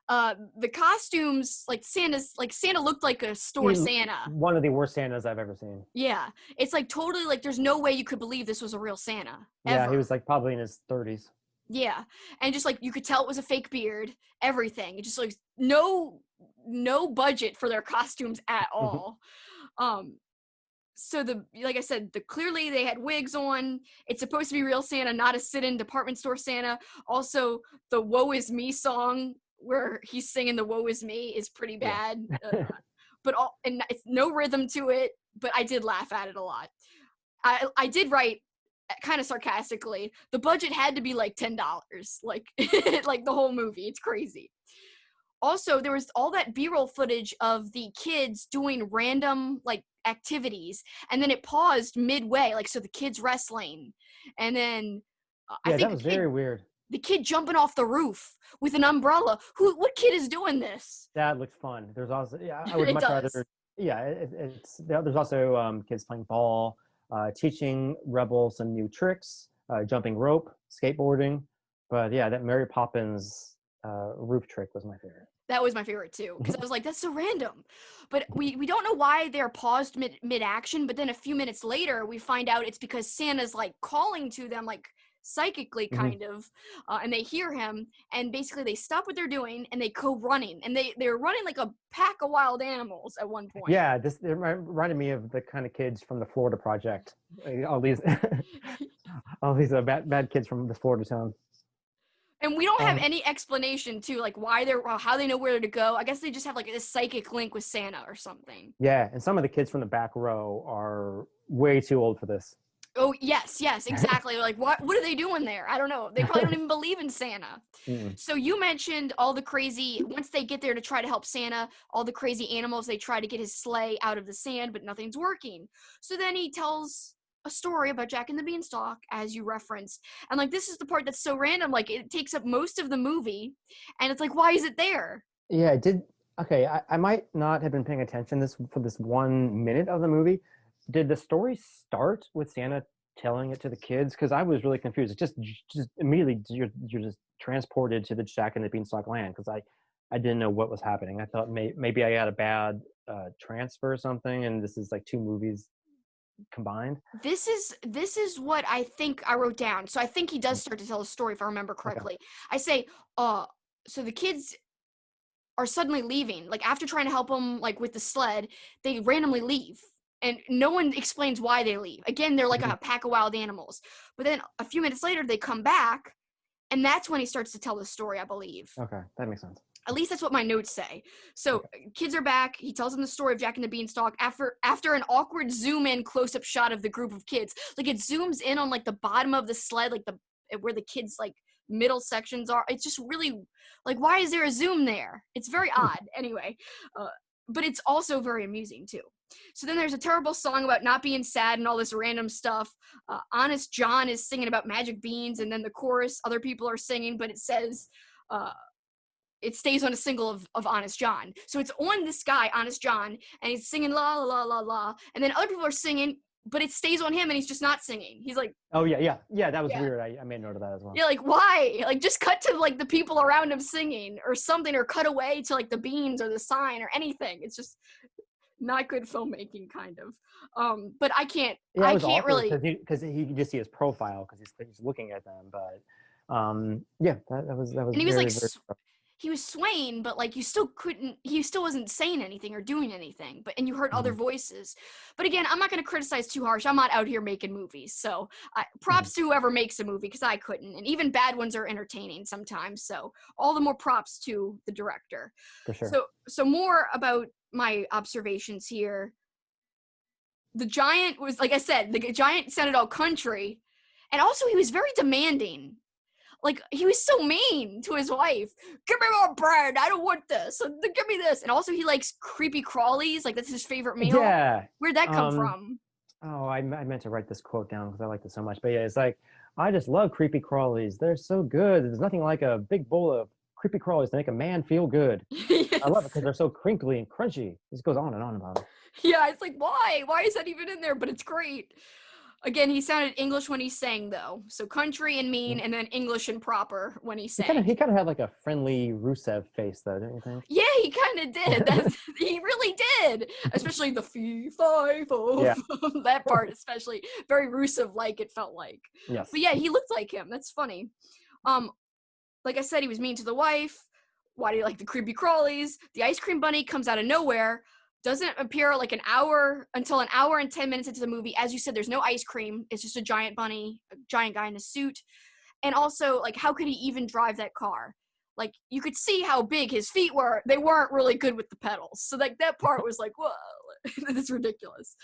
The costumes, Santa looked like a store Santa. One of the worst Santas I've ever seen. Yeah. It's like totally like there's no way you could believe this was a real Santa. Yeah, he was like probably in his 30s. Yeah. And just like you could tell it was a fake beard, everything. It just like no budget for their costumes at all. So like I said, clearly they had wigs on. It's supposed to be real Santa, not a sit-in department store Santa. Also, the "Woe Is Me" song where he's singing the "Woe Is Me" is pretty bad. Yeah. And it's no rhythm to it. But I did laugh at it a lot. I did write kind of sarcastically. The budget had to be like $10, like like the whole movie. It's crazy. Also, there was all that B-roll footage of the kids doing random like activities, and then it paused midway, like so the kids wrestling, and then I think that was very weird. The kid jumping off the roof with an umbrella. What kid is doing this? That looks fun. There's also I would much rather. Yeah, there's also kids playing ball, teaching Rebel some new tricks, jumping rope, skateboarding. But yeah, that Mary Poppins roof trick was my favorite. That was my favorite too, because I was like, that's so random. But we don't know why they're paused mid-action, but then a few minutes later, we find out it's because Santa's like calling to them, like psychically kind of, and they hear him, and basically they stop what they're doing, and they go running, and they're running like a pack of wild animals at one point. Yeah, it reminded me of the kind of kids from the Florida Project. All these bad kids from the Florida town. And we don't have any explanation to like how they know where to go. I guess they just have like this psychic link with Santa or something. Yeah, and some of the kids from the back row are way too old for this. Oh, yes, exactly. Like, what are they doing there? I don't know. They probably don't even believe in Santa. Mm-mm. So you mentioned all the crazy, once they get there to try to help Santa, all the crazy animals, they try to get his sleigh out of the sand, but nothing's working. So then he tells a story about Jack and the Beanstalk, as you referenced. And like, this is the part that's so random. Like, it takes up most of the movie. And it's like, why is it there? Yeah, it did. Okay, I might not have been paying attention this for this 1 minute of the movie. Did the story start with Santa telling it to the kids? Because I was really confused. It's just immediately you're just transported to the Jack and the Beanstalk land because I didn't know what was happening. I thought maybe I had a bad transfer or something, and this is like two movies combined. This is what I think I wrote down. So I think he does start to tell a story, if I remember Okay. correctly. I say, so the kids are suddenly leaving. Like, after trying to help them, like, with the sled, they randomly leave. And no one explains why they leave. Again, they're like Mhm. a pack of wild animals. But then a few minutes later, they come back, and that's when he starts to tell the story, I believe. Okay, that makes sense. At least that's what my notes say. So Okay. kids are back. He tells them the story of Jack and the Beanstalk after an awkward zoom in close up shot of the group of kids. Like, it zooms in on like the bottom of the sled, like the where the kids like middle sections are. It's just really like, why is there a zoom there? It's very odd. Anyway, uh, but it's also very amusing too. So then there's a terrible song about not being sad and all this random stuff. Honest John is singing about magic beans, and then the chorus, other people are singing, but it says. It stays on a single of Honest John. So it's on this guy, Honest John, and he's singing la la la la la. And then other people are singing, but it stays on him and he's just not singing. He's like, Oh yeah. That was yeah. weird. I made note of that as well. Yeah, like, why? Like, just cut to like the people around him singing or something, or cut away to like the beans or the sign or anything. It's just not good filmmaking, kind of. But I can't Yeah, it I was can't awkward really. because he could just see his profile because he's looking at them. But yeah, that was And he was like, very very. he was swaying, but like, you still couldn't, he still wasn't saying anything or doing anything, but and you heard other Mhm. voices. But again, I'm not going to criticize too harsh. I'm not out here making movies, so Mhm. props to whoever makes a movie, because I couldn't. And even bad ones are entertaining sometimes, so all the more props to the director. For sure. So more about my observations here. The giant was, like I said, the giant sounded all country, and also he was very demanding. Like, he was so mean to his wife. Give me more bread. I don't want this. Give me this. And also, he likes creepy crawlies. Like, that's his favorite meal. Yeah. Where'd that come from? Oh, I meant to write this quote down because I like this so much. But yeah, it's like I just love creepy crawlies. They're so good. There's nothing like a big bowl of creepy crawlies to make a man feel good. I love it Yes. because they're so crinkly and crunchy. This goes on and on about it. Yeah, it's like, why? Why is that even in there? But it's great. Again, he sounded English when he sang, though. So country and mean, and then English and proper when he sang. He kind of had like a friendly Rusev face though, don't you think? Yeah, he kind of did. He really did. Especially the fee, fi, fo, Yeah. that part, especially very Rusev like, it felt like. Yes. But yeah, he looked like him. That's funny. Um, like I said, he was mean to the wife. Why do you like the creepy crawlies? The ice cream bunny comes out of nowhere. Doesn't appear like until an hour and 10 minutes into the movie. As you said, there's no ice cream. It's just a giant bunny, a giant guy in a suit. And also, like, how could he even drive that car? Like, you could see how big his feet were. They weren't really good with the pedals. So, like, that part was like, whoa, this is ridiculous.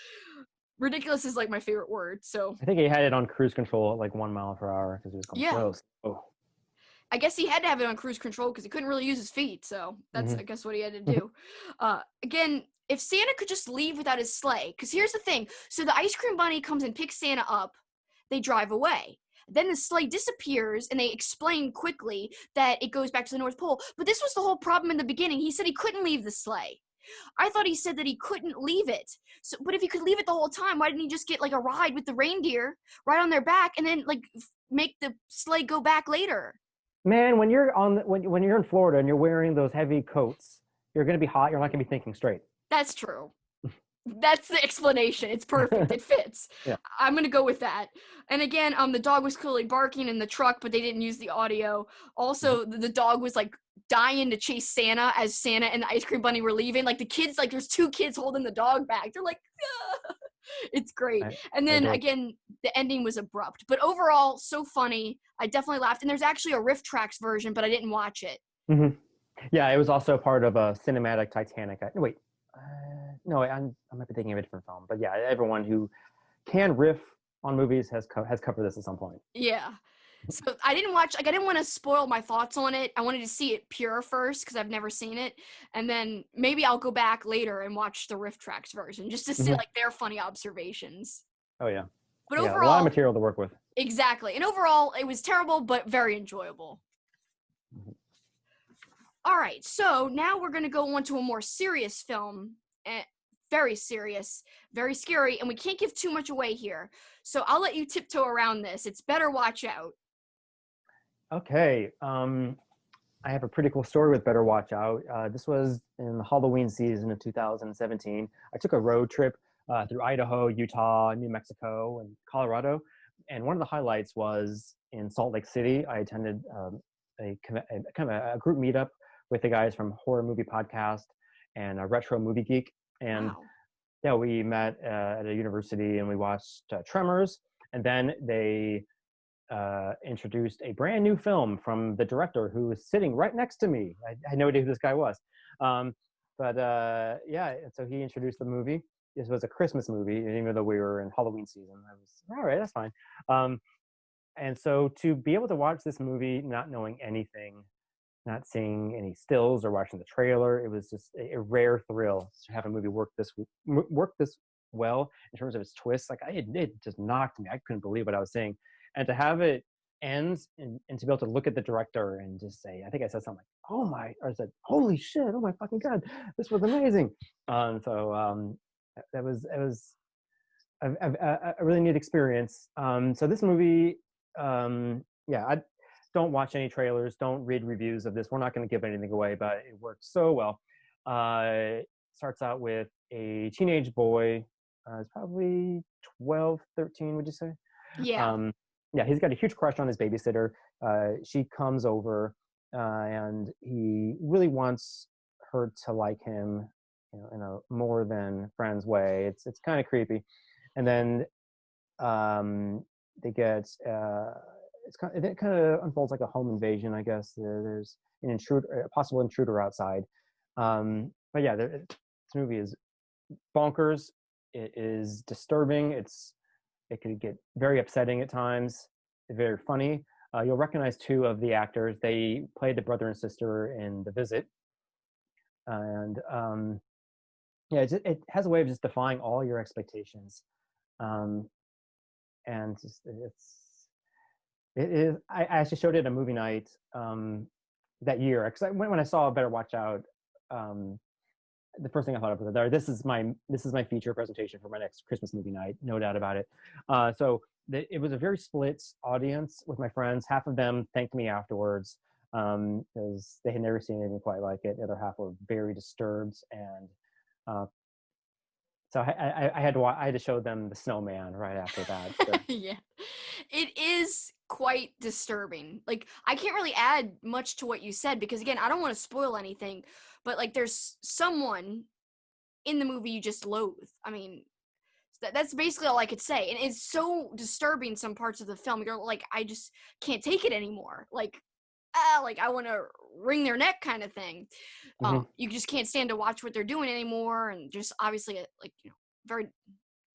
Ridiculous is like my favorite word. So, I think he had it on cruise control at like 1 mile per hour because he was going yeah. slow. Oh. I guess he had to have it on cruise control because he couldn't really use his feet. So that's, I guess, what he had to do. Again, if Santa could just leave without his sleigh, because here's the thing. So the ice cream bunny comes and picks Santa up. They drive away. Then the sleigh disappears, and they explain quickly that it goes back to the North Pole. But this was the whole problem in the beginning. He said he couldn't leave the sleigh. I thought he said that he couldn't leave it. So, but if he could leave it the whole time, why didn't he just get like a ride with the reindeer right on their back, and then like make the sleigh go back later? Man, when you're when you're in Florida and you're wearing those heavy coats, you're gonna be hot. You're not gonna be thinking straight. That's true. That's the explanation. It's perfect. It fits. Yeah. I'm gonna go with that. And again, the dog was clearly barking in the truck, but they didn't use the audio. Also, the dog was like dying to chase Santa as Santa and the ice cream bunny were leaving. Like, the kids, like, there's two kids holding the dog back. They're like, ah! It's great. And then again, the ending was abrupt, but overall, so funny. I definitely laughed. And there's actually a Riff Tracks version, but I didn't watch it. Mm-hmm. Yeah, it was also part of a cinematic Titanic. Wait, no, I might be thinking of a different film, but yeah, everyone who can riff on movies has covered this at some point. Yeah. So I didn't watch, like, I didn't want to spoil my thoughts on it. I wanted to see it pure first because I've never seen it. And then maybe I'll go back later and watch the Riff Tracks version just to see, like, their funny observations. Oh, yeah. But Yeah, overall, a lot of material to work with. Exactly. And overall, it was terrible, but very enjoyable. All right. So now we're going to go on to a more serious film. Very serious, very scary, and we can't give too much away here. So I'll let you tiptoe around this. It's Better Watch Out. Okay. I have a pretty cool story with Better Watch Out. This was in the Halloween season of 2017. I took a road trip through Idaho, Utah, New Mexico, and Colorado. And one of the highlights was in Salt Lake City. I attended a kind of a group meetup with the guys from Horror Movie Podcast and Retro Movie Geek. And Wow. yeah, we met at a university and we watched Tremors. And then they introduced a brand new film from the director who was sitting right next to me. I had no idea who this guy was. Yeah, so he introduced the movie. This was a Christmas movie, and even though we were in Halloween season, I was, all right, that's fine. And so to be able to watch this movie, not knowing anything, not seeing any stills or watching the trailer, it was just a rare thrill to have a movie work this well in terms of its twists. Like it just knocked me. I couldn't believe what I was seeing. And to have it end and to be able to look at the director and just say, I think I said something like, oh my, or I said, holy shit, oh my fucking God, this was amazing. It was a really neat experience. So this movie, I don't watch any trailers, don't read reviews of this. We're not going to give anything away, but it worked so well. It starts out with a teenage boy, it's probably 12, 13, would you say? Yeah. Yeah, he's got a huge crush on his babysitter. She comes over and he really wants her to like him, in a more than friends way. It's kind of creepy. And then they get it kind of unfolds like a home invasion, I guess. There's an intruder, a possible intruder outside. But yeah, this movie is bonkers. It is disturbing. It could get very upsetting at times. Very funny. You'll recognize two of the actors. They played the brother and sister in The Visit. And yeah, it has a way of just defying all your expectations. And it is. I actually showed it at a movie night that year because when I saw Better Watch Out, the first thing I thought of was, this is my feature presentation for my next Christmas movie night, no doubt about it. It was a very split audience with my friends. Half of them thanked me afterwards because they had never seen anything quite like it. The other half were very disturbed, and so I had to show them the Snowman right after that. So. Yeah, it is quite disturbing. Like, I can't really add much to what you said because, again, I don't want to spoil anything, but like there's someone in the movie you just loathe. I mean, that's basically all I could say. And it's so disturbing, some parts of the film. You're like, I just can't take it anymore. Like I want to wring their neck kind of thing. Mm-hmm. You just can't stand to watch what they're doing anymore. And just obviously very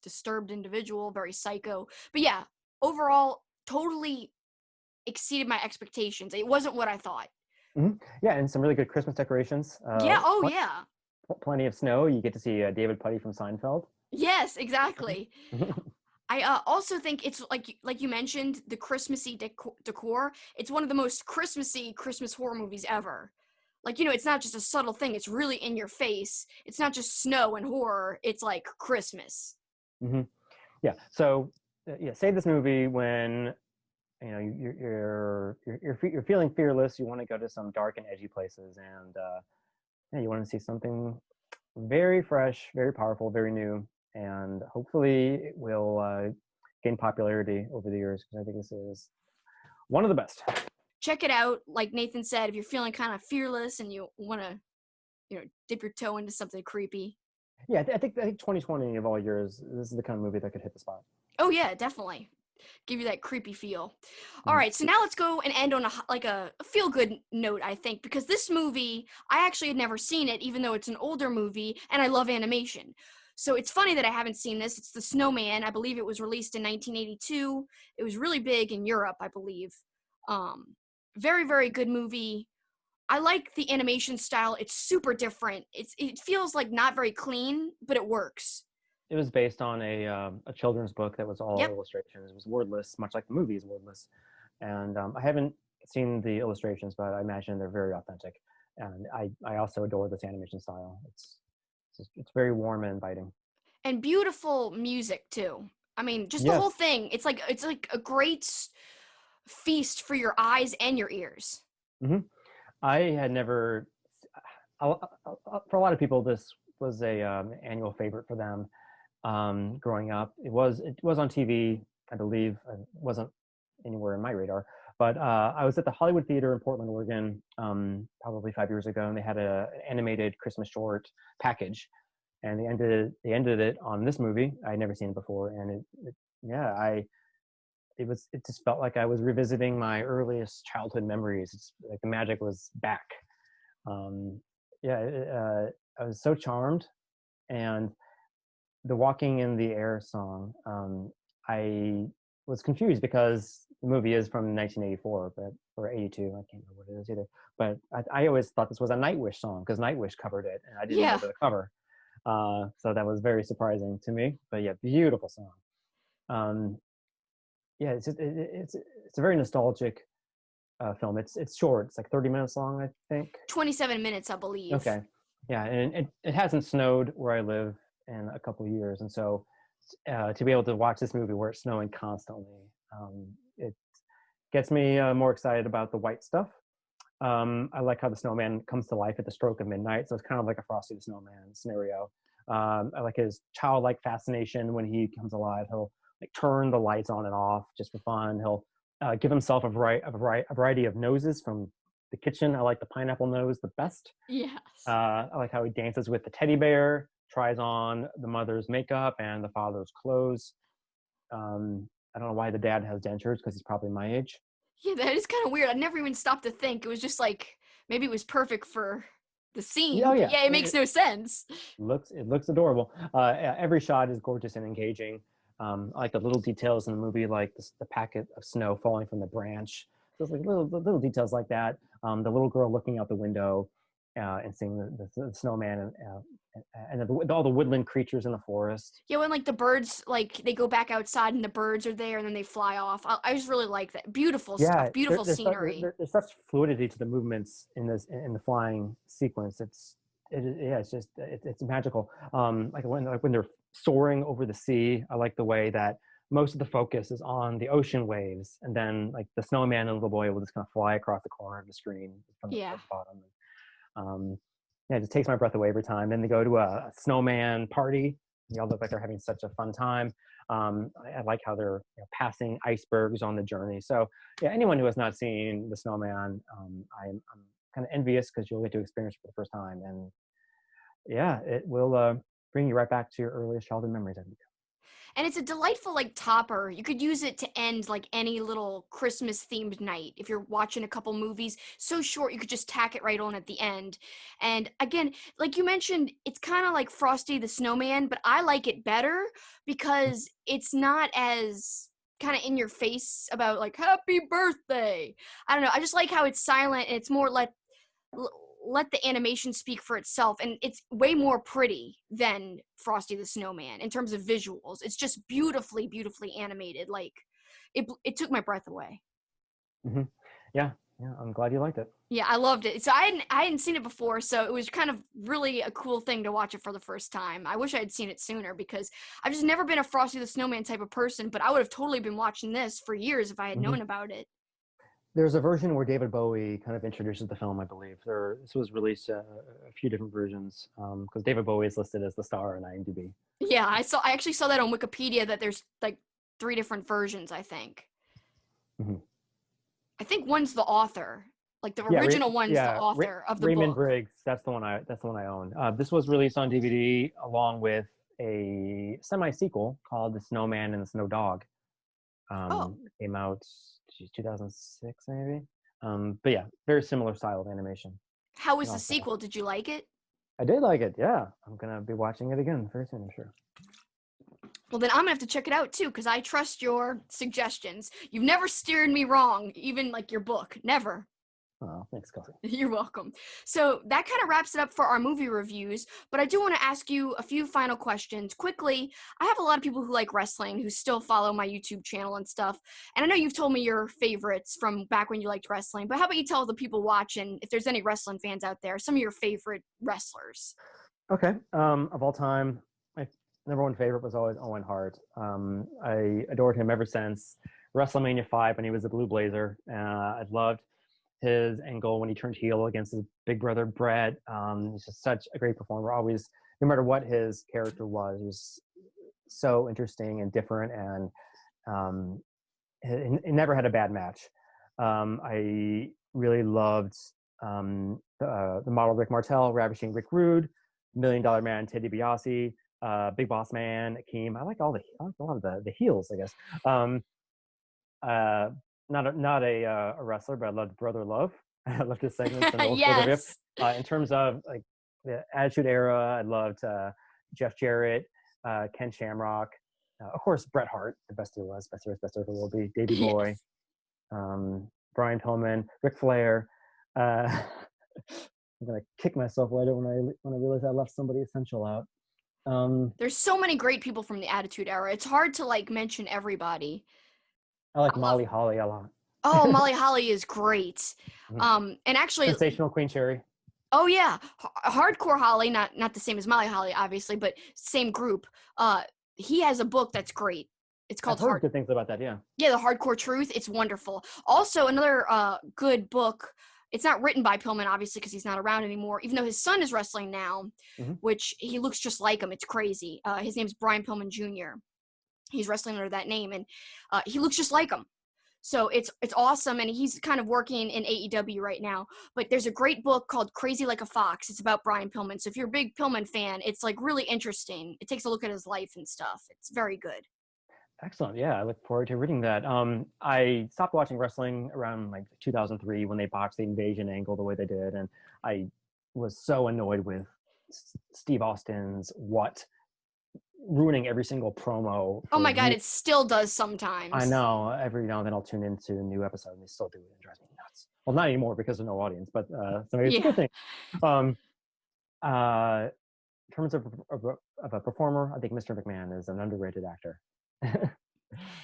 disturbed individual, very psycho. But yeah, overall, totally exceeded my expectations. It wasn't what I thought. Mm-hmm. Yeah, and some really good Christmas decorations. Yeah. Oh, yeah. Plenty of snow. You get to see David Puddy from Seinfeld. Yes, exactly. I also think it's like you mentioned, the Christmassy decor. It's one of the most Christmassy Christmas horror movies ever. Like, it's not just a subtle thing. It's really in your face. It's not just snow and horror. It's like Christmas. Mm-hmm. Yeah. So, say this movie when you're feeling fearless. You want to go to some dark and edgy places, and you want to see something very fresh, very powerful, very new, and hopefully it will gain popularity over the years because I think this is one of the best. Check it out. Like Nathan said, if you're feeling kind of fearless and you want to, dip your toe into something creepy. Yeah, I think 2020 of all years, this is the kind of movie that could hit the spot. Oh yeah, definitely. Give you that creepy feel. All right, so now let's go and end on a feel-good note, I think, because this movie, I actually had never seen it, even though it's an older movie, and I love animation. So it's funny that I haven't seen this. It's the Snowman. I believe it was released in 1982. It was really big in Europe, I believe. Very, very good movie. I like the animation style. It's super different. It feels like not very clean, but it works. It was based on a children's book that was all Yep. illustrations. It was wordless, much like the movie is wordless. And I haven't seen the illustrations, but I imagine they're very authentic. And I also adore this animation style. It's very warm and inviting. And beautiful music too. I mean, just the whole Yes. thing. It's like a great feast for your eyes and your ears. Hmm. I had never. For a lot of people, this was a annual favorite for them growing up. It was on TV, I believe. It wasn't anywhere in my radar. But I was at the Hollywood Theater in Portland, Oregon, probably 5 years ago, and they had an animated Christmas short package, and they ended it on this movie. I'd never seen it before, and it just felt like I was revisiting my earliest childhood memories. It's like the magic was back. Um, I was so charmed, and the "Walking in the Air" song. I was confused because the movie is from 1984, but or 82. I can't remember what it is either. But I always thought this was a Nightwish song because Nightwish covered it, and I didn't know Yeah. the cover. So that was very surprising to me. But yeah, beautiful song. Um, yeah, it's a very nostalgic film. It's short. It's like 30 minutes long, I think. 27 minutes, I believe. Okay. Yeah, and it hasn't snowed where I live in a couple of years, and so to be able to watch this movie where it's snowing constantly, it gets me more excited about the white stuff. I like how the snowman comes to life at the stroke of midnight, so it's kind of like a Frosty the Snowman scenario. I like his childlike fascination when he comes alive. He'll like turn the lights on and off just for fun. He'll give himself a variety of noses from the kitchen. I like the pineapple nose the best. Yes. I like how he dances with the teddy bear, tries on the mother's makeup and the father's clothes. I don't know why the dad has dentures because he's probably my age. Yeah, that is kind of weird. I never even stopped to think. It was just like maybe it was perfect for the Yeah, oh scene, but yeah, yeah, it makes no sense. it looks adorable. Every shot is gorgeous and engaging. I like the little details in the movie, like the packet of snow falling from the branch. Just like little details like that. The little girl looking out the window and seeing the snowman and all the woodland creatures in the forest. Yeah, when like the birds, like they go back outside and the birds are there and then they fly off. I just really like that. Beautiful Yeah, stuff. Beautiful scenery. there's such fluidity to the movements in the flying sequence. Yeah, it's magical. Like when they're soaring over the sea, I like the way that most of the focus is on the ocean waves, and then like the snowman and the little boy will just kind of fly across the corner of the screen from the Yeah. bottom. Yeah, it just takes my breath away every time. Then they go to a snowman party. They all look like they're having such a fun time. I like how they're passing icebergs on the journey. So yeah, anyone who has not seen the snowman, I'm kind of envious because you'll get to experience it for the first time. And yeah, it will bring you right back to your earliest childhood memories, I think. And it's a delightful like topper. You could use it to end like any little Christmas themed night. If you're watching a couple movies, so short you could just tack it right on at the end. And again, like you mentioned, it's kind of like Frosty the Snowman, but I like it better because it's not as kind of in your face about like happy birthday. I don't know. I just like how it's silent and it's more like let the animation speak for itself, and it's way more pretty than Frosty the Snowman in terms of visuals. It's just beautifully animated. Like it took my breath away. Hmm. Yeah, yeah, I'm glad you liked it. Yeah, I loved it. So I hadn't seen it before, so it was kind of really a cool thing to watch it for the first time. I wish I had seen it sooner because I've just never been a Frosty the Snowman type of person, but I would have totally been watching this for years if I had Hmm. known about it. There's a version where David Bowie kind of introduces the film, I believe. This was released a few different versions because David Bowie is listed as the star in IMDb. Yeah, I actually saw that on Wikipedia that there's like 3 different versions, I think. Hmm. I think one's the author. Like the Yeah, original one's the Ra- author of the Raymond book. Briggs. That's the one I own. This was released on DVD along with a semi sequel called The Snowman and the Snow Dog. Oh, Came out 2006 maybe. But yeah, very similar style of animation. how was And the also, sequel? Did you like it? I did like it. Yeah, I'm gonna be watching it again very soon, I'm sure. Well, then I'm gonna have to check it out too, because I trust your suggestions. You've never steered me wrong, even like your book. Never. Oh, thanks, Kelsi. You're welcome. So that kind of wraps it up for our movie reviews, but I do want to ask you a few final questions quickly. I have a lot of people who like wrestling who still follow my YouTube channel and stuff. And I know you've told me your favorites from back when you liked wrestling, but how about you tell the people watching, if there's any wrestling fans out there, some of your favorite wrestlers? Okay. Of all time, my number one favorite was always Owen Hart. I adored him ever since WrestleMania 5 when he was a Blue Blazer. I loved his angle when he turned heel against his big brother Brett. He's just such a great performer. Always, no matter what his character was, he was so interesting and different, and he never had a bad match. I really loved the model Rick Martel, Ravishing Rick Rude, Million Dollar Man Ted DiBiase, Big Boss Man Akeem. I like a lot of the heels, I guess. Not a wrestler, but I loved Brother Love. I loved his segments and the Yes. in terms of like the Attitude Era, I loved Jeff Jarrett, Ken Shamrock, of course Bret Hart, the best there was, best there ever will be, Davey Boy, Yes. Brian Pillman, Ric Flair. I'm gonna kick myself later when I realize I left somebody essential out. There's so many great people from the Attitude Era. It's hard to like mention everybody. I like I love. Molly Holly a lot. Oh, Molly Holly is great. And actually, Sensational Queen Cherry. oh yeah, Hardcore Holly, not the same as Molly Holly, obviously, but same group. He has a book that's great. It's I've called heard good things about that. Yeah. Yeah, The Hardcore Truth. It's wonderful. Also, another good book. It's not written by Pillman, obviously, because he's not around anymore. Even though his son is wrestling now, which he looks just like him. It's crazy. His name's Brian Pillman Jr. He's wrestling under that name, and he looks just like him. So it's awesome, and he's kind of working in AEW right now. But there's a great book called Crazy Like a Fox. It's about Brian Pillman. So if you're a big Pillman fan, it's like really interesting. It takes a look at his life and stuff. It's very good. Excellent. Yeah, I look forward to reading that. I stopped watching wrestling around like 2003 when they botched the invasion angle the way they did, and I was so annoyed with Steve Austin's ruining every single promo. Oh my God, it still does sometimes. I know. Every now and then I'll tune into a new episode and they still do it. It drives me nuts. Well, not anymore because of no audience, but so maybe it's a good thing. In terms of a performer, I think Mr. McMahon is an underrated actor.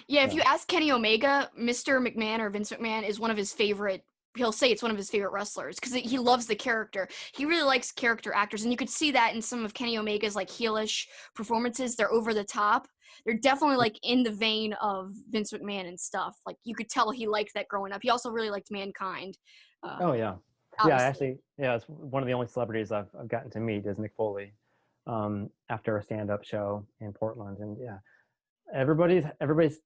Yeah, if you ask Kenny Omega, Mr. McMahon or Vince McMahon is one of his favorite. He'll say it's one of his favorite wrestlers because he loves the character. He really likes character actors, and you could see that in some of Kenny Omega's like heelish performances. They're over the top. They're definitely like in the vein of Vince McMahon and stuff. Like you could tell he liked that growing up. He also really liked Mankind. Oh yeah, obviously. It's one of the only celebrities I've gotten to meet is Mick Foley after a stand-up show in Portland, and yeah. Everybody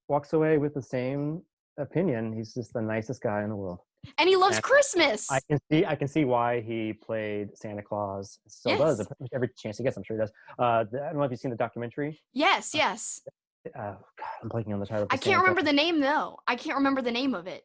walks away with the same opinion. He's just the nicest guy in the world. And he loves Christmas. I can see why he played Santa Claus. Still does every chance he gets. I'm sure he does. I don't know if you've seen the documentary. Yes. God, I'm blanking on the title. I can't remember the name though. I can't remember the name of it.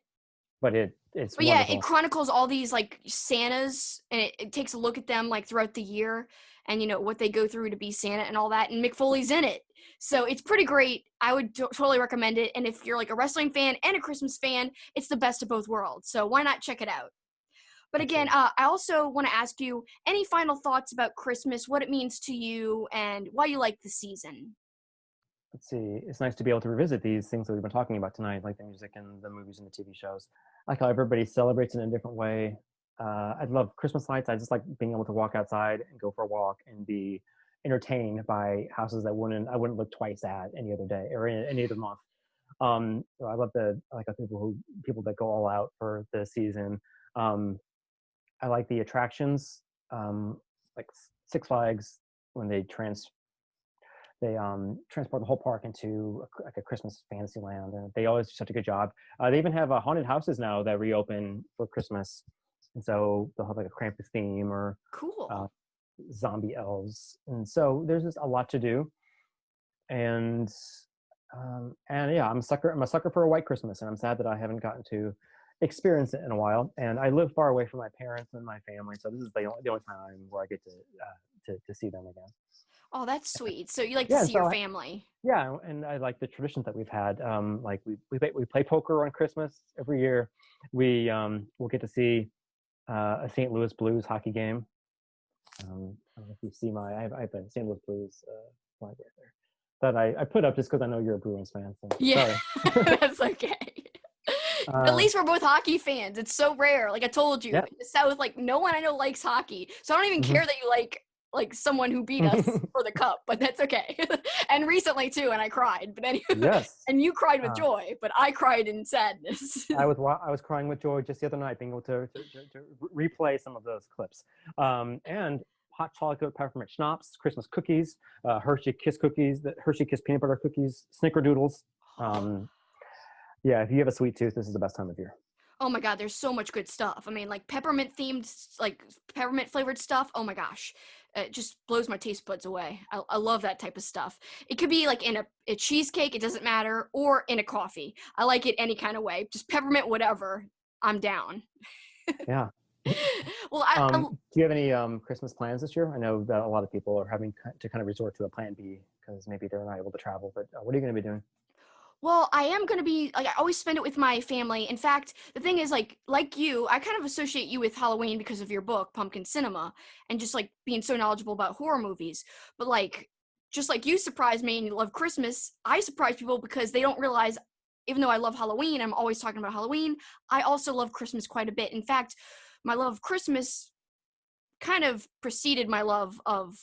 But it's. But yeah, it chronicles all these like Santas, and it takes a look at them like throughout the year, and you know what they go through to be Santa and all that. And Mick Foley's in it, so it's pretty great. I would totally recommend it. And if you're like a wrestling fan and a Christmas fan, it's the best of both worlds. So why not check it out? But again, I also want to ask you any final thoughts about Christmas, what it means to you, and why you like the season. Let's see. It's nice to be able to revisit these things that we've been talking about tonight, like the music and the movies and the TV shows. I like how everybody celebrates in a different way. I love Christmas lights. I just like being able to walk outside and go for a walk and be entertained by houses that I wouldn't look twice at any other day or any other month. I like people that go all out for the season. I like the attractions, like Six Flags when they transport the whole park into like a Christmas fantasy land, and they always do such a good job. They even have haunted houses now that reopen for Christmas, and so they'll have like a Krampus theme or cool zombie elves, and so there's just a lot to do. And yeah, I'm a sucker for a white Christmas, and I'm sad that I haven't gotten to experience it in a while. And I live far away from my parents and my family, so this is the only time where I get to to see them again. Oh, that's sweet. So you like to Yeah, and see your so family. yeah, and I like the traditions that we've had. Like we play poker on Christmas every year. We'll get to see a St. Louis Blues hockey game. I don't know if you see I have a St. Louis Blues flag right there that I put up just because I know you're a Bruins fan. So Yeah, sorry. that's okay. At uh, least we're both hockey fans. It's so rare. Like I told you, yeah. in the South, like no one I know likes hockey. So I don't even care that you like someone who beat us for the cup, but that's okay. And recently too, and I cried. But anyway, Yes. and you cried with joy, but I cried in sadness. I was crying with joy just the other night being able to replay some of those clips. And hot chocolate peppermint schnapps, Christmas cookies, Hershey Kiss cookies, the Hershey Kiss peanut butter cookies, snickerdoodles. Yeah, if you have a sweet tooth, this is the best time of year. Oh my God, there's so much good stuff. I mean, like peppermint themed, like peppermint flavored stuff. Oh my gosh, it just blows my taste buds away. I love that type of stuff. It could be like in a cheesecake, it doesn't matter, or in a coffee. I like it any kind of way. Just peppermint, whatever. I'm down. Yeah. Well, Do you have any Christmas plans this year? I know that a lot of people are having to kind of resort to a plan B because maybe they're not able to travel. But what are you going to be doing? Well, I am going to be, like, I always spend it with my family. In fact, the thing is, like you, I kind of associate you with Halloween because of your book, Pumpkin Cinema, and just, like, being so knowledgeable about horror movies. But, like, just like you surprise me and you love Christmas, I surprise people because they don't realize, even though I love Halloween, I'm always talking about Halloween, I also love Christmas quite a bit. In fact, my love of Christmas kind of preceded my love of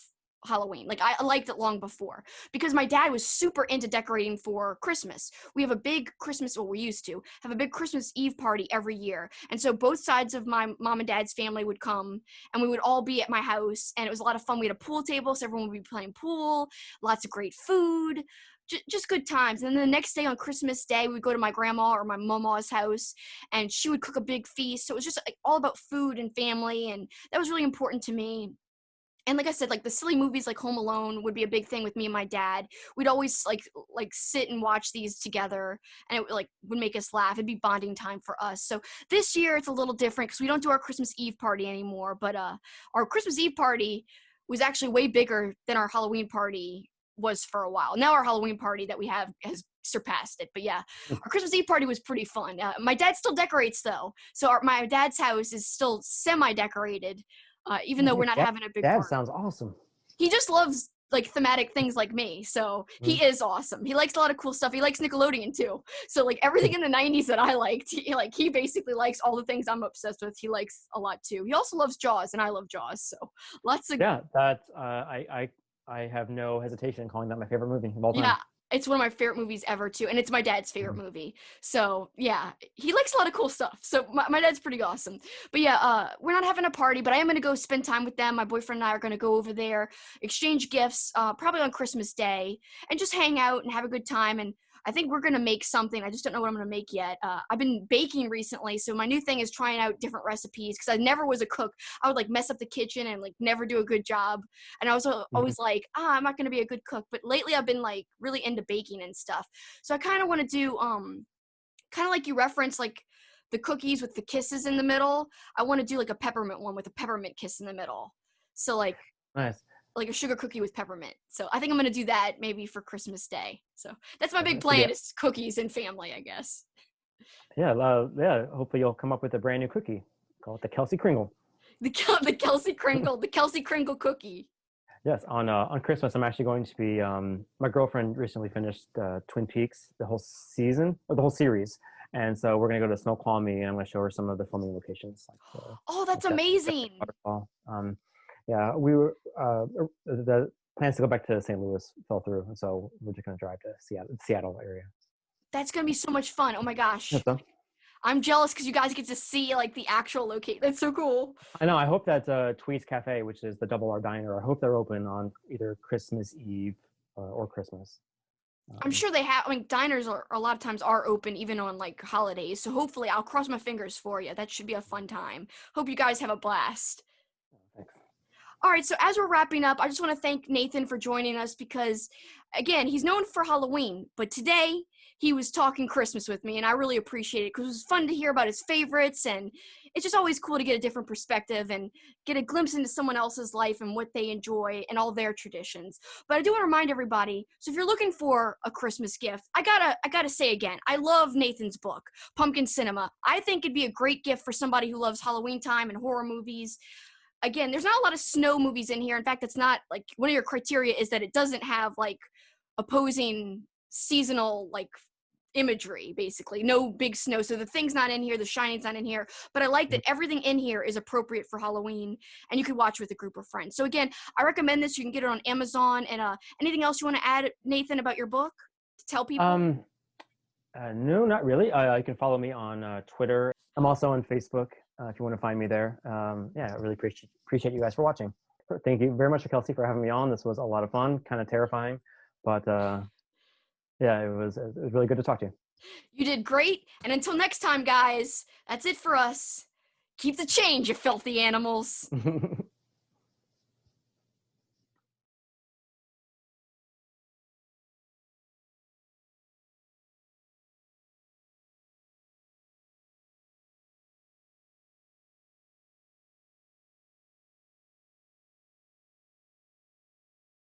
Halloween. Like I liked it long before because my dad was super into decorating for Christmas. We have a big Christmas, well, we used to have a big Christmas Eve party every year. And so both sides of my mom and dad's family would come and we would all be at my house and it was a lot of fun. We had a pool table, so everyone would be playing pool, lots of great food. Just good times. And then the next day on Christmas Day, we'd go to my grandma or my mama's house and she would cook a big feast. So it was just like all about food and family. And that was really important to me. And like I said, like the silly movies like Home Alone would be a big thing with me and my dad. We'd always like sit and watch these together and it like would make us laugh. It'd be bonding time for us. So this year it's a little different because we don't do our Christmas Eve party anymore. But our Christmas Eve party was actually way bigger than our Halloween party was for a while. Now our Halloween party that we have has surpassed it. But yeah, our Christmas Eve party was pretty fun. My dad still decorates though. So my dad's house is still semi-decorated. Even though we're not having a big Dad party. sounds awesome. He just loves like thematic things like me. So he is awesome. He likes a lot of cool stuff. He likes Nickelodeon too. So like everything in the 90s that I liked, he basically likes all the things I'm obsessed with. He likes a lot too. He also loves Jaws and I love Jaws. So lots of that's I have no hesitation in calling that my favorite movie of all time. Yeah, it's one of my favorite movies ever too, and it's my dad's favorite movie. So yeah, he likes a lot of cool stuff. So my dad's pretty awesome. But yeah, we're not having a party, but I am gonna go spend time with them. My boyfriend and I are gonna go over there, exchange gifts, probably on Christmas Day, and just hang out and have a good time. And I think we're gonna make something. I just don't know what I'm gonna make yet. I've been baking recently, so my new thing is trying out different recipes because I never was a cook. I would like mess up the kitchen and like never do a good job, and I was always like, I'm not gonna be a good cook. But lately, I've been like really into baking and stuff. So I kind of want to do kind of like you referenced like the cookies with the kisses in the middle. I want to do like a peppermint one with a peppermint kiss in the middle. So Nice. like a sugar cookie with peppermint. So I think I'm going to do that maybe for Christmas Day. So that's my big So plan is cookies and family, I guess. yeah, hopefully you'll come up with a brand new cookie. Call it the Kelsi Kringle. The Kelsi Kringle cookie. Yes, on Christmas I'm actually going to be. My girlfriend recently finished Twin Peaks, the whole season or the whole series, and so we're gonna go to Snoqualmie and I'm gonna show her some of the filming locations. Oh, that's amazing. Waterfall. Yeah, we were the plans to go back to St. Louis fell through, and so we're just gonna drive to Seattle area. That's going to be so much fun. Oh my gosh. Yeah, so. I'm jealous because you guys get to see like the actual location. That's so cool. I know. I hope that Tweet's Cafe, which is the Double R Diner, I hope they're open on either Christmas Eve or Christmas. I'm sure they have. I mean, diners are a lot of times are open even on like holidays. So hopefully, I'll cross my fingers for you. That should be a fun time. Hope you guys have a blast. Thanks. All right, so as we're wrapping up, I just want to thank Nathan for joining us because, again, he's known for Halloween, but today he was talking Christmas with me, and I really appreciate it because it was fun to hear about his favorites, and it's just always cool to get a different perspective and get a glimpse into someone else's life and what they enjoy and all their traditions. But I do want to remind everybody, so if you're looking for a Christmas gift, I gotta say again, I love Nathan's book, Pumpkin Cinema. I think it'd be a great gift for somebody who loves Halloween time and horror movies. Again, there's not a lot of snow movies in here. In fact, it's not like one of your criteria is that it doesn't have like opposing seasonal like imagery, basically. No big snow. So the Thing's not in here, The Shining's not in here. But I like that everything in here is appropriate for Halloween and you could watch with a group of friends. So again, I recommend this. You can get it on Amazon. And anything else you want to add, Nathan, about your book to tell people? No, not really. You can follow me on Twitter. I'm also on Facebook if you want to find me there. Yeah, I really appreciate you guys for watching. Thank you very much, Kelsi, for having me on. This was a lot of fun, kind of terrifying, but yeah, it was really good to talk to you. You did great. And until next time, guys, that's it for us. Keep the change, you filthy animals.